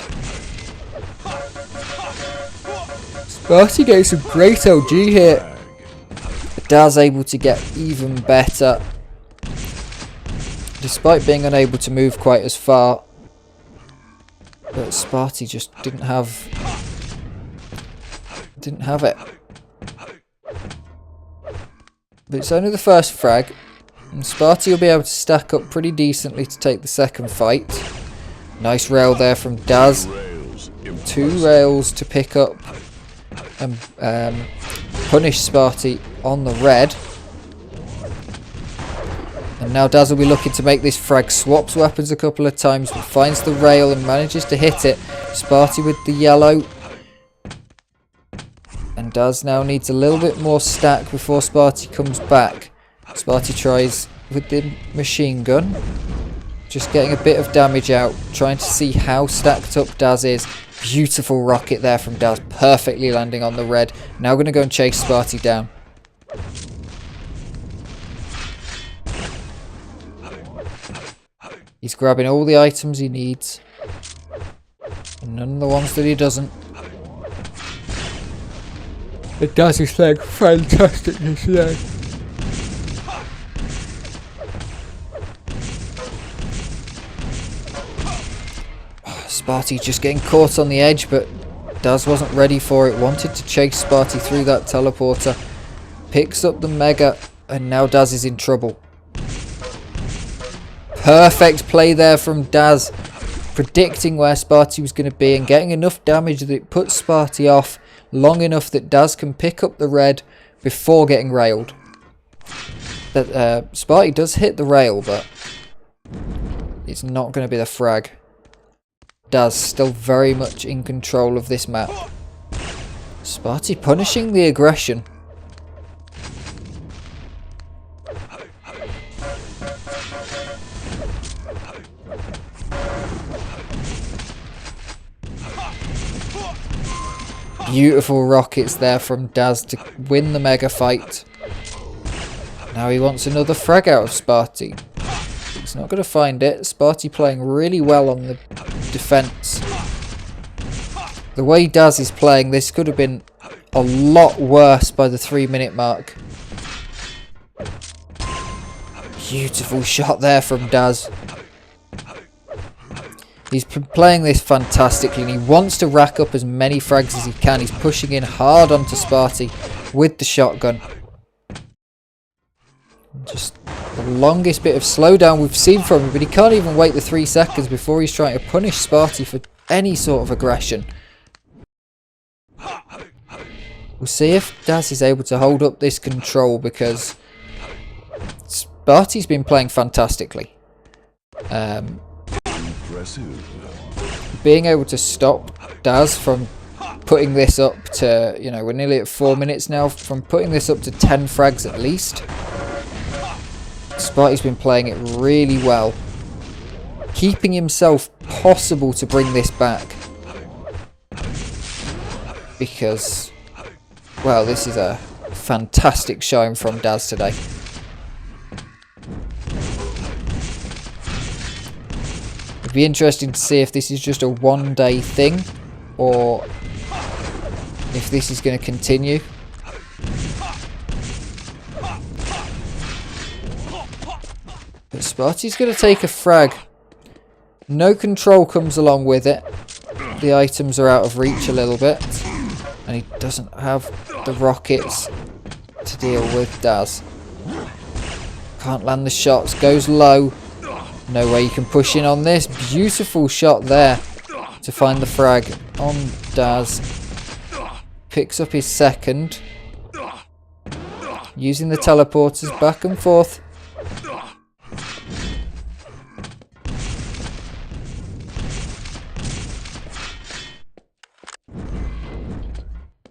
Sparty getting some great LG here. Daz able to get even better, despite being unable to move quite as far. But Sparty just didn't have it. But it's only the first frag, and Sparty will be able to stack up pretty decently to take the second fight. Nice rail there from Daz. 2 rails to pick up and punish Sparty on the red. And now Daz will be looking to make this frag. Swaps weapons a couple of times, but finds the rail and manages to hit it. Sparty with the yellow. And Daz now needs a little bit more stack before Sparty comes back. Sparty tries with the machine gun. Just getting a bit of damage out. Trying to see how stacked up Daz is. Beautiful rocket there from Daz. Perfectly landing on the red. Now going to go and chase Sparty down. He's grabbing all the items he needs. And none of the ones that he doesn't. It does his leg fantastically today. Sparty just getting caught on the edge, but Daz wasn't ready for it. Wanted to chase Sparty through that teleporter. Picks up the Mega, and now Daz is in trouble. Perfect play there from Daz. Predicting where Sparty was going to be and getting enough damage that it puts Sparty off long enough that Daz can pick up the red before getting railed. That Sparty does hit the rail, but it's not going to be the frag. Daz still very much in control of this map. Sparty punishing the aggression. Beautiful rockets there from Daz to win the mega fight. Now he wants another frag out of Sparty. He's not going to find it. Sparty playing really well on the defense. The way Daz is playing, this could have been a lot worse by the 3-minute mark. Beautiful shot there from Daz. He's playing this fantastically and he wants to rack up as many frags as he can. He's pushing in hard onto Sparty with the shotgun. Just the longest bit of slowdown we've seen from him, but he can't even wait the 3 seconds before he's trying to punish Sparty for any sort of aggression. We'll see if Daz is able to hold up this control, because Sparty's been playing fantastically. Being able to stop Daz from putting this up to, you know, we're nearly at 4 minutes now, from putting this up to 10 frags at least. Sparty's been playing it really well, keeping himself possible to bring this back. Because, well, this is a fantastic showing from Daz today. It'd be interesting to see if this is just a one-day thing, or if this is going to continue. But Sparty's going to take a frag. No control comes along with it. The items are out of reach a little bit. And he doesn't have the rockets to deal with Daz. Can't land the shots. Goes low. No way you can push in on this. Beautiful shot there to find the frag on Daz. Picks up his second. Using the teleporters back and forth.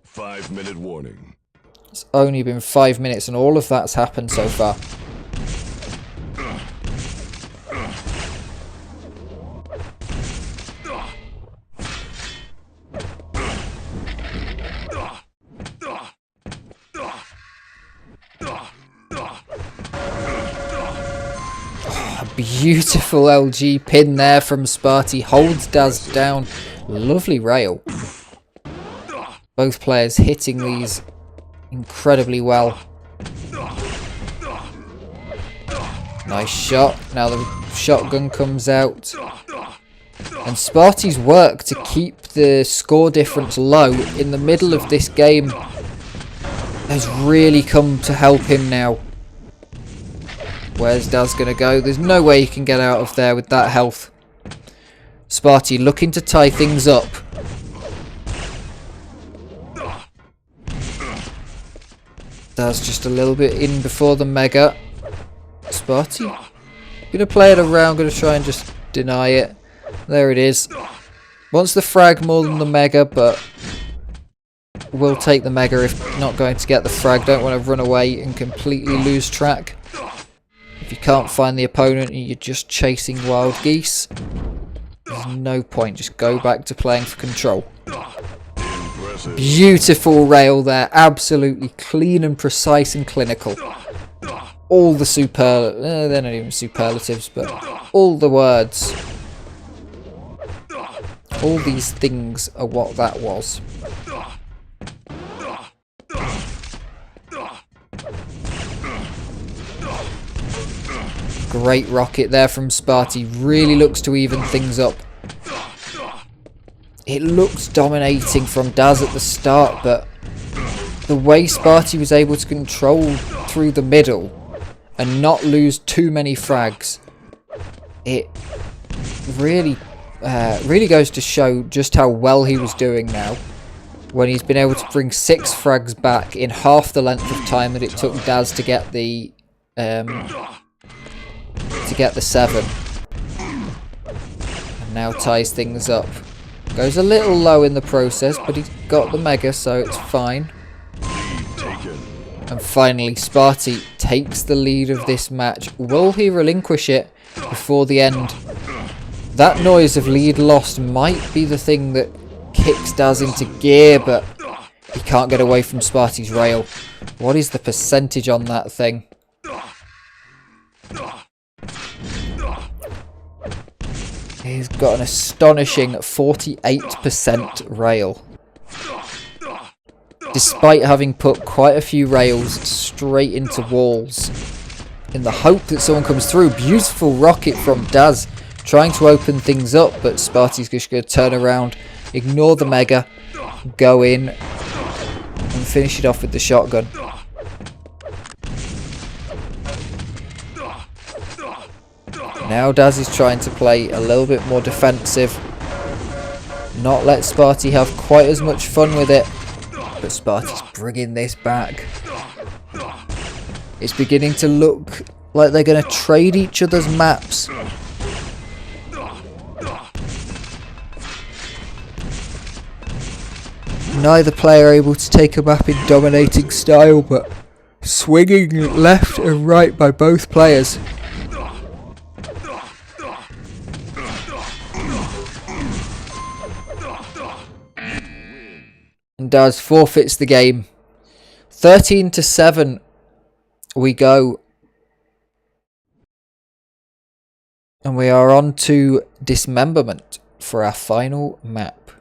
Five-minute warning. It's only been 5 minutes and all of that's happened so far. Oh, a beautiful LG pin there from Sparty. Holds Daz down. Lovely rail. Both players hitting these incredibly well. Nice shot. Now the shotgun comes out. And Sparty's work to keep the score difference low in the middle of this game has really come to help him now. Where's Daz going to go? There's no way he can get out of there with that health. Sparty looking to tie things up. Daz just a little bit in before the mega. Sparty gonna play it around, gonna try and just deny it. There it is. Wants the frag more than the mega, but will take the mega if not going to get the frag. Don't want to run away and completely lose track. If you can't find the opponent and you're just chasing wild geese, there's no point. Just go back to playing for control. Beautiful rail there, absolutely clean and precise and clinical. All the they're not even superlatives, but all the words. All these things are what that was. Great rocket there from Sparty, really looks to even things up. It looks dominating from Daz at the start, but the way Sparty was able to control through the middle and not lose too many frags, it really goes to show just how well he was doing now, when he's been able to bring 6 frags back in half the length of time that it took Daz to get the 7, and now ties things up. Goes a little low in the process, but he's got the mega, so it's fine. And finally, Sparty takes the lead of this match. Will he relinquish it before the end? That noise of lead lost might be the thing that kicks Daz into gear, but he can't get away from Sparty's rail. What is the percentage on that thing? He's got an astonishing 48% rail. Despite having put quite a few rails straight into walls. In the hope that someone comes through. Beautiful rocket from Daz. Trying to open things up, but Sparty's just going to turn around. Ignore the mega. Go in. And finish it off with the shotgun. Now Daz is trying to play a little bit more defensive. Not let Sparty have quite as much fun with it. But Sparty's bringing this back. It's beginning to look like they're going to trade each other's maps. Neither player able to take a map in dominating style, but swinging left and right by both players. And Daz forfeits the game. 13-7 we go. And we are on to Dismemberment for our final map.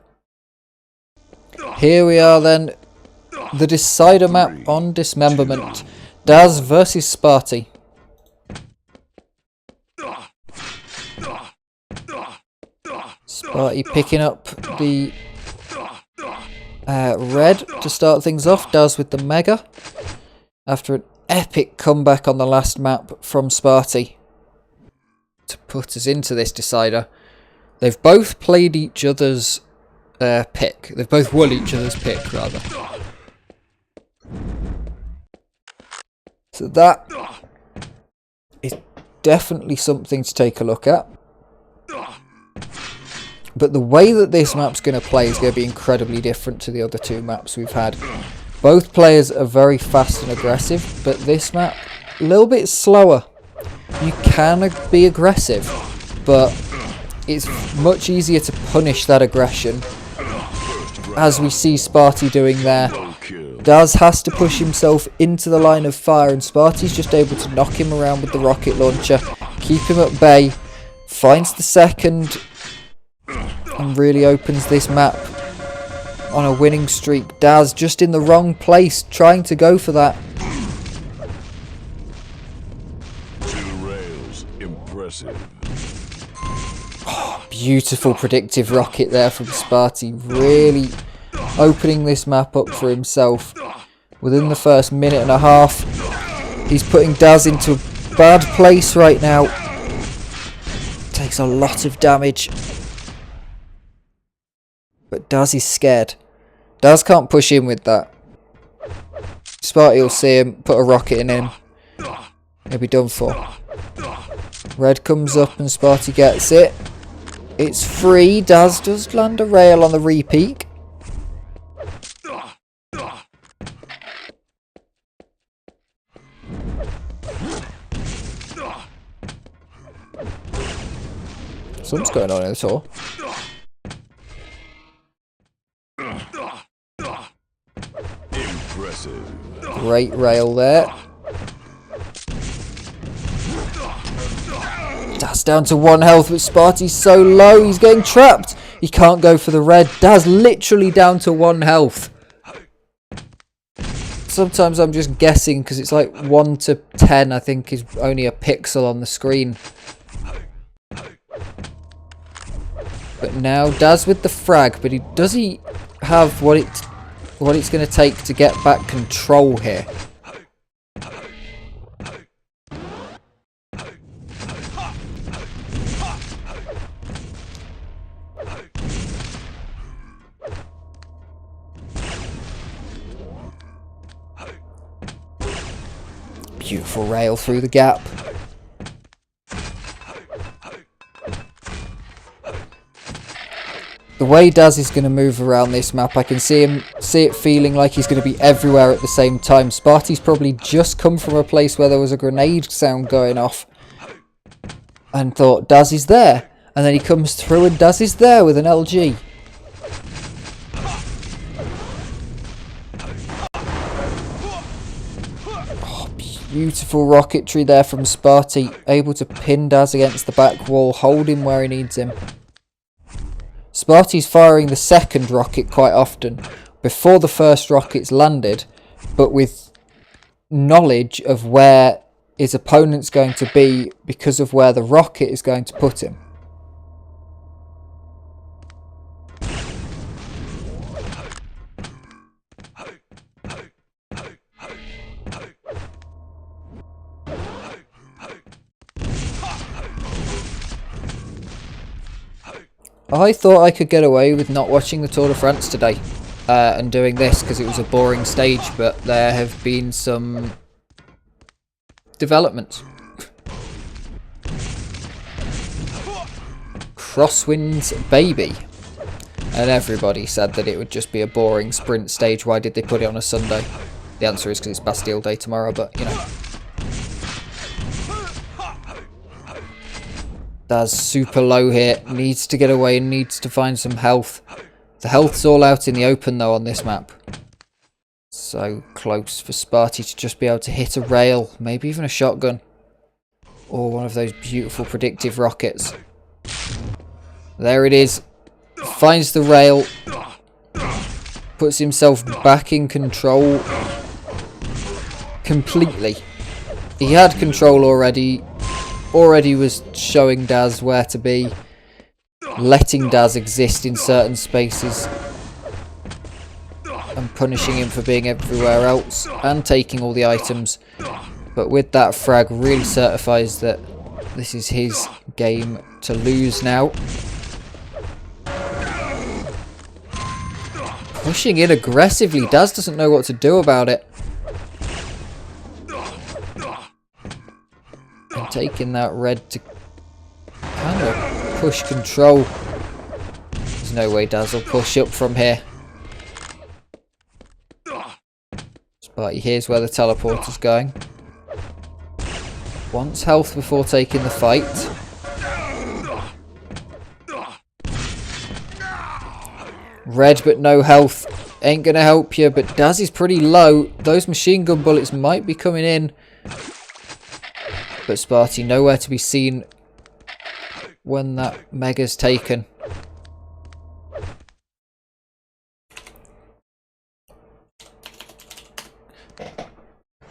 Here we are then. The decider map on Dismemberment. Daz versus Sparty. Sparty picking up the red to start things off. Daz with the Mega. After an epic comeback on the last map from Sparty. To put us into this decider. They've both played each other's pick. They've both won each other's pick, rather. So that is definitely something to take a look at. But the way that this map's going to play is going to be incredibly different to the other two maps we've had. Both players are very fast and aggressive, but this map, a little bit slower. You can be aggressive, but it's much easier to punish that aggression, as we see Sparty doing there. Daz has to push himself into the line of fire, and Sparty's just able to knock him around with the rocket launcher, keep him at bay, finds the second, and really opens this map on a winning streak. Daz just in the wrong place, trying to go for that. Oh, beautiful predictive rocket there from Sparty, really opening this map up for himself. Within the first minute and a half, he's putting Daz into a bad place right now. Takes a lot of damage. But Daz is scared. Daz can't push in with that. Sparty will see him, put a rocket in him. He'll be done for. Red comes up and Sparty gets it. It's free. Daz does land a rail on the repeat. Something's going on in the tour. Impressive. Great rail there. Daz down to 1 health, but Sparty's so low, he's getting trapped. He can't go for the red. Daz literally down to 1 health. Sometimes I'm just guessing because it's like 1 to 10, I think, is only a pixel on the screen. But now Daz with the frag, but does he have what it's going to take to get back control here? Beautiful rail through the gap. The way Daz is going to move around this map, I can see it feeling like he's going to be everywhere at the same time. Sparty's probably just come from a place where there was a grenade sound going off and thought Daz is there, and then he comes through and Daz is there with an LG. Oh, beautiful rocketry there from Sparty, able to pin Daz against the back wall, hold him where he needs him. Sparty's firing the second rocket quite often before the first rocket's landed, but with knowledge of where his opponent's going to be because of where the rocket is going to put him. I thought I could get away with not watching the Tour de France today and doing this because it was a boring stage, but there have been some developments. Crosswinds baby. And everybody said that it would just be a boring sprint stage. Why did they put it on a Sunday? The answer is because it's Bastille Day tomorrow, but, you know. Daz super low here. Needs to get away and needs to find some health. The health's all out in the open, though, on this map. So close for Sparty to just be able to hit a rail. Maybe even a shotgun. Or one of those beautiful predictive rockets. There it is. Finds the rail. Puts himself back in control. Completely. He had control already. Already was showing Daz where to be. Letting Daz exist in certain spaces. And punishing him for being everywhere else. And taking all the items. But with that frag really certifies that this is his game to lose now. Pushing in aggressively. Daz doesn't know what to do about it. And taking that red to kind of push control. There's no way Daz will push up from here. Sparty here's where the teleporter's going. Wants health before taking the fight. Red but no health. Ain't gonna help you, but Daz is pretty low. Those machine gun bullets might be coming in. But Sparty nowhere to be seen when that mega's taken.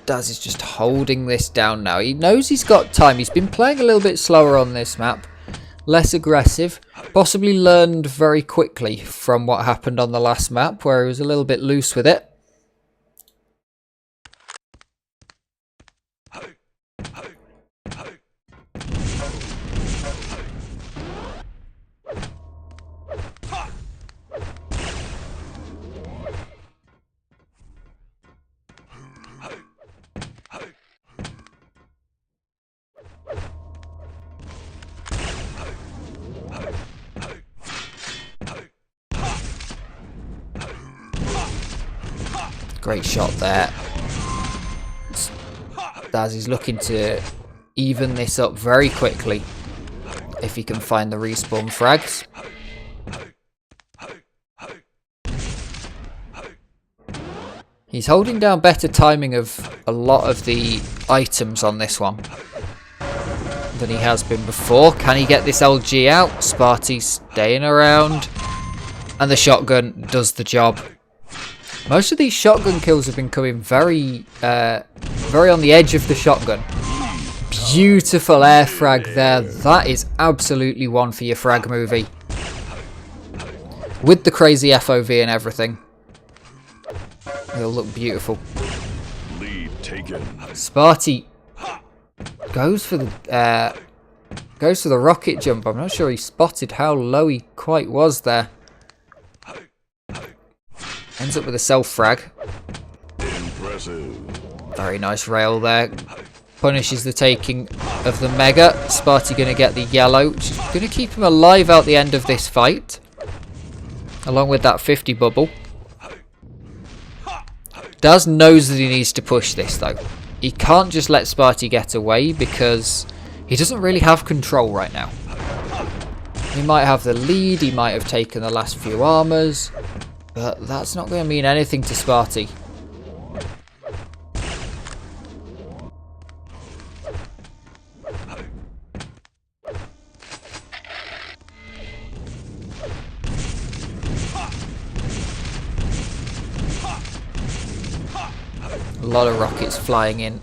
Daz is just holding this down now. He knows he's got time. He's been playing a little bit slower on this map. Less aggressive. Possibly learned very quickly from what happened on the last map where he was a little bit loose with it. Great shot there. Daz is looking to even this up very quickly if he can find the respawn frags. He's holding down better timing of a lot of the items on this one than he has been before. Can he get this LG out? Sparty staying around. And the shotgun does the job. Most of these shotgun kills have been coming very on the edge of the shotgun. Beautiful air frag there. That is absolutely one for your frag movie. With the crazy FOV and everything. It'll look beautiful. Lead taken. Sparty goes for the rocket jump. I'm not sure he spotted how low he quite was there. Ends up with a self frag. Impressive. Very nice rail there. Punishes the taking of the mega. Sparty going to get the yellow, which is going to keep him alive out the end of this fight. Along with that 50 bubble. Daz knows that he needs to push this though. He can't just let Sparty get away because he doesn't really have control right now. He might have the lead, he might have taken the last few armors. But that's not going to mean anything to Sparty. A lot of rockets flying in.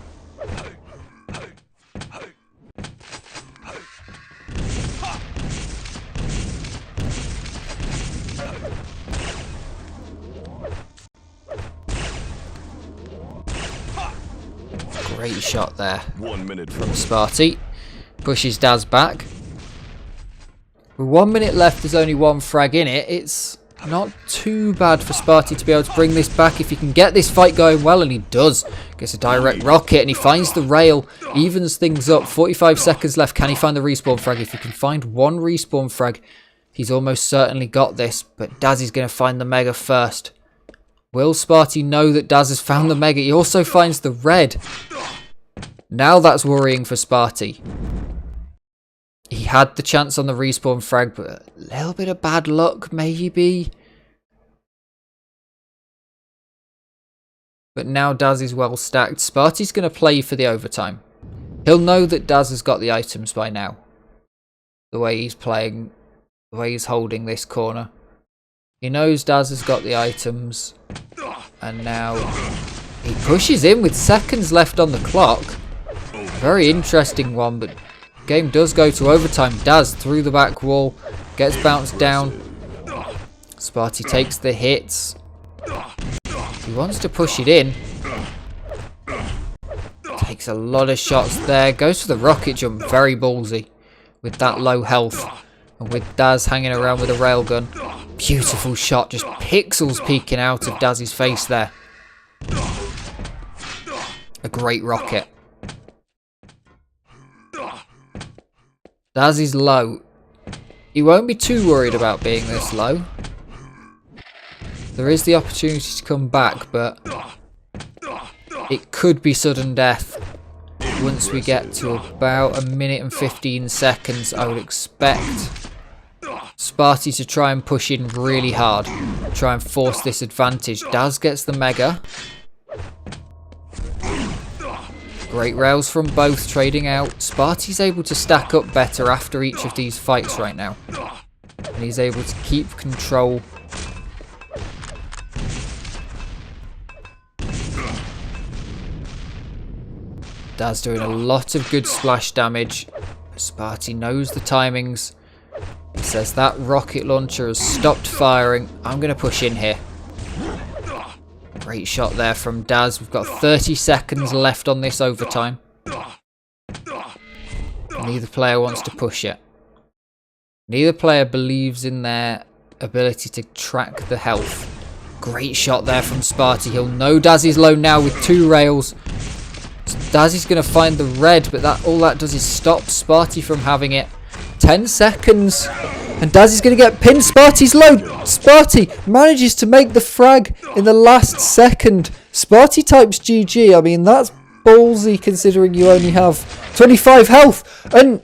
Great shot there 1 minute from Sparty. Pushes Daz back. With 1 minute left, there's only one frag in it. It's not too bad for Sparty to be able to bring this back if he can get this fight going well, and he does. Gets a direct rocket and he finds the rail, evens things up. 45 seconds left. Can he find the respawn frag? If he can find one respawn frag, he's almost certainly got this, but Daz is going to find the mega first. Will Sparty know that Daz has found the Mega? He also finds the red. Now that's worrying for Sparty. He had the chance on the respawn frag, but a little bit of bad luck, maybe. But now Daz is well stacked. Sparty's going to play for the overtime. He'll know that Daz has got the items by now. The way he's playing, the way he's holding this corner. He knows Daz has got the items. And now he pushes in with seconds left on the clock. Very interesting one, but game does go to overtime. Daz through the back wall, gets bounced down. Sparty takes the hits. He wants to push it in. Takes a lot of shots there. Goes for the rocket jump. Very ballsy with that low health. And with Daz hanging around with a railgun. Beautiful shot. Just pixels peeking out of Daz's face there. A great rocket. Daz is low. He won't be too worried about being this low. There is the opportunity to come back, but it could be sudden death once we get to about a minute and 15 seconds. I would expect Sparty to try and push in really hard, try and force this advantage. Daz gets the Mega. Great rails from both trading out. Sparty's able to stack up better after each of these fights right now. And he's able to keep control. Daz doing a lot of good splash damage. Sparty knows the timings. He says that rocket launcher has stopped firing. I'm going to push in here. Great shot there from Daz. We've got 30 seconds left on this overtime. Neither player wants to push it. Neither player believes in their ability to track the health. Great shot there from Sparty. He'll know Daz is low now with 2 rails. So Daz is going to find the red, but all that does is stop Sparty from having it. 10 seconds. And Daz is going to get pinned. Sparty's low. Sparty manages to make the frag in the last second. Sparty types GG. I mean, that's ballsy considering you only have 25 health. And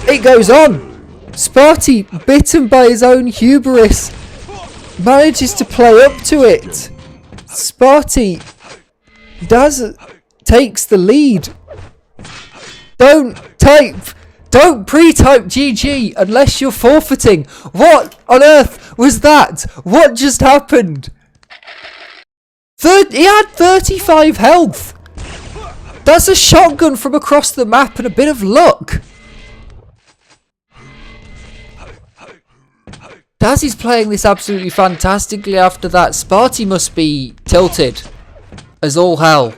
it goes on. Sparty, bitten by his own hubris, manages to play up to it. Sparty, Daz takes the lead. Don't pre-type GG unless you're forfeiting. What on earth was that? What just happened? He had 35 health. That's a shotgun from across the map and a bit of luck. Daz is playing this absolutely fantastically after that. Sparty must be tilted as all hell.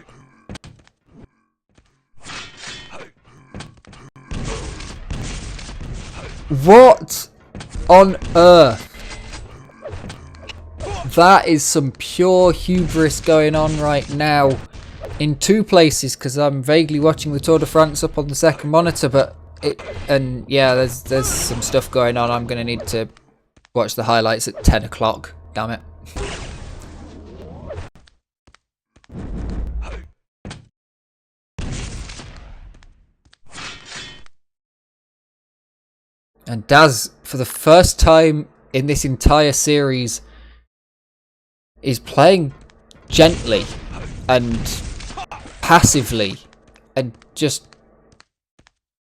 What on earth? That is some pure hubris going on right now in 2 places, because I'm vaguely watching the Tour de France up on the second monitor, but yeah, there's some stuff going on. I'm going to need to watch the highlights at 10 o'clock. Damn it. And Daz, for the first time in this entire series, is playing gently and passively and just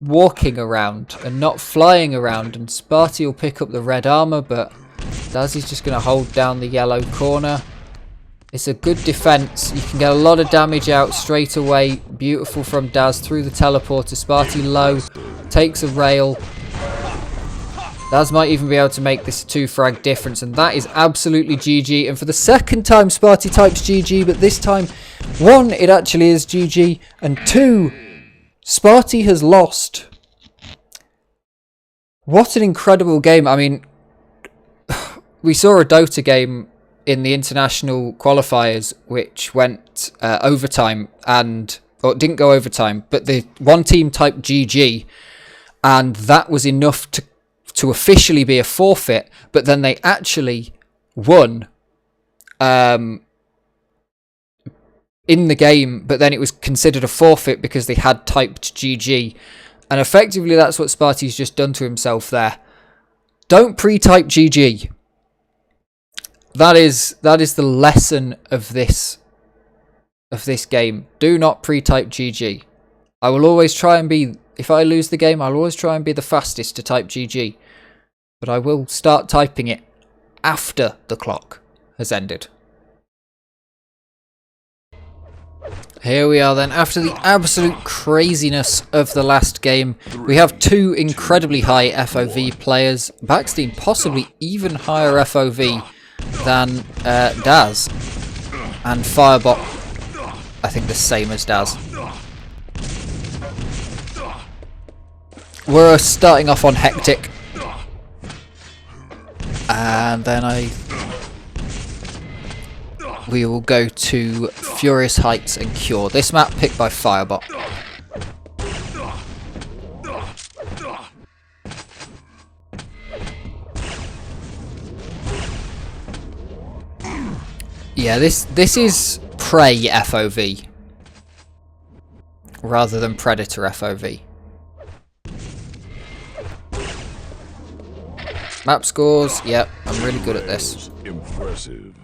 walking around and not flying around. And Sparty will pick up the red armor, but Daz is just going to hold down the yellow corner. It's a good defense. You can get a lot of damage out straight away. Beautiful from Daz through the teleporter. Sparty low, takes a rail. Daz might even be able to make this a 2 frag difference, and that is absolutely GG. And for the second time, Sparty types GG, but this time, 1, it actually is GG, and 2, Sparty has lost. What an incredible game. I mean, we saw a Dota game in the international qualifiers, which went overtime, or it didn't go overtime, but the one team typed GG, and that was enough to officially be a forfeit, but then they actually won in the game, but then it was considered a forfeit because they had typed GG. And effectively that's what Sparty's just done to himself there. Don't pre-type GG. That is the lesson of this game. Do not pre-type GG. I will always try and be, if I lose the game, I'll always try and be the fastest to type GG. But I will start typing it after the clock has ended. Here we are then, after the absolute craziness of the last game. We have two incredibly high FOV players. Baksteen possibly even higher FOV than Daz. And Firebot, I think the same as Daz. We're starting off on Hectic. And then we will go to Furious Heights and Cure. This map picked by Firebot. Yeah, this is Prey FOV rather than Predator FOV. Map scores, yep, I'm really good at this. Impressive.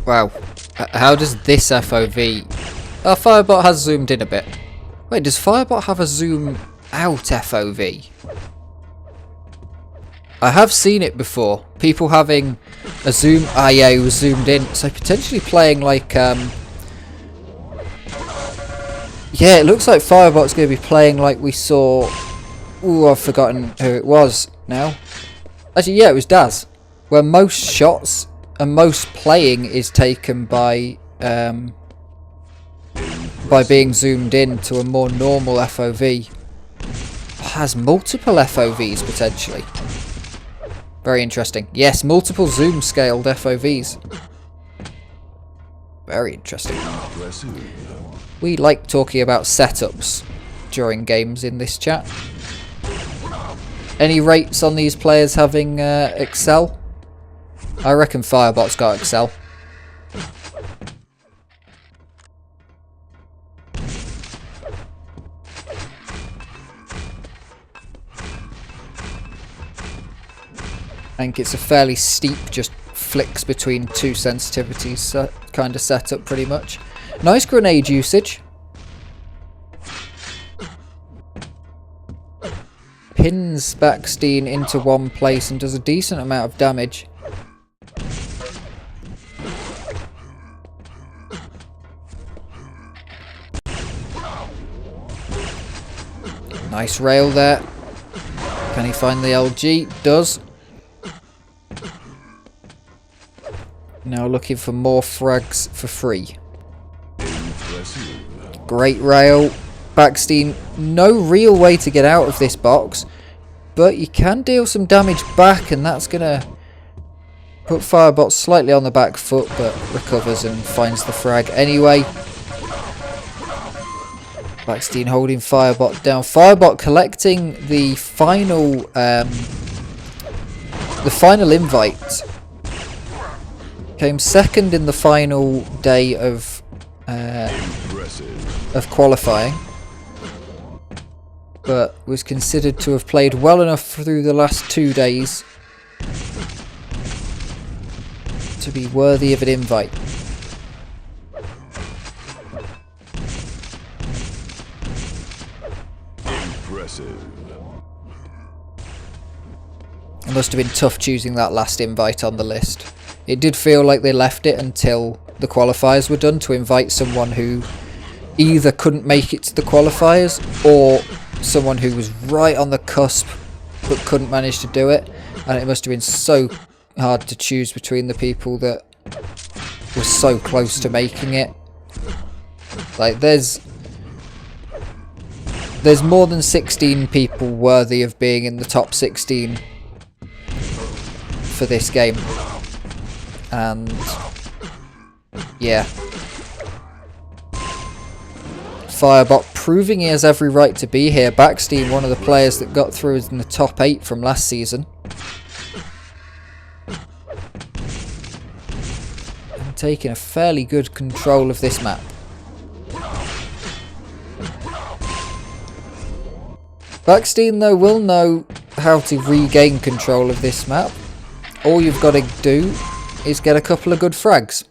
Wow, how does this FOV... Oh, Firebot has zoomed in a bit. Wait, does Firebot have a zoom out FOV? I have seen it before. People having a zoom... Ah, yeah, he was zoomed in. So potentially playing like... Yeah, it looks like Firebot's going to be playing like we saw... Ooh, I've forgotten who it was now. Actually, yeah, it was Daz. Where most shots and most playing is taken by being zoomed in to a more normal FOV. Has multiple FOVs potentially. Very interesting. Yes, multiple zoom scaled FOVs. Very interesting. We like talking about setups during games in this chat. Any rates on these players having Excel? I reckon Firebot's got Excel. I think it's a fairly steep, just flicks between two sensitivities kind of setup pretty much. Nice grenade usage. Pins Baksteen into one place and does a decent amount of damage. Nice rail there. Can he find the LG? Does. Now looking for more frags for free. Great rail. Baksteen, no real way to get out of this box, but you can deal some damage back, and that's going to put Firebot slightly on the back foot, but recovers and finds the frag anyway. Baksteen holding Firebot down. Firebot collecting the final invite. Came second in the final day of qualifying, but was considered to have played well enough through the last 2 days to be worthy of an invite. Impressive. It must have been tough choosing that last invite on the list. It did feel like they left it until the qualifiers were done to invite someone who either couldn't make it to the qualifiers or someone who was right on the cusp but couldn't manage to do it. And it must have been so hard to choose between the people that were so close to making it. Like, there's more than 16 people worthy of being in the top 16 for this game. And Yeah. Firebot proving he has every right to be here. Baksteen, one of the players that got through in the top 8 from last season. And taking a fairly good control of this map. Baksteen though will know how to regain control of this map. All you've got to do is get a couple of good frags.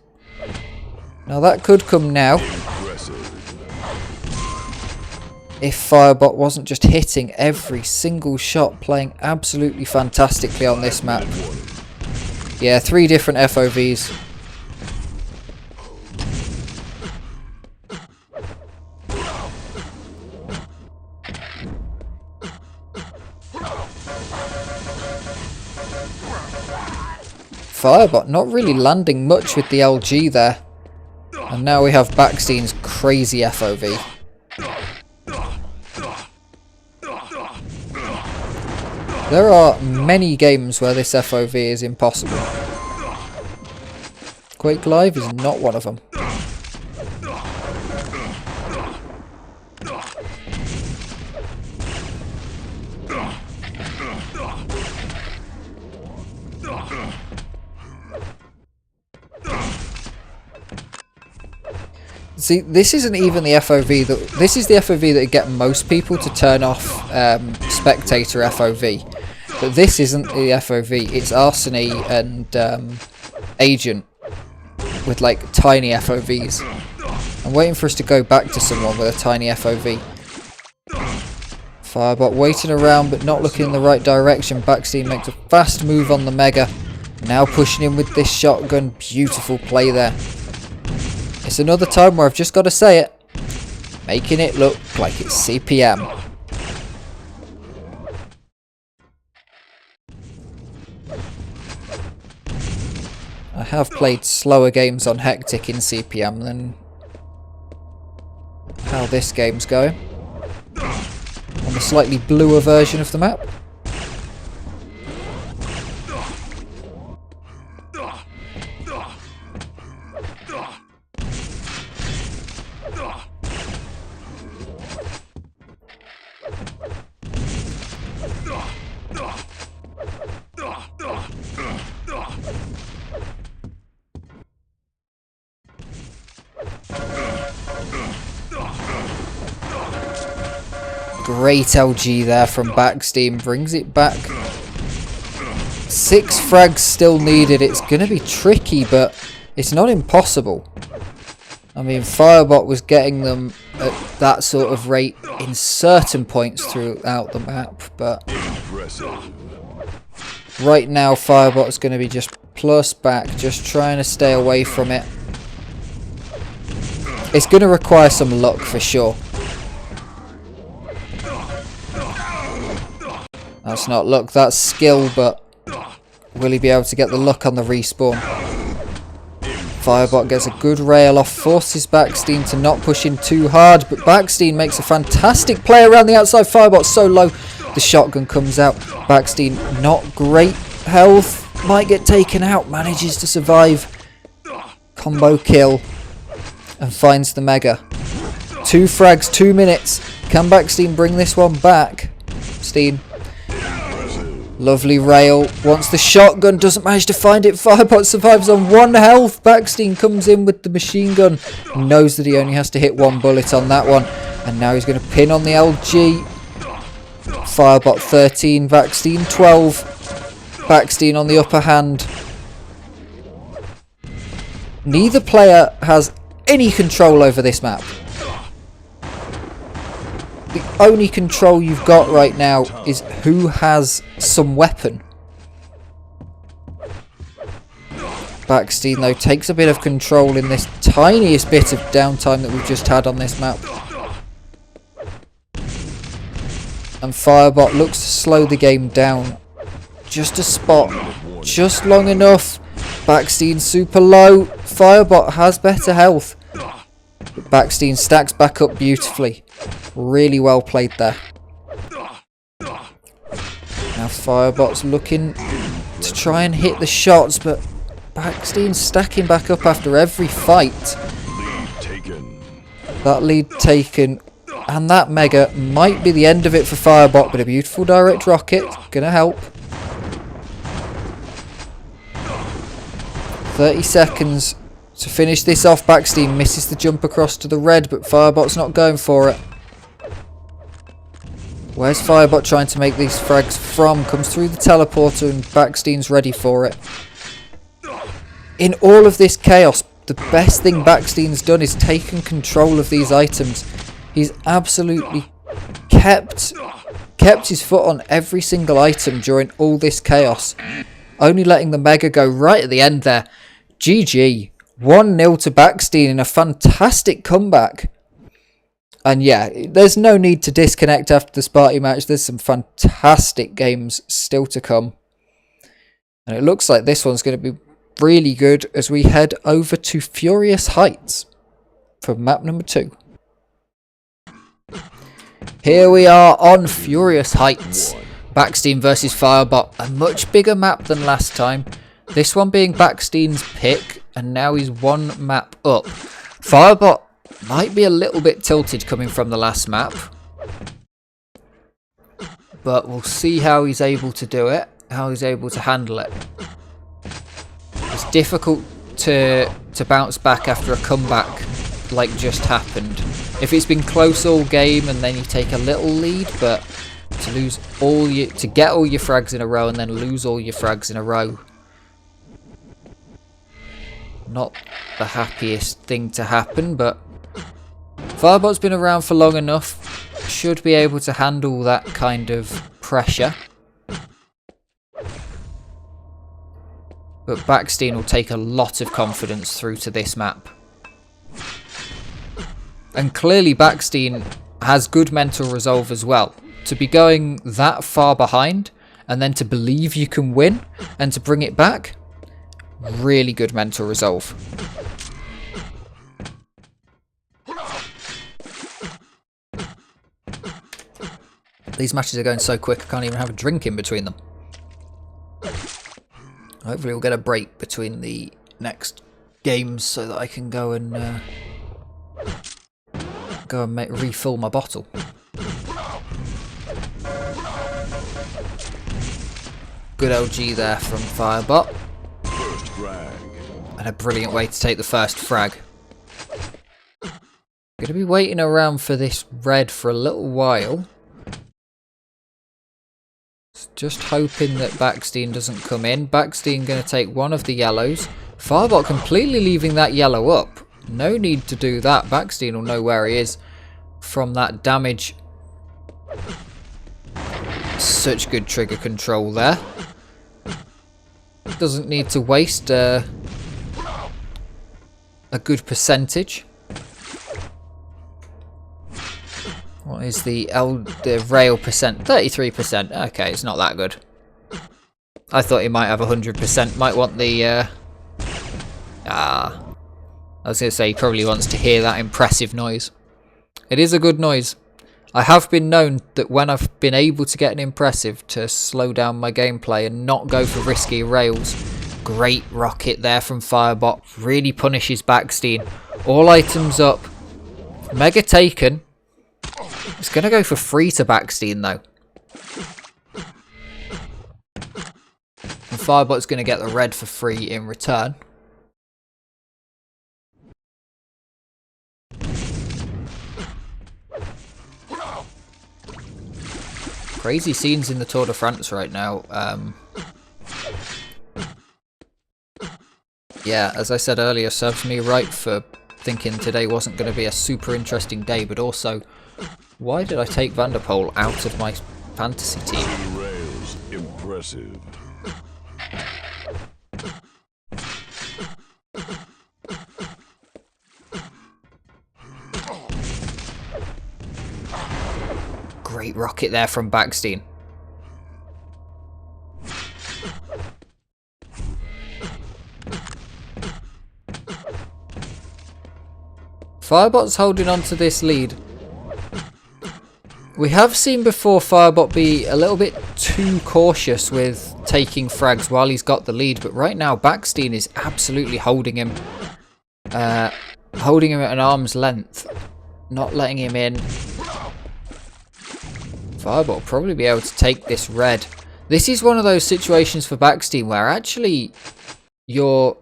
Now that could come now. If Firebot wasn't just hitting every single shot, playing absolutely fantastically on this map. Yeah, 3 different FOVs. Firebot not really landing much with the LG there. And now we have Baksteen's crazy FOV. There are many games where this FOV is impossible. Quake Live is not one of them. See, this isn't even the FOV that... This is the FOV that would get most people to turn off spectator FOV. But this isn't the FOV, it's ARSENY and Agent with like tiny FOVs. I'm waiting for us to go back to someone with a tiny FOV. Firebot waiting around but not looking in the right direction. Baksteen makes a fast move on the Mega. Now pushing in with this shotgun. Beautiful play there. It's another time where I've just got to say it. Making it look like it's CPM. I have played slower games on Hectic in CPM than how this game's going. On the slightly bluer version of the map. Great LG there from Baksteen, brings it back. 6 frags still needed. It's going to be tricky, but it's not impossible. I mean, Firebot was getting them at that sort of rate in certain points throughout the map, but right now Firebot is going to be just plus back, just trying to stay away from it. It's going to require some luck for sure. That's not luck, that's skill, but will he be able to get the luck on the respawn? Firebot gets a good rail off, forces Baksteen to not push in too hard, but Baksteen makes a fantastic play around the outside. Firebot's so low, the shotgun comes out. Baksteen not great health, might get taken out, manages to survive. Combo kill, and finds the Mega. 2 frags, 2 minutes. Can Baksteen bring this one back? Steen. Lovely rail. Wants the shotgun. Doesn't manage to find it. Firebot survives on 1 health. Baksteen comes in with the machine gun. Knows that he only has to hit 1 bullet on that one. And now he's going to pin on the LG. Firebot 13. Baksteen 12. Baksteen on the upper hand. Neither player has any control over this map. The only control you've got right now is who has some weapon. Baksteen though takes a bit of control in this tiniest bit of downtime that we've just had on this map. And Firebot looks to slow the game down. Just a spot. Just long enough. Baksteen super low. Firebot has better health. But Baksteen stacks back up beautifully. Really well played there. Now Firebot's looking to try and hit the shots, but baksteen stacking back up after every fight. Lead taken. That lead taken. And that mega might be the end of it for Firebot, but a beautiful direct rocket. Gonna help. 30 seconds to finish this off. Baksteen misses the jump across to the red, but Firebot's not going for it. Where's Firebot trying to make these frags from? Comes through the teleporter and Baksteen's ready for it. In all of this chaos, the best thing Baksteen's done is taken control of these items. He's absolutely kept his foot on every single item during all this chaos. Only letting the mega go right at the end there. GG. 1-0 to Baksteen in a fantastic comeback. And yeah, there's no need to disconnect after the Sparty match. There's some fantastic games still to come. And it looks like this one's going to be really good as we head over to Furious Heights for map number 2. Here we are on Furious Heights. Baksteen versus Firebot. A much bigger map than last time. This one being Baksteen's pick, and now he's one map up. Firebot might be a little bit tilted coming from the last map, but we'll see how he's able to do it, how he's able to handle it. It's difficult to bounce back after a comeback like just happened. If it's been close all game and then you take a little lead, but to get all your frags in a row and then lose all your frags in a row, not the happiest thing to happen. But Firebot's been around for long enough, should be able to handle that kind of pressure. But Baksteen will take a lot of confidence through to this map. And clearly Baksteen has good mental resolve as well. To be going that far behind and then to believe you can win and to bring it back, really good mental resolve. These matches are going so quick I can't even have a drink in between them. Hopefully we'll get a break between the next games so that I can go and refill my bottle. Good LG there from Firebot. First frag. And a brilliant way to take the first frag. Going to be waiting around for this red for a little while. Just hoping that Baksteen doesn't come in. Baksteen going to take one of the yellows. Firebot completely leaving that yellow up. No need to do that. Baksteen will know where he is from that damage. Such good trigger control there. Doesn't need to waste a good percentage. What is the rail percent? 33%. Okay, it's not that good. I thought he might have 100%. Might want the... I was going to say he probably wants to hear that impressive noise. It is a good noise. I have been known that when I've been able to get an impressive to slow down my gameplay and not go for risky rails. Great rocket there from Firebot. Really punishes Baksteen. All items up. Mega taken. It's going to go for free to Baksteen though. And Firebot's going to get the red for free in return. Crazy scenes in the Tour de France right now. Yeah, as I said earlier, serves me right for thinking today wasn't going to be a super interesting day, but also, why did I take Vanderpoel out of my fantasy team? Rails. Impressive. Great rocket there from Baksteen. Firebot's holding on to this lead. We have seen before Firebot be a little bit too cautious with taking frags while he's got the lead, but right now baksteen is absolutely holding him. Holding him at an arm's length. Not letting him in. Firebot will probably be able to take this red. This is one of those situations for baksteen where actually you're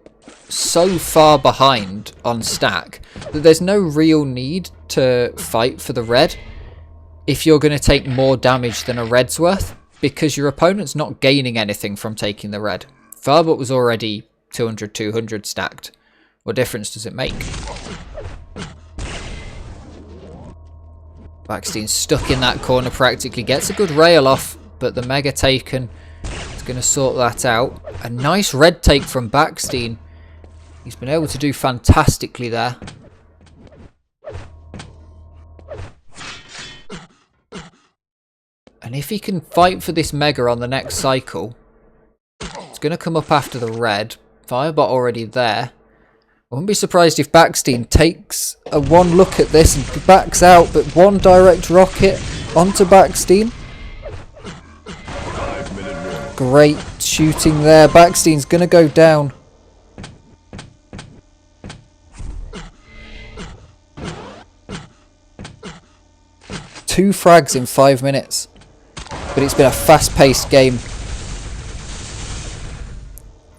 so far behind on stack that there's no real need to fight for the red if you're going to take more damage than a red's worth, because your opponent's not gaining anything from taking the red. Firebot was already 200 stacked. What difference does it make? Baksteen's stuck in that corner practically, gets a good rail off, but the mega taken is going to sort that out. A nice red take from baksteen. He's been able to do fantastically there. And if he can fight for this mega on the next cycle, it's going to come up after the red. Firebot already there. I wouldn't be surprised if baksteen takes a one look at this and backs out, but one direct rocket onto baksteen. Great shooting there. Baksteen's going to go down. Two frags in 5 minutes. But it's been a fast-paced game.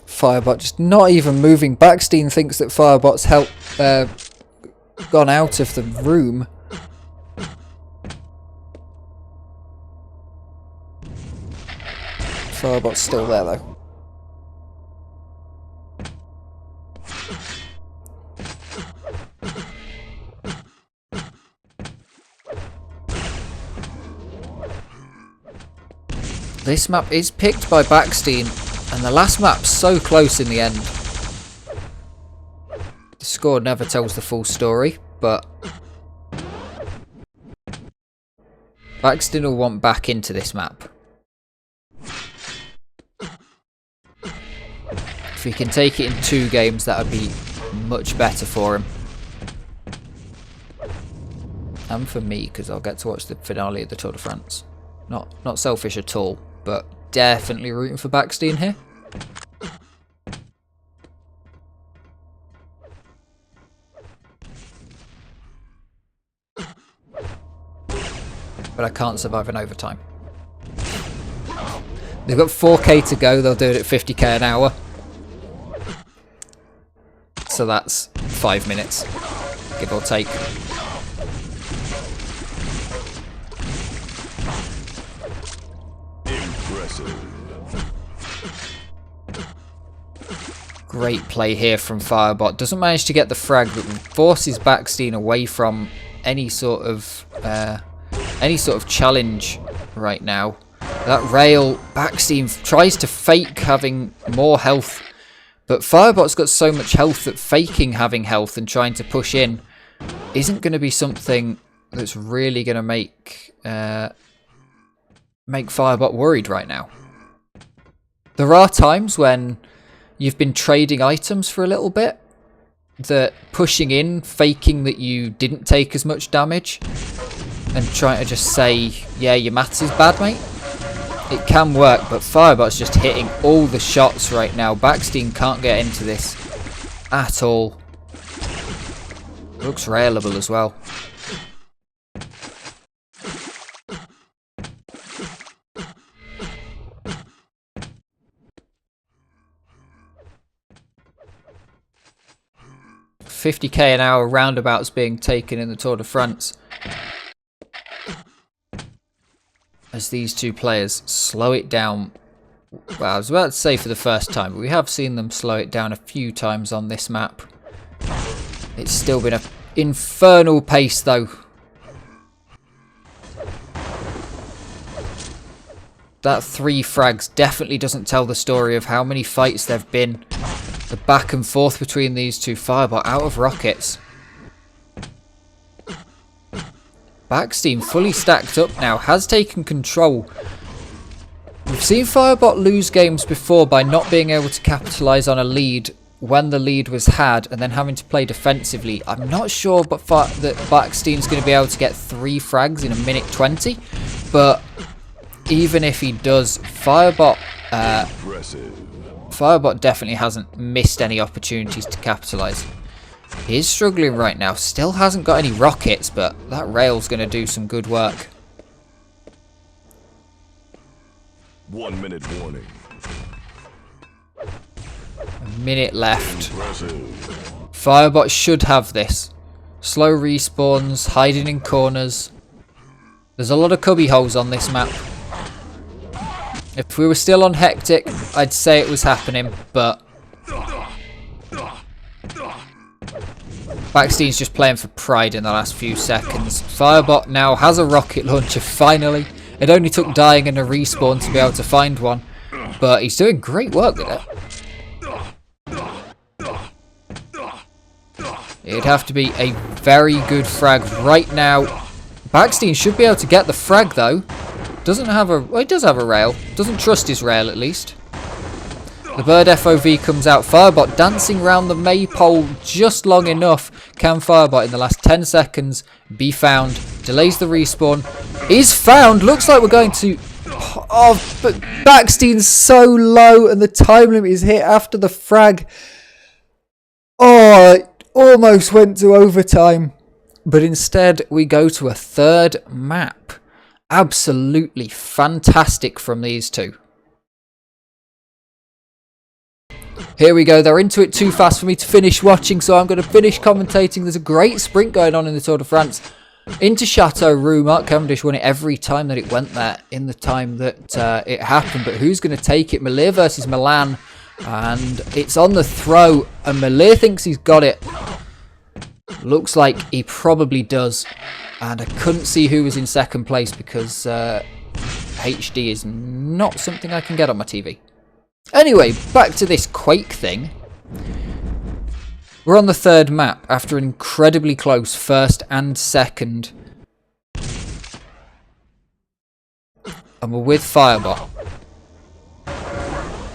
Firebot just not even moving. Baksteen thinks that Firebot's gone out of the room. Firebot's still there though. This map is picked by baksteen, and the last map's so close in the end. The score never tells the full story, but baksteen will want back into this map. If he can take it in 2 games, that would be much better for him. And for me, because I'll get to watch the finale of the Tour de France. Not selfish at all, but definitely rooting for baksteen here. But I can't survive an overtime. They've got 4k to go, they'll do it at 50k an hour. So that's 5 minutes, give or take. Great play here from Firebot. Doesn't manage to get the frag, but forces baksteen away from any sort of challenge right now. That rail, baksteen tries to fake having more health, but Firebot's got so much health that faking having health and trying to push in isn't going to be something that's really going to make Firebot worried right now. There are times when you've been trading items for a little bit, that pushing in, faking that you didn't take as much damage, and trying to just say, yeah, your maths is bad, mate. It can work, but Firebot's just hitting all the shots right now. Baksteen can't get into this at all. Looks railable as well. $50k an hour roundabouts being taken in the Tour de France. As these two players slow it down. Well, I was about to say for the first time, but we have seen them slow it down a few times on this map. It's still been an infernal pace though. That 3 frags definitely doesn't tell the story of how many fights there've been. The back and forth between these two. Firebot out of rockets. Baksteen fully stacked up now, has taken control. We've seen Firebot lose games before by not being able to capitalise on a lead when the lead was had and then having to play defensively. I'm not sure that Baksteen's going to be able to get 3 frags in a minute 20, but even if he does, Firebot Impressive. Firebot definitely hasn't missed any opportunities to capitalise. He is struggling right now. Still hasn't got any rockets, but that rail's going to do some good work. 1 minute warning. A minute left. Impressive. Firebot should have this. Slow respawns, hiding in corners. There's a lot of cubby holes on this map. If we were still on Hectic, I'd say it was happening, but Baksteen's just playing for pride in the last few seconds. Firebot now has a rocket launcher, finally. It only took dying and a respawn to be able to find one, but he's doing great work with it. It'd have to be a very good frag right now. Baksteen should be able to get the frag though. Doesn't have a... well, he does have a rail. Doesn't trust his rail at least. The bird FOV comes out. Firebot dancing around the maypole just long enough. Can Firebot in the last 10 seconds be found? Delays the respawn. Is found. Looks like we're going to... oh, but Baksteen's so low and the time limit is hit after the frag. Oh, it almost went to overtime. But instead we go to a third map. Absolutely fantastic from these two. Here we go. They're into it too fast for me to finish watching, so I'm going to finish commentating. There's a great sprint going on in the Tour de France. Into Chateau Roux. Mark Cavendish won it every time that it went there in the time that it happened. But who's going to take it? Malir versus Milan. And it's on the throw. And Malir thinks he's got it. Looks like he probably does. And I couldn't see who was in second place because HD is not something I can get on my TV. Anyway, back to this Quake thing. We're on the third map after an incredibly close first and second. And we're with Firebot.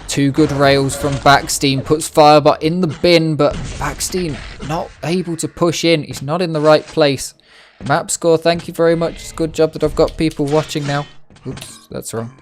Two good rails from Baksteen. Puts Firebot in the bin, but Baksteen not able to push in. He's not in the right place. Map score, thank you very much. It's a good job that I've got people watching now. Oops, that's wrong.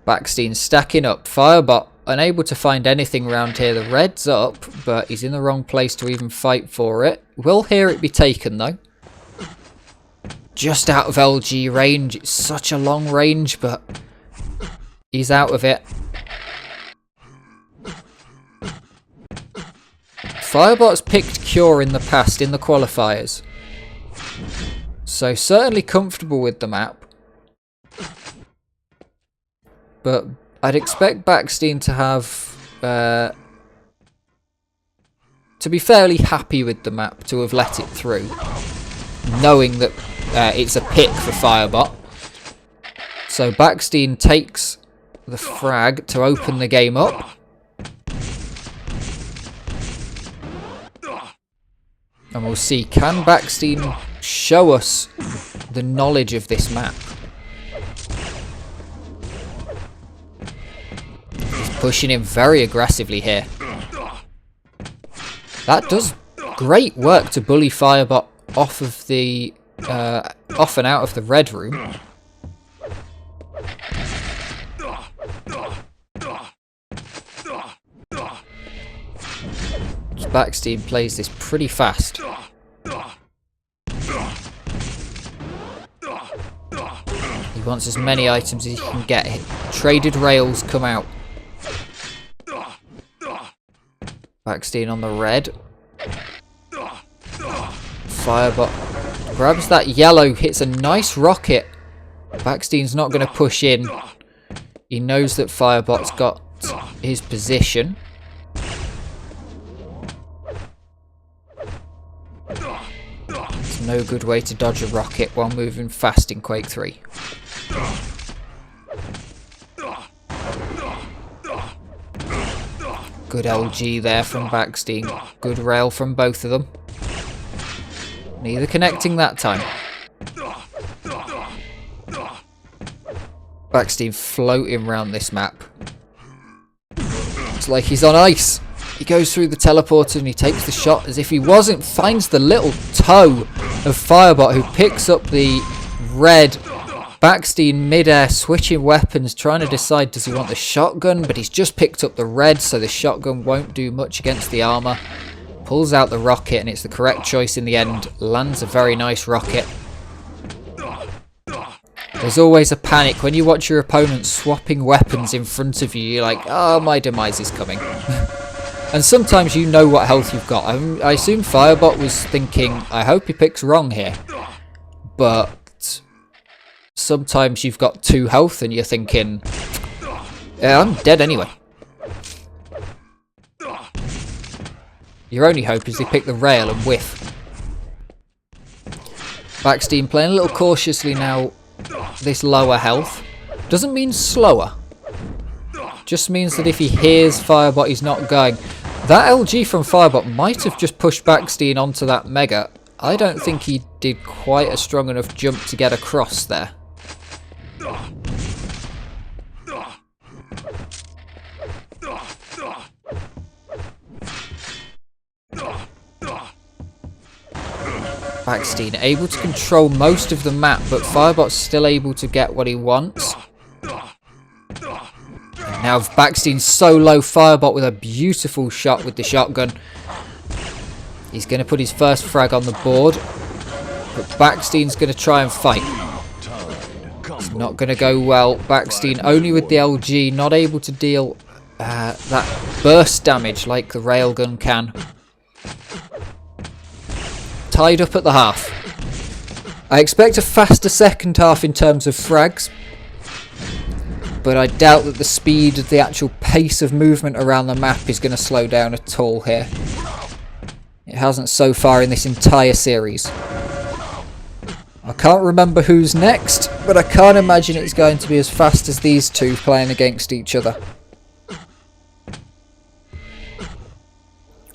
Baksteen stacking up. Firebot unable to find anything around here. The red's up, but he's in the wrong place to even fight for it. We'll hear it be taken though. Just out of LG range. It's such a long range, but he's out of it. Firebot's picked Cure in the past in the qualifiers, so certainly comfortable with the map. But I'd expect Baksteen to have to be fairly happy with the map, to have let it through, knowing that it's a pick for Firebot. So Baksteen takes the frag to open the game up. And we'll see, can Baksteen show us the knowledge of this map? He's pushing him very aggressively here. That does great work to bully Firebot off of the off and out of the red room. Baksteen plays this pretty fast. He wants as many items as he can get. Traded rails come out. Baksteen on the red. Firebot grabs that yellow, hits a nice rocket. Baksteen's not going to push in. He knows that Firebot's got his position. There's no good way to dodge a rocket while moving fast in Quake 3. Good LG there from Baksteen. Good rail from both of them. Neither connecting that time. Baksteen floating around this map. It's like he's on ice. He goes through the teleporter and he takes the shot as if he wasn't. Finds the little toe of Firebot, who picks up the red. Baksteen mid-air, switching weapons, trying to decide does he want the shotgun, but he's just picked up the red, so the shotgun won't do much against the armor. Pulls out the rocket, and it's the correct choice in the end. Lands a very nice rocket. There's always a panic when you watch your opponent swapping weapons in front of you. You're like, oh, my demise is coming. And sometimes you know what health you've got. I assume Firebot was thinking, I hope he picks wrong here. But sometimes you've got 2 health and you're thinking, yeah, I'm dead anyway. Your only hope is they pick the rail and whiff. Baksteen playing a little cautiously now. This lower health doesn't mean slower. Just means that if he hears Firebot, he's not going. That LG from Firebot might have just pushed Baksteen onto that Mega. I don't think he did quite a strong enough jump to get across there. Baksteen able to control most of the map, but Firebot's still able to get what he wants. Now Baksteen's so low, Firebot with a beautiful shot with the shotgun. He's going to put his first frag on the board, but Baksteen's going to try and fight. It's not going to go well. Baksteen only with the LG, not able to deal that burst damage like the railgun can. Tied up at the half. I expect a faster second half in terms of frags, but I doubt that the speed of the actual pace of movement around the map is going to slow down at all here. It hasn't so far in this entire series. I can't remember who's next, but I can't imagine it's going to be as fast as these two playing against each other.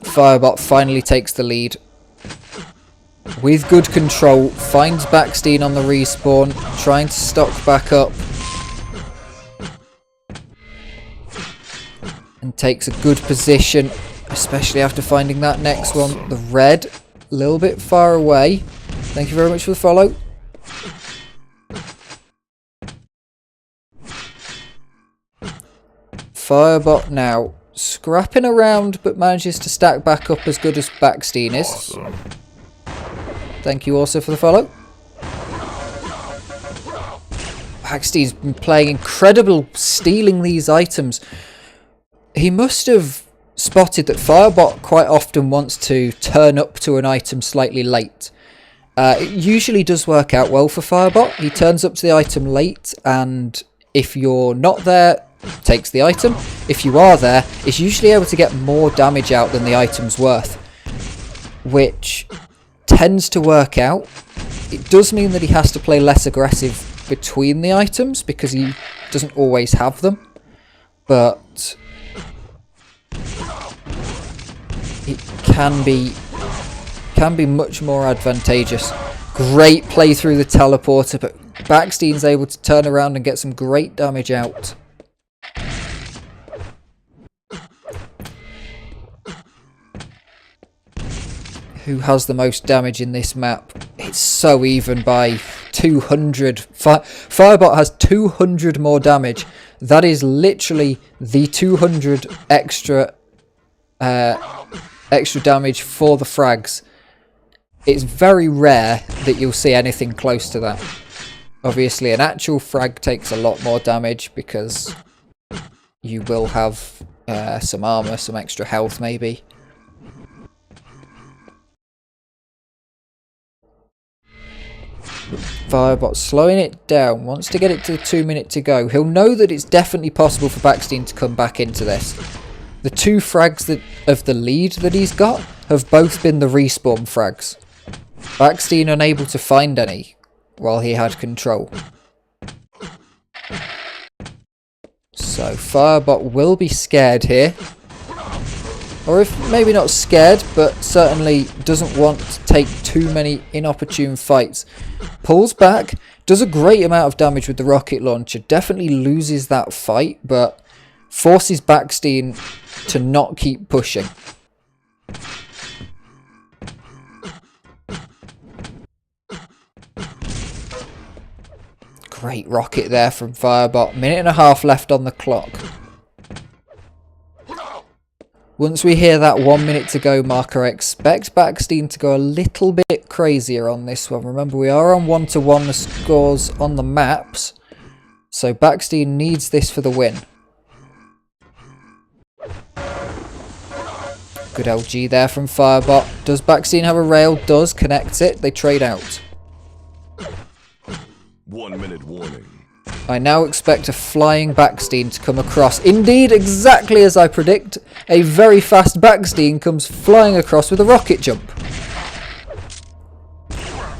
Firebot finally takes the lead. With good control, finds Baksteen on the respawn, trying to stock back up. And takes a good position, especially after finding that next one. The red, a little bit far away. Thank you very much for the follow. Firebot now scrapping around, but manages to stack back up as good as Baksteen is. Awesome. Thank you also for the follow. Baksteen's been playing incredible, stealing these items. He must have spotted that Firebot quite often wants to turn up to an item slightly late. It usually does work out well for Firebot. He turns up to the item late, and if you're not there, takes the item. If you are there, it's usually able to get more damage out than the item's worth, which tends to work out. It does mean that he has to play less aggressive between the items because he doesn't always have them, but it can be much more advantageous. Great play through the teleporter, but Baksteen's able to turn around and get some great damage out. Who has the most damage in this map? It's so even by 200. Firebot has 200 more damage. That is literally the 200 extra damage for the frags. It's very rare that you'll see anything close to that. Obviously, an actual frag takes a lot more damage because you will have some armor, some extra health maybe. Firebot slowing it down, wants to get it to the 2 minute to go. He'll know that it's definitely possible for Baksteen to come back into this. The two frags of the lead that he's got have both been the respawn frags. Baksteen unable to find any while he had control. So Firebot will be scared here. Or if maybe not scared, but certainly doesn't want to take too many inopportune fights. Pulls back, does a great amount of damage with the rocket launcher. Definitely loses that fight, but forces Baksteen to not keep pushing. Great rocket there from Firebot. Minute and a half left on the clock. Once we hear that 1 minute to go marker, I expect baksteen to go a little bit crazier on this one. Remember, we are on 1-1 the scores on the maps, so baksteen needs this for the win. Good LG there from Firebot. Does baksteen have a rail? Does. Connects it. They trade out. 1 minute warning. I now expect a flying baksteen to come across. Indeed, exactly as I predict, a very fast baksteen comes flying across with a rocket jump.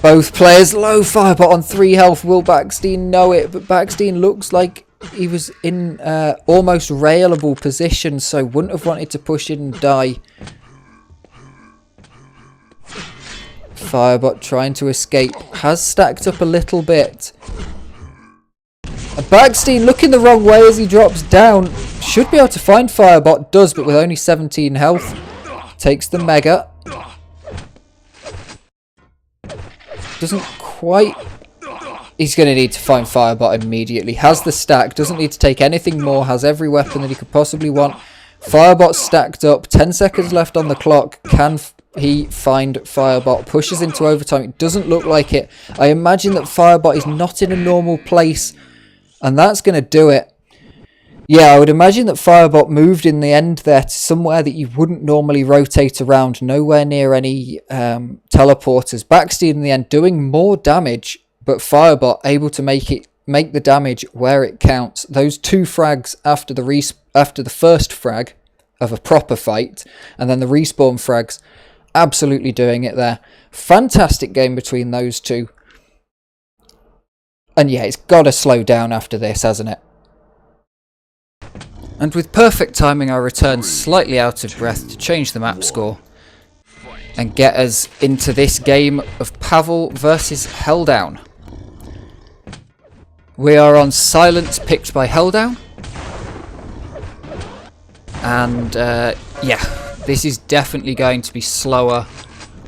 Both players low. Firebot on 3 health. Will baksteen know it? But baksteen looks like he was in almost railable position, so wouldn't have wanted to push in and die. Firebot trying to escape. Has stacked up a little bit. baksteen looking the wrong way as he drops down. Should be able to find Firebot. Does, but with only 17 health. Takes the mega. Doesn't quite... He's going to need to find Firebot immediately. Has the stack. Doesn't need to take anything more. Has every weapon that he could possibly want. Firebot stacked up. 10 seconds left on the clock. Can he find Firebot? Pushes into overtime. It doesn't look like it. I imagine that Firebot is not in a normal place. And that's going to do it. Yeah, I would imagine that Firebot moved in the end there to somewhere that you wouldn't normally rotate around. Nowhere near any teleporters. baksteen in the end doing more damage. But Firebot able to make the damage where it counts. Those 2 frags after the first frag of a proper fight. And then the respawn frags. Absolutely doing it there. Fantastic game between those two. And yeah, it's got to slow down after this, hasn't it? And with perfect timing, I return slightly out of breath to change the map score. And get us into this game of PAVEL versus Helldown. We are on Silence, picked by Helldown. And yeah, this is definitely going to be slower.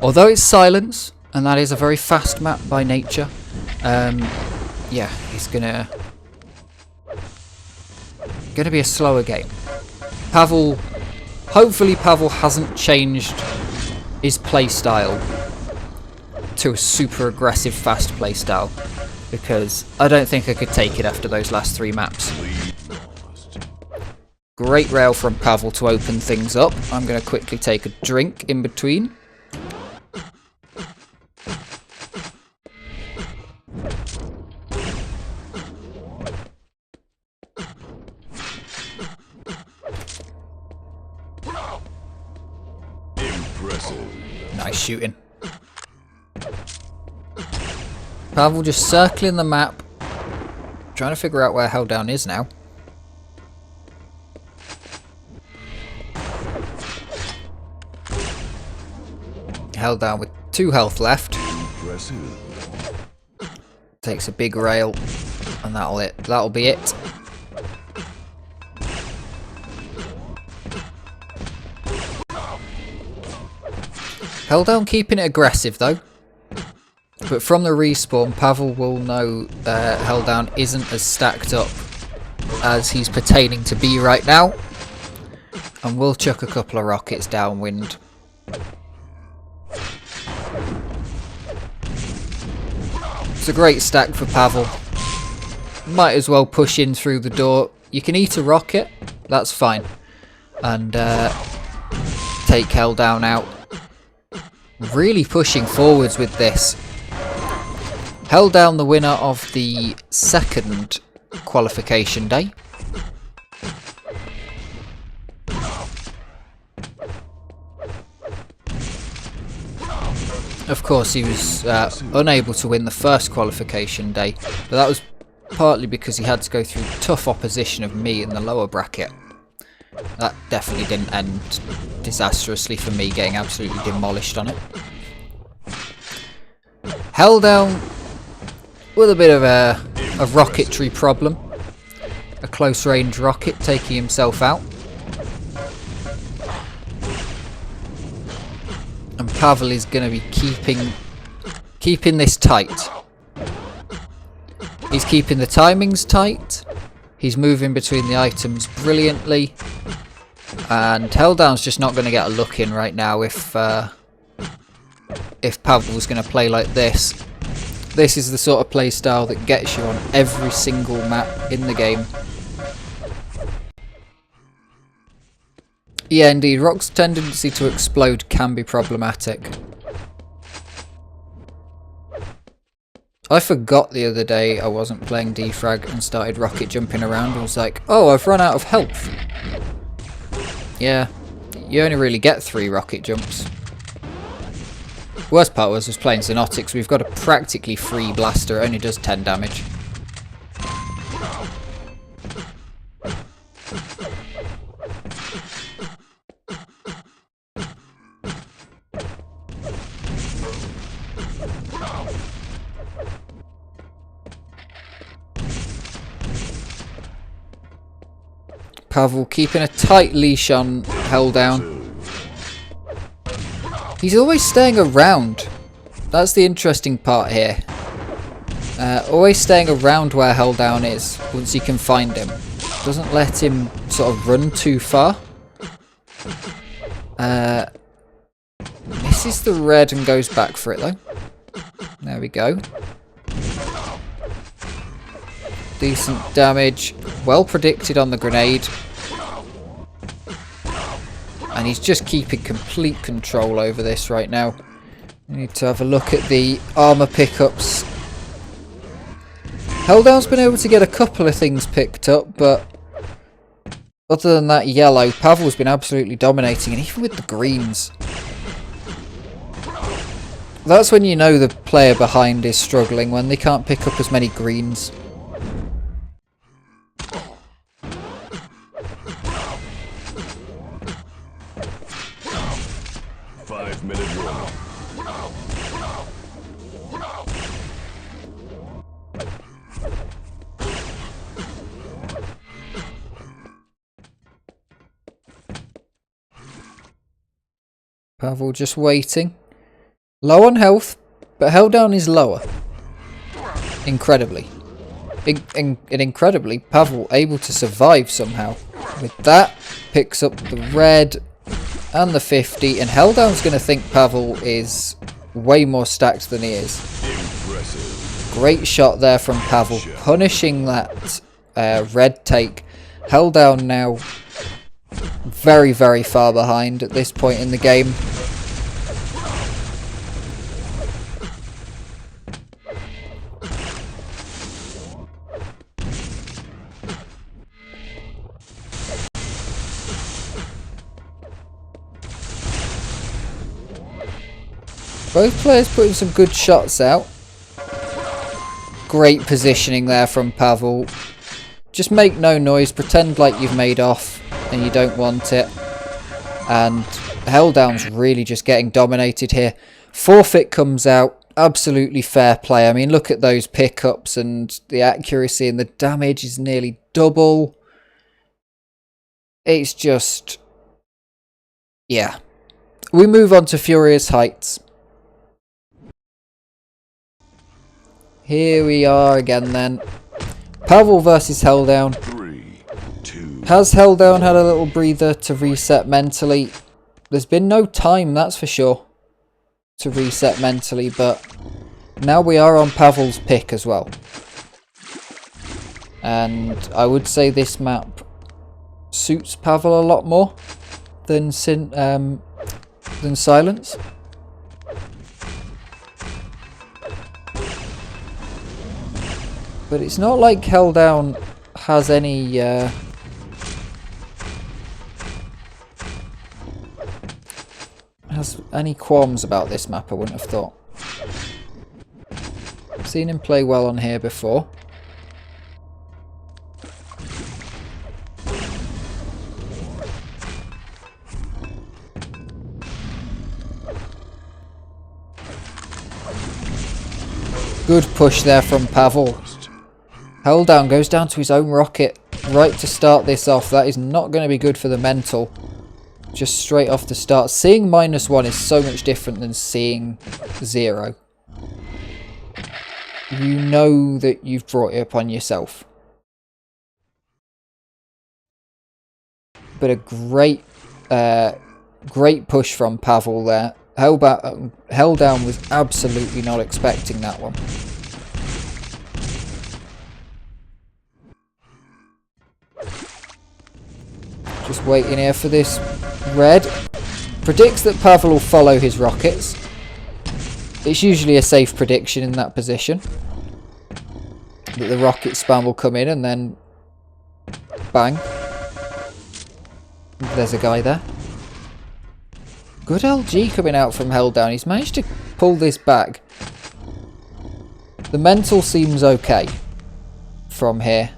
Although it's Silence, and that is a very fast map by nature. Yeah, it's gonna be a slower game. PAVEL, hopefully PAVEL hasn't changed his playstyle to a super aggressive fast playstyle, because I don't think I could take it after those last 3 maps. Great rail from PAVEL to open things up. I'm going to quickly take a drink in between. Nice shooting. PAVEL just circling the map. Trying to figure out where Helldown is now. Helldown with 2 health left. Takes a big rail. And that'll be it. Helldown keeping it aggressive though. But from the respawn, PAVEL will know Helldown isn't as stacked up as he's pertaining to be right now. And we'll chuck a couple of rockets downwind. It's a great stack for PAVEL. Might as well push in through the door. You can eat a rocket, that's fine. And take Helldown out. Really pushing forwards with this. Helldown the winner of the 2nd qualification day. Of course, he was unable to win the 1st qualification day, but that was partly because he had to go through tough opposition of me in the lower bracket. That definitely didn't end disastrously for me, getting absolutely demolished on it. Helldown with a bit of a rocketry problem. A close range rocket taking himself out. Pavel is going to be keeping this tight. He's keeping the timings tight. He's moving between the items brilliantly. And Helldown's just not going to get a look in right now if Pavel was going to play like this. This is the sort of play style that gets you on every single map in the game. Yeah, indeed, Rock's tendency to explode can be problematic. I forgot the other day I wasn't playing defrag and started rocket jumping around and was like, oh, I've run out of health. Yeah, you only really get 3 rocket jumps. Worst part was playing Xenotics. We've got a practically free blaster. It only does 10 damage. Pavel keeping a tight leash on Helldown. He's always staying around. That's the interesting part here. Always staying around where Helldown is once you can find him. Doesn't let him sort of run too far. Misses the red and goes back for it though. There we go. Decent damage. Well predicted on the grenade. And he's just keeping complete control over this right now. We need to have a look at the armor pickups. Helldown's been able to get a couple of things picked up, but other than that yellow, Pavel's been absolutely dominating, and even with the greens. That's when you know the player behind is struggling, when they can't pick up as many greens. Pavel just waiting. Low on health, but Helldown is lower. Incredibly. Incredibly, Pavel able to survive somehow. With that, picks up the red and the 50, and Helldown's going to think Pavel is way more stacked than he is. Impressive. Great shot there from Pavel, punishing that red take. Helldown now very, very far behind at this point in the game. Both players putting some good shots out. Great positioning there from Pavel. Just make no noise, pretend like you've made off and you don't want it. And Helldown's really just getting dominated here. Forfeit comes out, absolutely fair play. I mean, look at those pickups and the accuracy, and the damage is nearly double. It's just... yeah. We move on to Furious Heights. Here we are again then. Pavel versus Helldown. 3, 2. Has Helldown had a little breather to reset mentally? There's been no time, that's for sure, to reset mentally, but now we are on Pavel's pick as well. And I would say this map suits Pavel a lot more than Silence. But it's not like Helldown has any qualms about this map, I wouldn't have thought. I've seen him play well on here before. Good push there from Pavel. Helldown goes down to his own rocket right to start this off. That is not going to be good for the mental. just straight off the start. Seeing -1 is so much different than seeing 0. You know that you've brought it upon yourself. But a great push from PAVEL there. Helldown was absolutely not expecting that one. Just waiting here for this red. Predicts that PAVEL will follow his rockets. It's usually a safe prediction in that position. That the rocket spam will come in and then bang. There's a guy there. Good LG coming out from Helldown. He's managed to pull this back. The mental seems okay from here.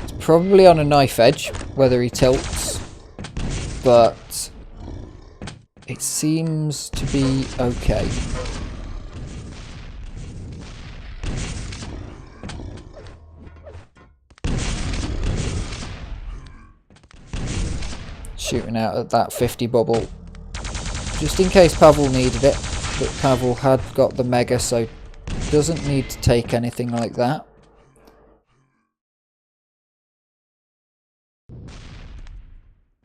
It's probably on a knife edge, whether he tilts, but it seems to be okay. Shooting out at that 50 bubble. Just in case PAVEL needed it. But PAVEL had got the mega, so doesn't need to take anything like that.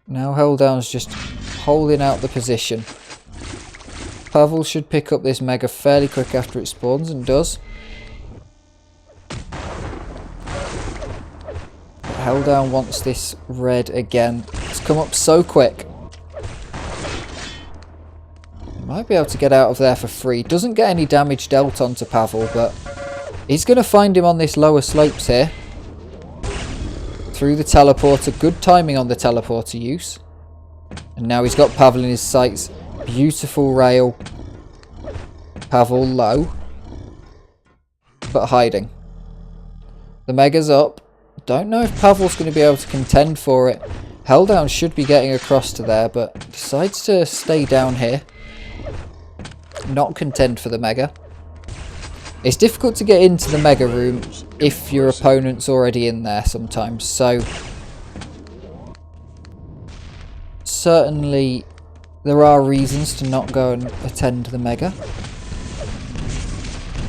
Now Helldown's just holding out the position. PAVEL should pick up this mega fairly quick after it spawns, and does. Helldown wants this red again. It's come up so quick. Might be able to get out of there for free. Doesn't get any damage dealt onto PAVEL, but he's going to find him on this lower slopes here. Through the teleporter. Good timing on the teleporter use. And now he's got PAVEL in his sights. Beautiful rail. PAVEL low. But hiding. The mega's up. Don't know if PAVEL's going to be able to contend for it. Helldown should be getting across to there, but decides to stay down here. Not contend for the mega. It's difficult to get into the mega room if your opponent's already in there sometimes, so certainly there are reasons to not go and attend the mega.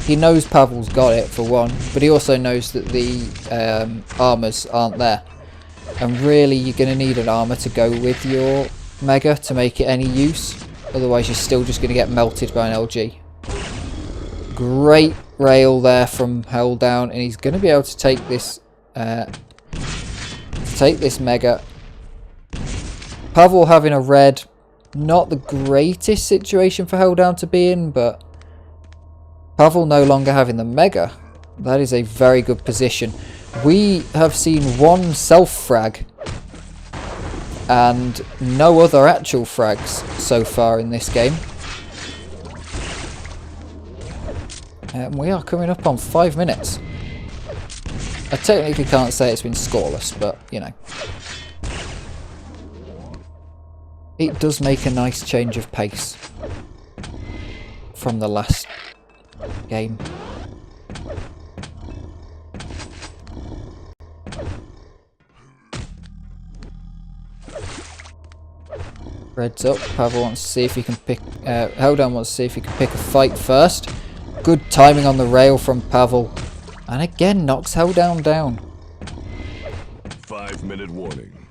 He knows PAVEL's got it for one, but he also knows that the armors aren't there. And really you're going to need an armor to go with your mega to make it any use. Otherwise you're still just going to get melted by an LG. Great rail there from Helldown, and he's going to be able to take this mega. PAVEL having a red, not the greatest situation for Helldown to be in, but PAVEL no longer having the mega. That is a very good position. We have seen one self-frag and no other actual frags so far in this game. We are coming up on 5 minutes. I technically can't say it's been scoreless, but you know. It does make a nice change of pace from the last game. Red's up. PAVEL wants to see if he can pick. Helldown wants to see if he can pick a fight first. Good timing on the rail from PAVEL, and again knocks Helldown down. 5-minute warning.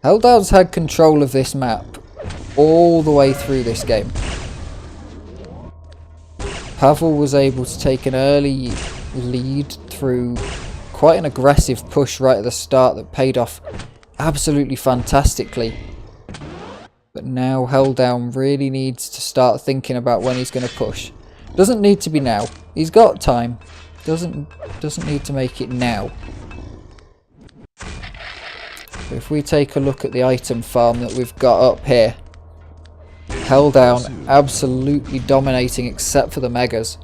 Helldown's had control of this map all the way through this game. PAVEL was able to take an early lead through quite an aggressive push right at the start that paid off absolutely fantastically. But now Helldown really needs to start thinking about when he's going to push. Doesn't need to be now. He's got time. Doesn't need to make it now. But if we take a look at the item farm that we've got up here, Helldown absolutely dominating except for the megas.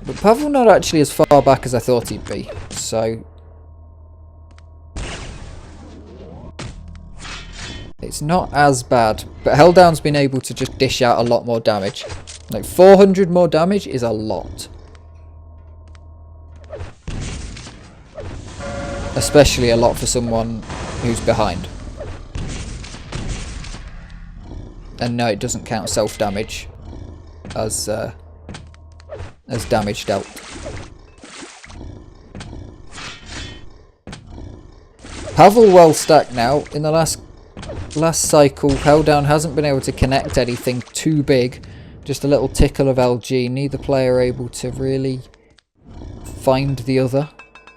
But PAVEL not actually as far back as I thought he'd be, so it's not as bad. But Helldown's been able to just dish out a lot more damage. Like 400 more damage is a lot. especially a lot for someone who's behind. And no, it doesn't count self-damage as damage dealt. Pavel well stacked now. In the last cycle, Helldown hasn't been able to connect anything too big. Just a little tickle of LG. Neither player able to really find the other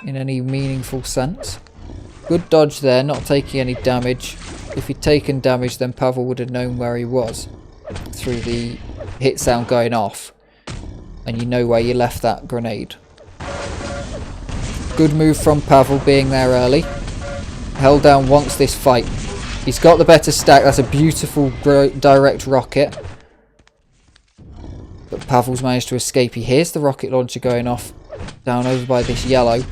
in any meaningful sense. Good dodge there, not taking any damage. If he'd taken damage, then Pavel would have known where he was through the hit sound going off. And you know where you left that grenade. Good move from Pavel being there early. Helldown wants this fight. He's got the better stack. That's a beautiful direct rocket. But Pavel's managed to escape. He hears the rocket launcher going off down over by this yellow.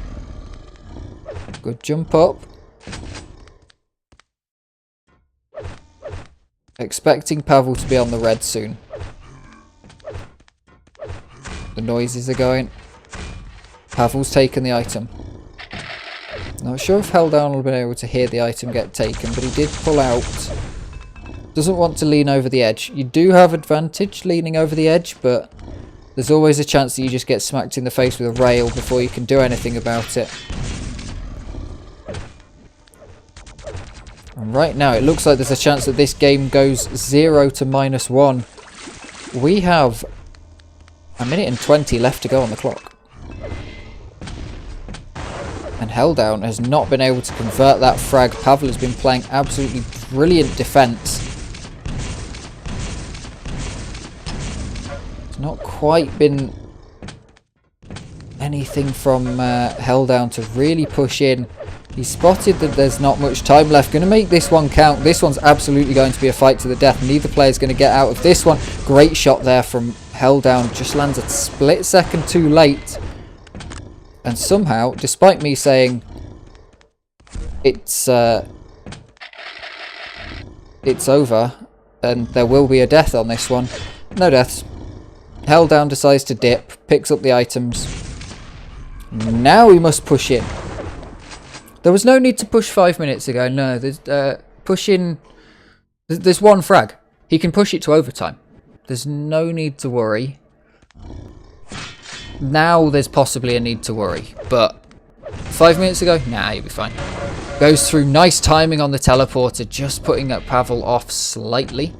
Good jump up. Expecting Pavel to be on the red soon. The noises are going. Pavel's taken the item. Not sure if Helldown will have been able to hear the item get taken, but he did pull out. Doesn't want to lean over the edge. You do have advantage leaning over the edge, but there's always a chance that you just get smacked in the face with a rail before you can do anything about it. And right now it looks like there's a chance that this game goes 0 to -1. We have a minute and 20 left to go on the clock. And Helldown has not been able to convert that frag. Pavel has been playing absolutely brilliant defense. It's not quite been anything from Helldown to really push in. He spotted that there's not much time left. Going to make this one count. This one's absolutely going to be a fight to the death. Neither player's going to get out of this one. Great shot there from Helldown. Just lands a split second too late. And somehow, despite me saying it's over and there will be a death on this one, no deaths. Helldown decides to dip, picks up the items. Now he must push in. There was no need to push 5 minutes ago. No, there's push in. There's one frag. He can push it to overtime. There's no need to worry. Now there's possibly a need to worry, but 5 minutes ago, nah, you'll be fine. Goes through, nice timing on the teleporter, just putting that Pavel off slightly.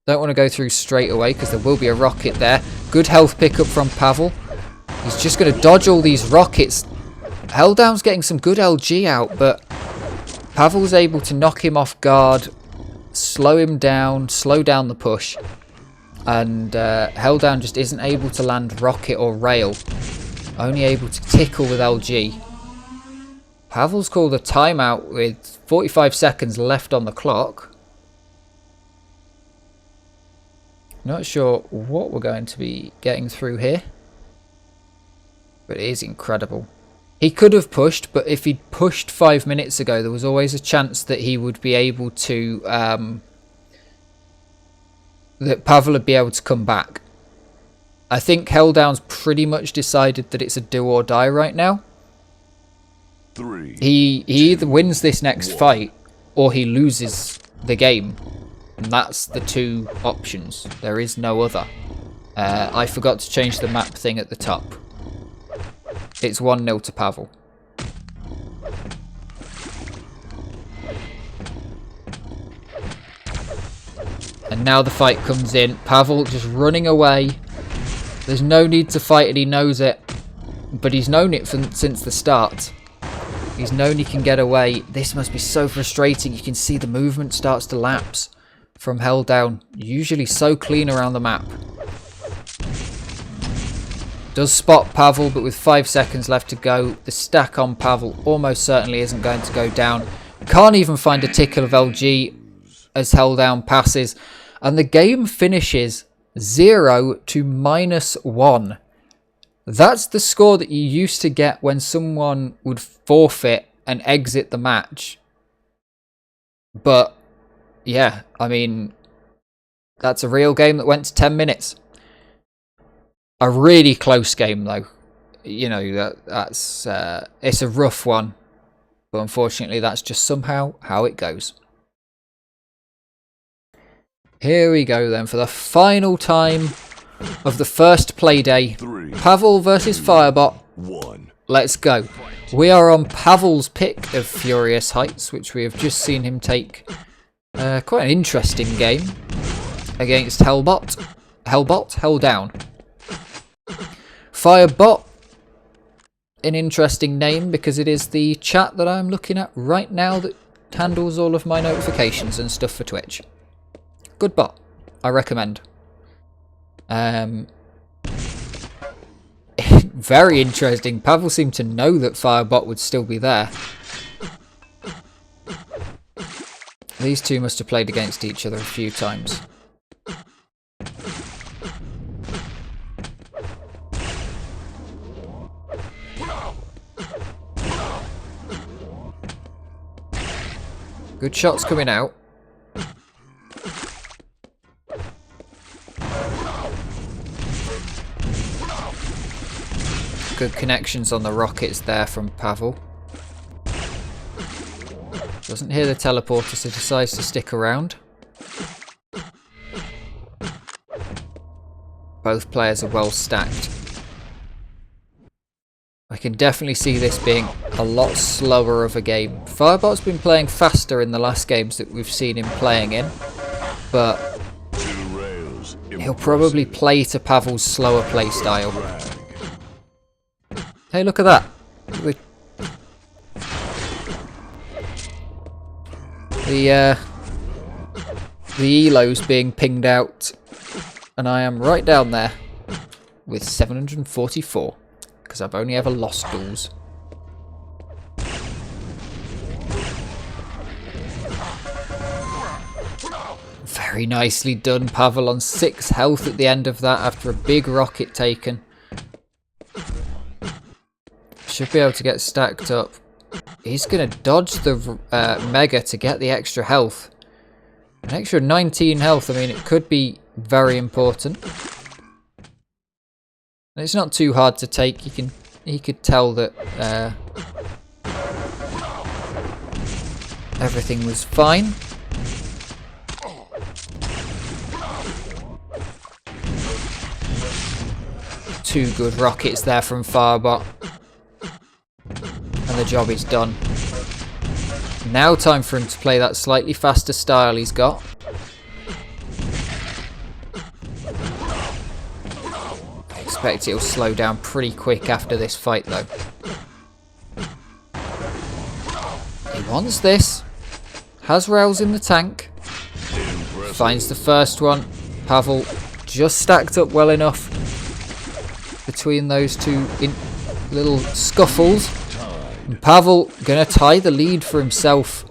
Don't want to go through straight away because there will be a rocket there. Good health pickup from Pavel. He's just going to dodge all these rockets. Helldown's getting some good LG out, but Pavel's able to knock him off guard, slow him down, slow down the push. And Helldown just isn't able to land rocket or rail. Only able to tickle with LG. Pavel's called a timeout with 45 seconds left on the clock. Not sure what we're going to be getting through here. But it is incredible. He could have pushed, but if he'd pushed 5 minutes ago, there was always a chance that he would be able to... that Pavel would be able to come back. I think Helldown's pretty much decided that it's a do or die right now. He either wins this next fight or he loses the game. And that's the two options. There is no other. I forgot to change the map thing at the top. It's 1-0 to Pavel. And now the fight comes in. Pavel just running away. There's no need to fight and he knows it. But he's known it since the start. He's known he can get away. This must be so frustrating. You can see the movement starts to lapse from Helldown. Usually so clean around the map. Does spot Pavel, but with 5 seconds left to go, the stack on Pavel almost certainly isn't going to go down. Can't even find a tickle of LG as Helldown passes. And the game finishes 0 to -1. That's the score that you used to get when someone would forfeit and exit the match. But, yeah, I mean, that's a real game that went to 10 minutes. A really close game, though. You know, that's it's a rough one. But unfortunately, that's just somehow how it goes. Here we go then for the final time of the first play day. Pavel versus Firebot. 1. Let's go. We are on Pavel's pick of Furious Heights, which we have just seen him take quite an interesting game against Hellbot. Hell down. Firebot, an interesting name because it is the chat that I'm looking at right now that handles all of my notifications and stuff for Twitch. Good bot. I recommend. Very interesting. Pavel seemed to know that Firebot would still be there. These two must have played against each other a few times. Good shots coming out. Good connections on the rockets there from Pavel. Doesn't hear the teleporter, so decides to stick around. Both players are well stacked. I can definitely see this being a lot slower of a game. Firebot's been playing faster in the last games that we've seen him playing in, but he'll probably play to Pavel's slower play style. Hey, look at that. The elo's being pinged out, and I am right down there with 744 because I've only ever lost duels. Very nicely done. Pavel on 6 health at the end of that after a big rocket taken. Should be able to get stacked up. He's going to dodge the Mega to get the extra health. An extra 19 health, I mean, it could be very important. And it's not too hard to take. He could tell that everything was fine. Two good rockets there from Firebot. And the job is done. Now time for him to play that slightly faster style he's got. I expect it'll slow down pretty quick after this fight though. He wants this. Has rails in the tank. Finds the first one. Pavel just stacked up well enough between those two little scuffles. And Pavel gonna tie the lead for himself.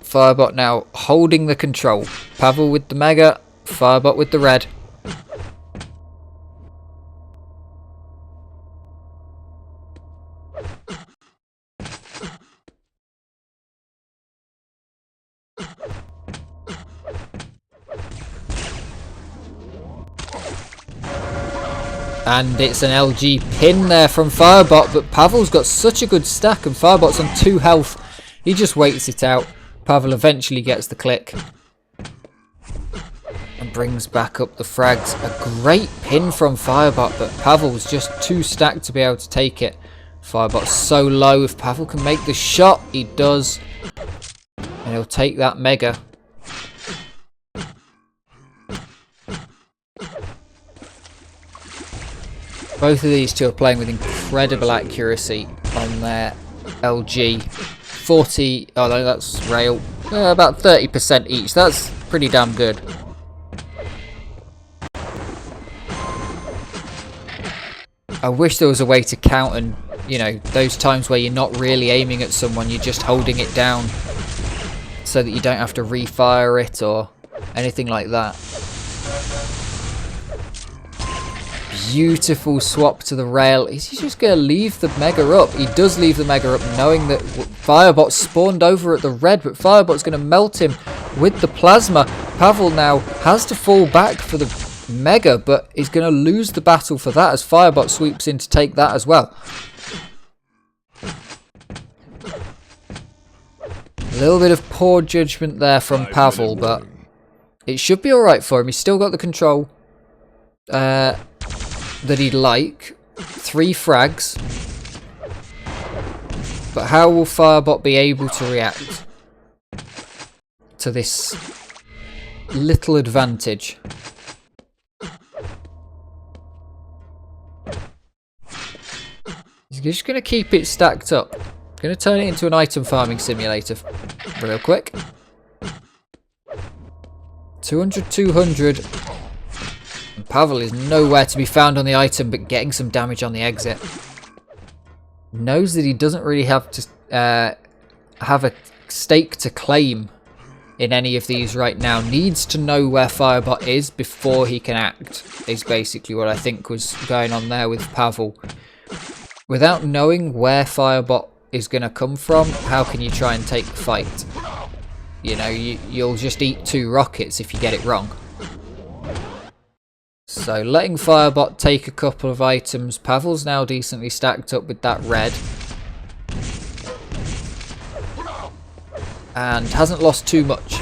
Firebot now holding the control. Pavel with the Mega, Firebot with the red. And it's an LG pin there from Firebot, but Pavel's got such a good stack and Firebot's on 2 health. He just waits it out. Pavel eventually gets the click. And brings back up the frags. A great pin from Firebot, but Pavel's just too stacked to be able to take it. Firebot's so low. If Pavel can make the shot, he does. And he'll take that Mega. Both of these two are playing with incredible accuracy on their LG. 40, oh no, that's rail. About 30% each. That's pretty damn good. I wish there was a way to count and, you know, those times where you're not really aiming at someone, you're just holding it down so that you don't have to refire it or anything like that. Beautiful swap to the rail. Is he just going to leave the Mega up? He does leave the Mega up, knowing that Firebot spawned over at the red, but Firebot's going to melt him with the Plasma. Pavel now has to fall back for the Mega, but he's going to lose the battle for that as Firebot sweeps in to take that as well. A little bit of poor judgment there from Pavel, but it should be alright for him. He's still got the control that he'd like. 3 frags. But how will Firebot be able to react to this little advantage? He's just going to keep it stacked up. Going to turn it into an item farming simulator real quick. 200, 200. And Pavel is nowhere to be found on the item, but getting some damage on the exit. Knows that he doesn't really have to have a stake to claim in any of these right now. Needs to know where Firebot is before he can act, is basically what I think was going on there with Pavel. Without knowing where Firebot is going to come from, how can you try and take the fight? You know, you'll just eat 2 rockets if you get it wrong. So letting Firebot take a couple of items. Pavel's now decently stacked up with that red. And hasn't lost too much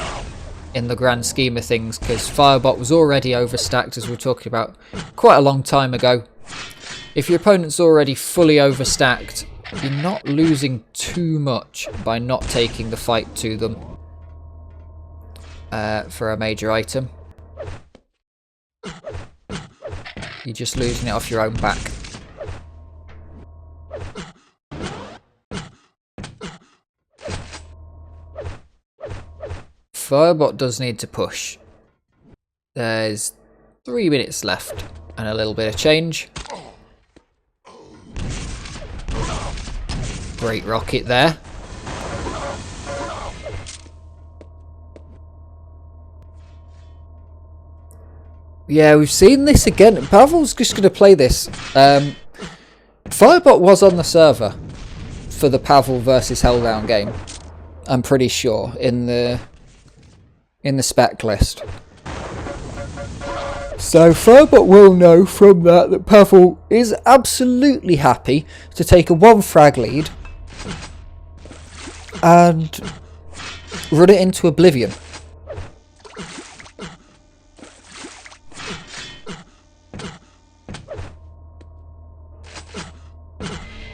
in the grand scheme of things, because Firebot was already overstacked, as we were talking about quite a long time ago. If your opponent's already fully overstacked, you're not losing too much by not taking the fight to them for a major item. You're just losing it off your own back. Firebot does need to push. There's 3 minutes left and a little bit of change. Great rocket there. Yeah, we've seen this again. Pavel's just going to play this. Firebot was on the server for the Pavel versus Helldown game. I'm pretty sure in the spec list. So Firebot will know from that Pavel is absolutely happy to take a 1 frag lead and run it into oblivion.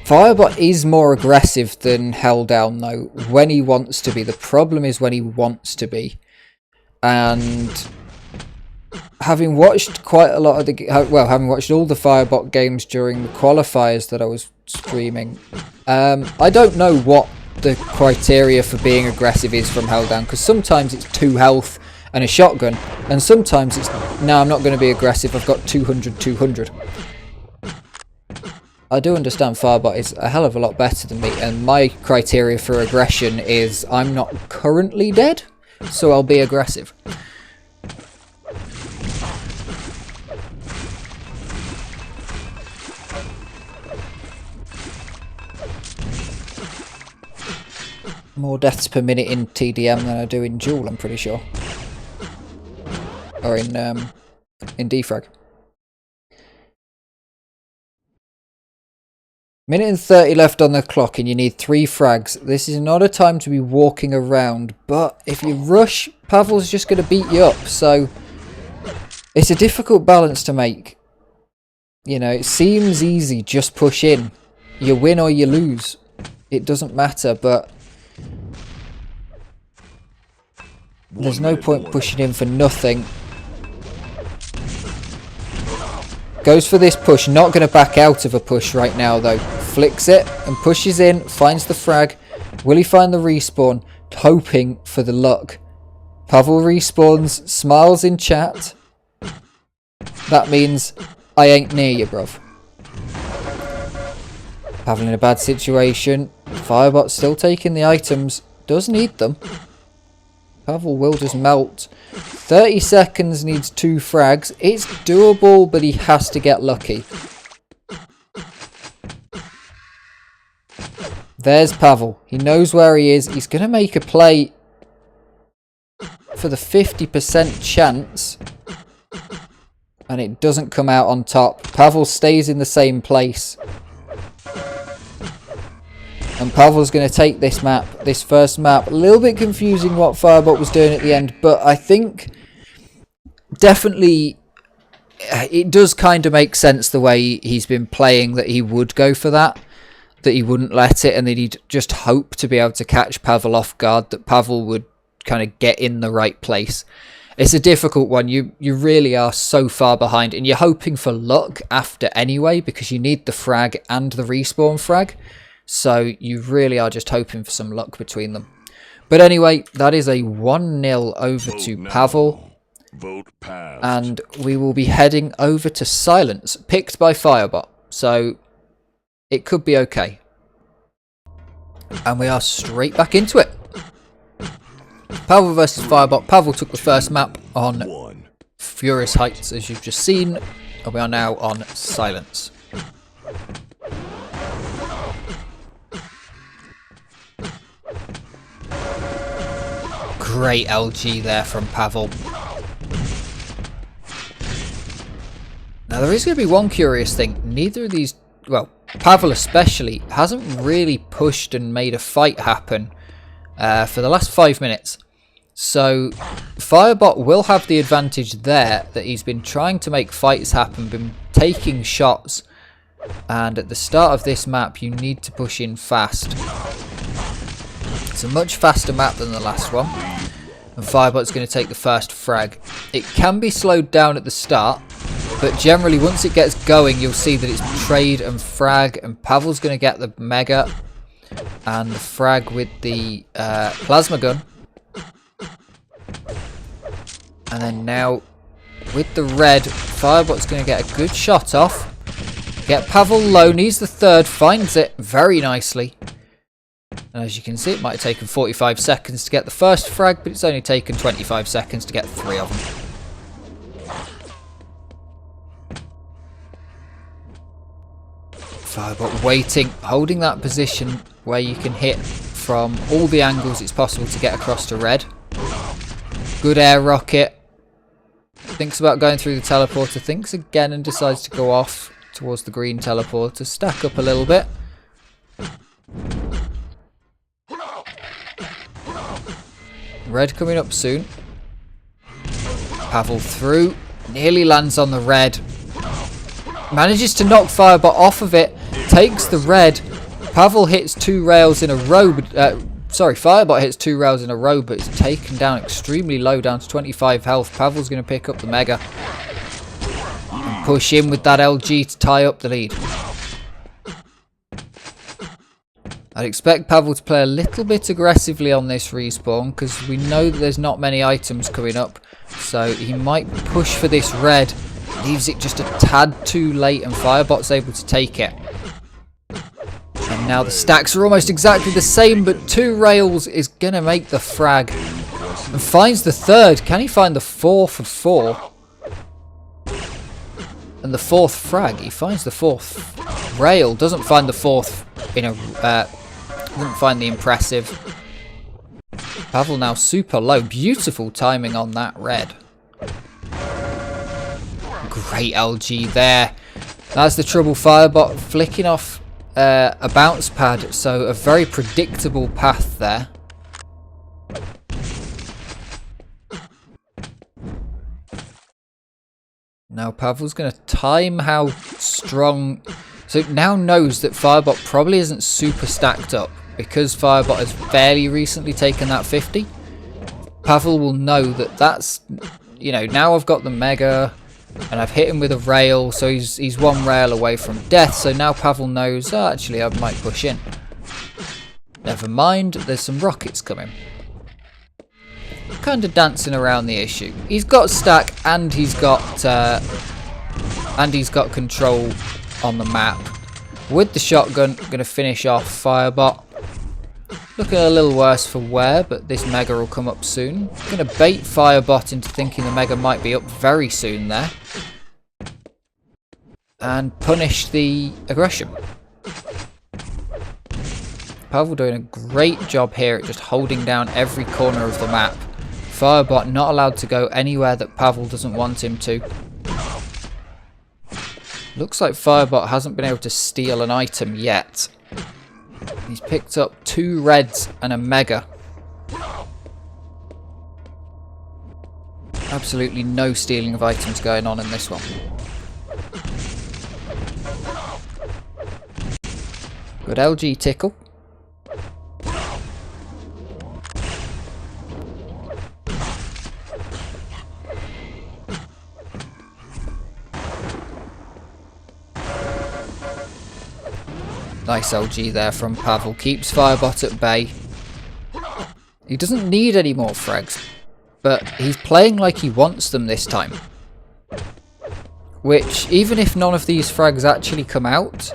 Firebot is more aggressive than Helldown though, when he wants to be. The problem is when he wants to be. And having watched quite a lot of having watched all the Firebot games during the qualifiers that I was streaming, I don't know what the criteria for being aggressive is from Helldown, because sometimes it's 2 health and a shotgun, and sometimes it's, no, I'm not going to be aggressive, I've got 200, 200. I do understand Firebot is a hell of a lot better than me, and my criteria for aggression is I'm not currently dead, so I'll be aggressive. More deaths per minute in TDM than I do in Duel, I'm pretty sure. Or in defrag. Minute and 30 left on the clock and you need 3 frags. This is not a time to be walking around, but if you rush, Pavel's just going to beat you up, so it's a difficult balance to make. You know, it seems easy, just push in. You win or you lose. It doesn't matter, but there's no point pushing in for nothing. Goes for this push, not going to back out of a push right now though. Flicks it and pushes in, finds the frag. Will he find the respawn? Hoping for the luck. Pavel respawns, smiles in chat. That means I ain't near you, bruv. Pavel in a bad situation. Firebot still taking the items. Does need them. Pavel will just melt. 30 seconds, needs 2 frags. It's doable, but he has to get lucky. There's Pavel. He knows where he is. He's going to make a play for the 50% chance. And it doesn't come out on top. Pavel stays in the same place. And Pavel's going to take this map, this first map. A little bit confusing what Firebot was doing at the end, but I think definitely it does kind of make sense the way he's been playing, that he would go for that he wouldn't let it, and that he'd just hope to be able to catch Pavel off guard, that Pavel would kind of get in the right place. It's a difficult one. You really are so far behind, and you're hoping for luck after anyway, because you need the frag and the respawn frag. So you really are just hoping for some luck between them. But anyway, that is a 1-0 over to Pavel. Vote passed. And we will be heading over to Silence, picked by Firebot. So it could be okay. And we are straight back into it. Pavel versus Firebot. Pavel took the first map on Furious Heights, as you've just seen. And we are now on Silence. Great LG there from Pavel. Now there is going to be one curious thing. Neither of these, well, Pavel especially, hasn't really pushed and made a fight happen for the last 5 minutes. So Firebot will have the advantage there, that he's been trying to make fights happen, been taking shots. And at the start of this map, you need to push in fast. It's a much faster map than the last one. And Firebot's going to take the first frag. It can be slowed down at the start, but generally once it gets going, you'll see that it's trade and frag, and Pavel's going to get the mega and the frag with the plasma gun. And then now with the red, Firebot's going to get a good shot off. Get Pavel low, needs the third, finds it very nicely. And as you can see, it might have taken 45 seconds to get the first frag, but it's only taken 25 seconds to get 3 of them. Firebot waiting, holding that position where you can hit from all the angles it's possible to get across to red. Good air rocket. Thinks about going through the teleporter, thinks again and decides to go off towards the green teleporter. Stack up a little bit. Red coming up soon. Pavel through. Nearly lands on the red. Manages to knock Firebot off of it. Takes the red. Pavel hits 2 rails in a row. Firebot hits 2 rails in a row, but it's taken down extremely low, down to 25 health. Pavel's going to pick up the mega. And push in with that LG to tie up the lead. I'd expect Pavel to play a little bit aggressively on this respawn, because we know that there's not many items coming up. So he might push for this red. Leaves it just a tad too late, and Firebot's able to take it. And now the stacks are almost exactly the same, but 2 rails is going to make the frag. And finds the third. Can he find the 4th of 4? And the 4th frag. He finds the 4th rail. Doesn't find the 4th in a... doesn't find the impressive. Pavel now super low. Beautiful timing on that red. Great LG there. That's the trouble. Firebot flicking off a bounce pad. So a very predictable path there. Now Pavel's going to time how strong... So now knows that Firebot probably isn't super stacked up, because Firebot has fairly recently taken that 50. Pavel will know that that's, you know, now I've got the mega and I've hit him with a rail, so he's 1 rail away from death. So now Pavel knows, oh, actually I might push in. Never mind, there's some rockets coming. Kind of dancing around the issue. He's got stack and he's got control on the map. With the shotgun, going to finish off Firebot. Looking a little worse for wear, but this mega will come up soon. Going to bait Firebot into thinking the mega might be up very soon there. And punish the aggression. Pavel doing a great job here at just holding down every corner of the map. Firebot not allowed to go anywhere that Pavel doesn't want him to. Looks like Firebot hasn't been able to steal an item yet. He's picked up 2 reds and a mega. Absolutely no stealing of items going on in this one. Good LG tickle. Nice LG there from Pavel. Keeps Firebot at bay. He doesn't need any more frags, but he's playing like he wants them this time. Which, even if none of these frags actually come out,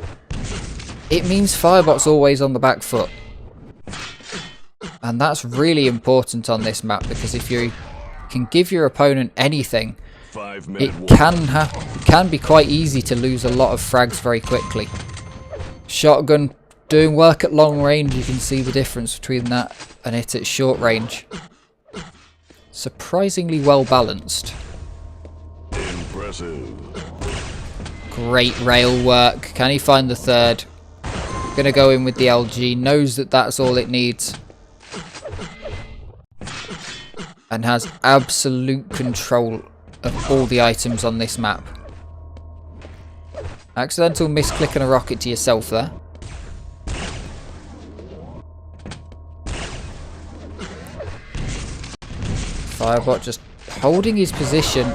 it means Firebot's always on the back foot. And that's really important on this map, because if you can give your opponent anything, it can be quite easy to lose a lot of frags very quickly. Shotgun doing work at long range, you can see the difference between that and it at short range. Surprisingly well balanced. Impressive. Great rail work. Can he find the third? Gonna go in with the LG. Knows that that's all it needs. And has absolute control of all the items on this map. Accidental misclick and a rocket to yourself there. Firebot just holding his position.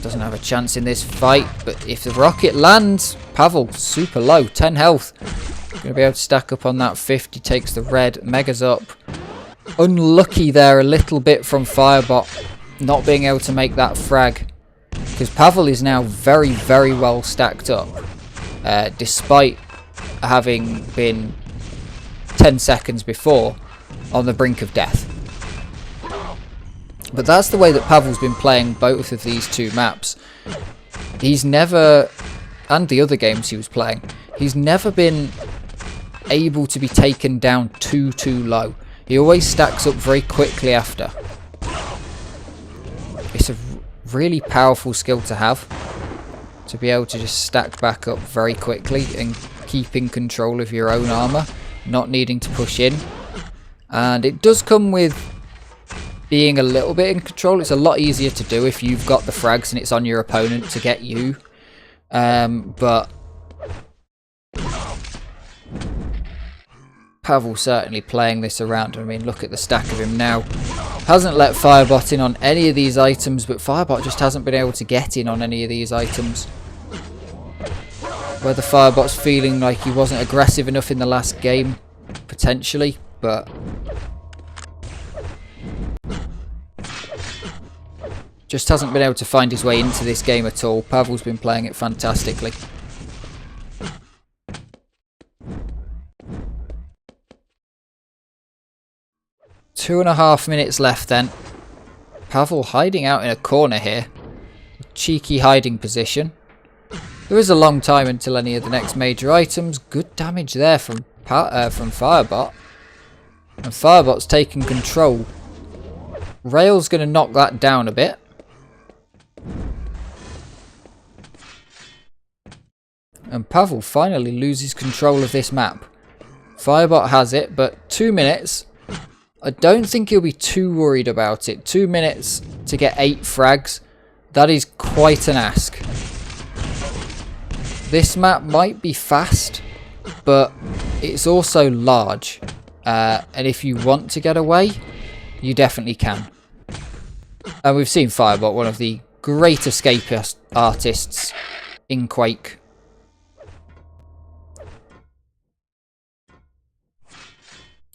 Doesn't have a chance in this fight, but if the rocket lands, Pavel super low, 10 health. Gonna be able to stack up on that 50, takes the red, megas up. Unlucky there a little bit from Firebot, not being able to make that frag. Because Pavel is now very, very well stacked up, despite having been 10 seconds before on the brink of death. But that's the way that Pavel's been playing both of these 2 maps. He's never, and the other games he was playing, he's never been able to be taken down too low. He always stacks up very quickly after. It's a really powerful skill to have, to be able to just stack back up very quickly and keeping control of your own armor, not needing to push in. And it does come with being a little bit in control. It's a lot easier to do if you've got the frags and it's on your opponent to get you. But Pavel certainly playing this around. I mean, look at the stack of him now. Hasn't let Firebot in on any of these items, but Firebot just hasn't been able to get in on any of these items. Whether Firebot's feeling like he wasn't aggressive enough in the last game, potentially, but just hasn't been able to find his way into this game at all. Pavel's been playing it fantastically. 2.5 minutes left then. Pavel hiding out in a corner here. Cheeky hiding position. There is a long time until any of the next major items. Good damage there from Firebot. And Firebot's taking control. Rail's going to knock that down a bit. And Pavel finally loses control of this map. Firebot has it, but 2 minutes. I don't think he'll be too worried about it. 2 minutes to get 8 frags. That is quite an ask. This map might be fast, but it's also large. And if you want to get away, you definitely can. And we've seen Firebot, one of the great escape artists in Quake.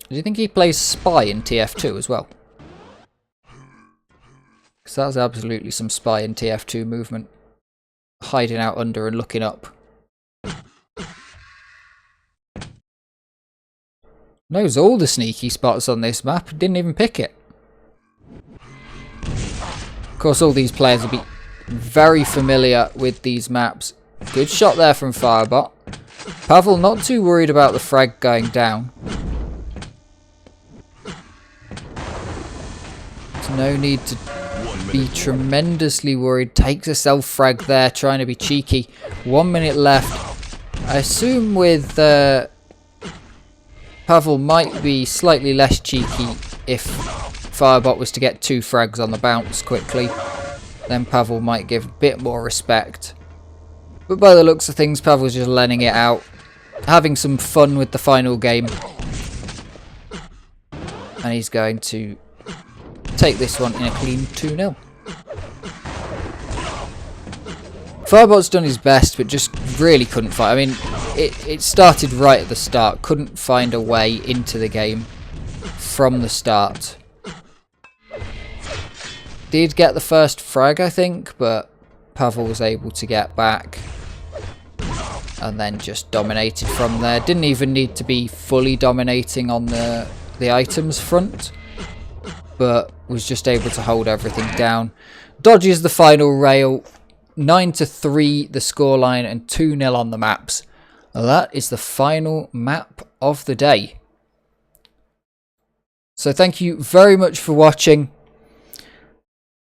Do you think he plays Spy in TF2 as well? Because that's absolutely some Spy in TF2 movement. Hiding out under and looking up. Knows all the sneaky spots on this map, didn't even pick it. Of course, all these players will be very familiar with these maps. Good shot there from Firebot. Pavel not too worried about the frag going down. No need to be tremendously worried. Takes a self-frag there, trying to be cheeky. 1 minute left. I assume with PAVEL might be slightly less cheeky if Firebot was to get 2 frags on the bounce quickly. Then PAVEL might give a bit more respect. But by the looks of things, PAVEL's just letting it out. Having some fun with the final game. And he's going to take this one in a clean 2-0. Firebot's done his best, but just really couldn't fight. I mean, it started right at the start. Couldn't find a way into the game from the start. Did get the first frag, I think, but PAVEL was able to get back. And then just dominated from there. Didn't even need to be fully dominating on the items front, but was just able to hold everything down. Dodges the final rail. 9-3 the scoreline and 2-0 on the maps. That is the final map of the day. So thank you very much for watching.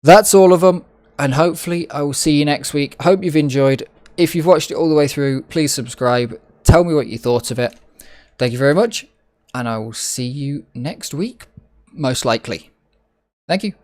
That's all of them, and hopefully I will see you next week. Hope you've enjoyed. If you've watched it all the way through, please subscribe. Tell me what you thought of it. Thank you very much, and I will see you next week, most likely. Thank you.